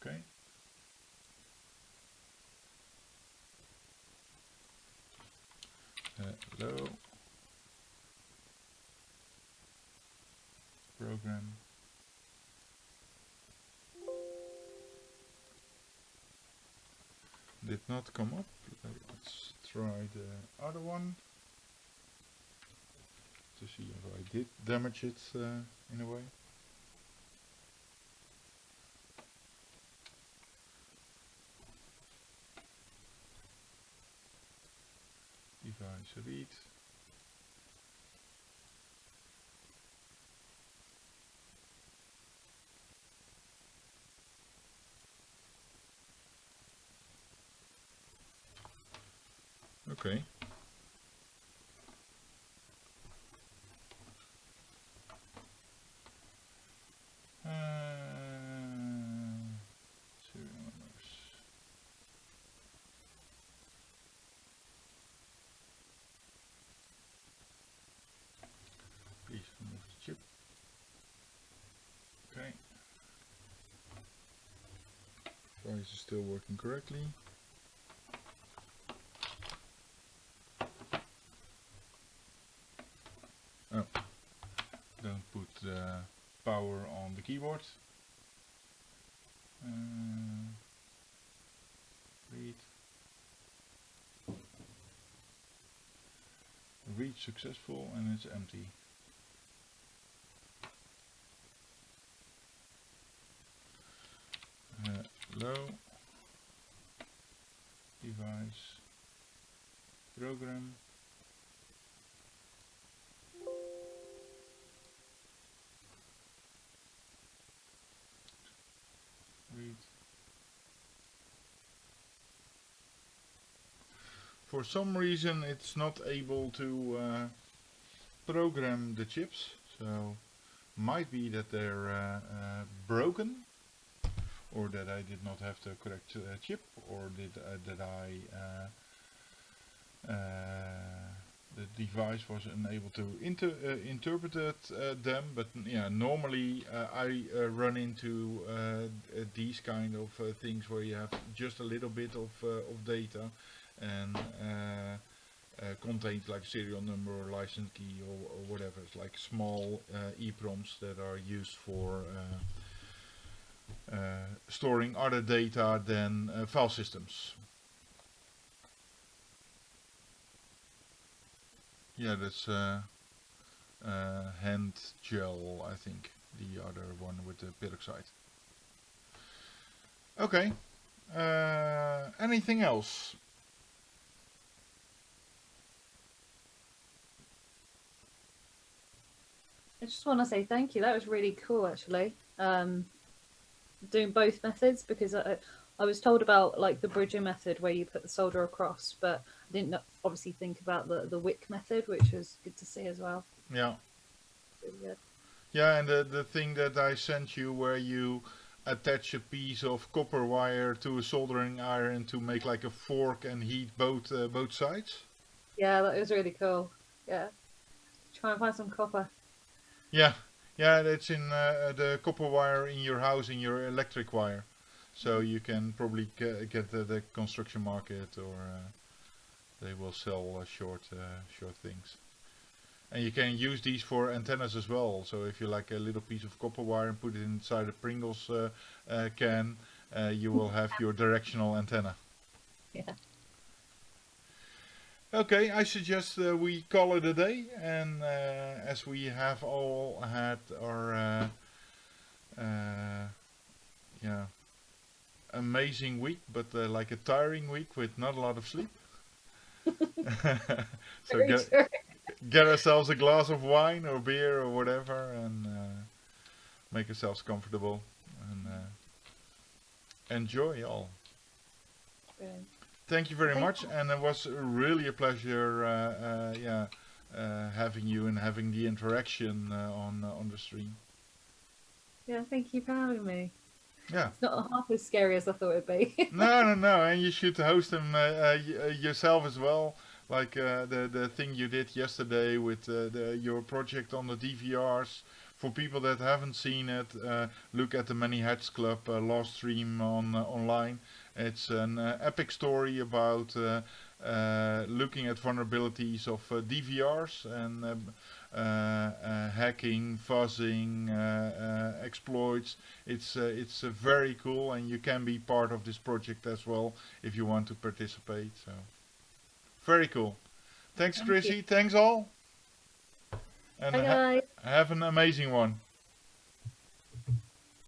Okay. Hello. Program. Did not come up. Let's try the other one to see if I did damage it in a way. Device read. Okay. Serial numbers. Please remove the chip. Okay. Device is still working correctly. Oh, don't put power on the keyboard. Read. Read successful and it's empty. Hello. Device. Program. Read. For some reason it's not able to program the chips, so might be that they're broken, or that I did not have the correct chip, or that the device was unable to interpret them. But yeah, normally I run into these kind of things where you have just a little bit of data, and contains like serial number or license key or whatever. It's like small EEPROMs that are used for storing other data than file systems. Yeah, that's hand gel, I think, the other one with the peroxide. Okay, anything else? I just want to say thank you. That was really cool, actually. Doing both methods, because I was told about like the bridging method where you put the solder across, but I didn't obviously think about the wick method, which was good to see as well. Yeah. Really good. Yeah, and the thing that I sent you where you attach a piece of copper wire to a soldering iron to make like a fork and heat both sides. Yeah, that was really cool. Yeah. Try and find some copper. Yeah, yeah, that's in the copper wire in your house, in your electric wire. So you can probably get the construction market, or they will sell short things. And you can use these for antennas as well. So if you like a little piece of copper wire and put it inside a Pringles can, you will have your directional antenna. Yeah. Okay, I suggest we call it a day, and as we have all had our yeah, amazing week, but like a tiring week with not a lot of sleep. So get ourselves a glass of wine or beer or whatever, and make ourselves comfortable, and enjoy all. Brilliant. Thank you very much, and it was really a pleasure having you and having the interaction on the stream. Yeah, thank you for having me. Yeah. It's not half as scary as I thought it'd be. No, and you should host them yourself as well. Like the thing you did yesterday with your project on the DVRs. For people that haven't seen it, look at the Many Hats Club last stream online. It's an epic story about looking at vulnerabilities of DVRs and hacking, fuzzing, exploits. It's very cool, and you can be part of this project as well if you want to participate. So very cool. Thanks, Chrissy. Thanks all. And Bye, guys. have an amazing one.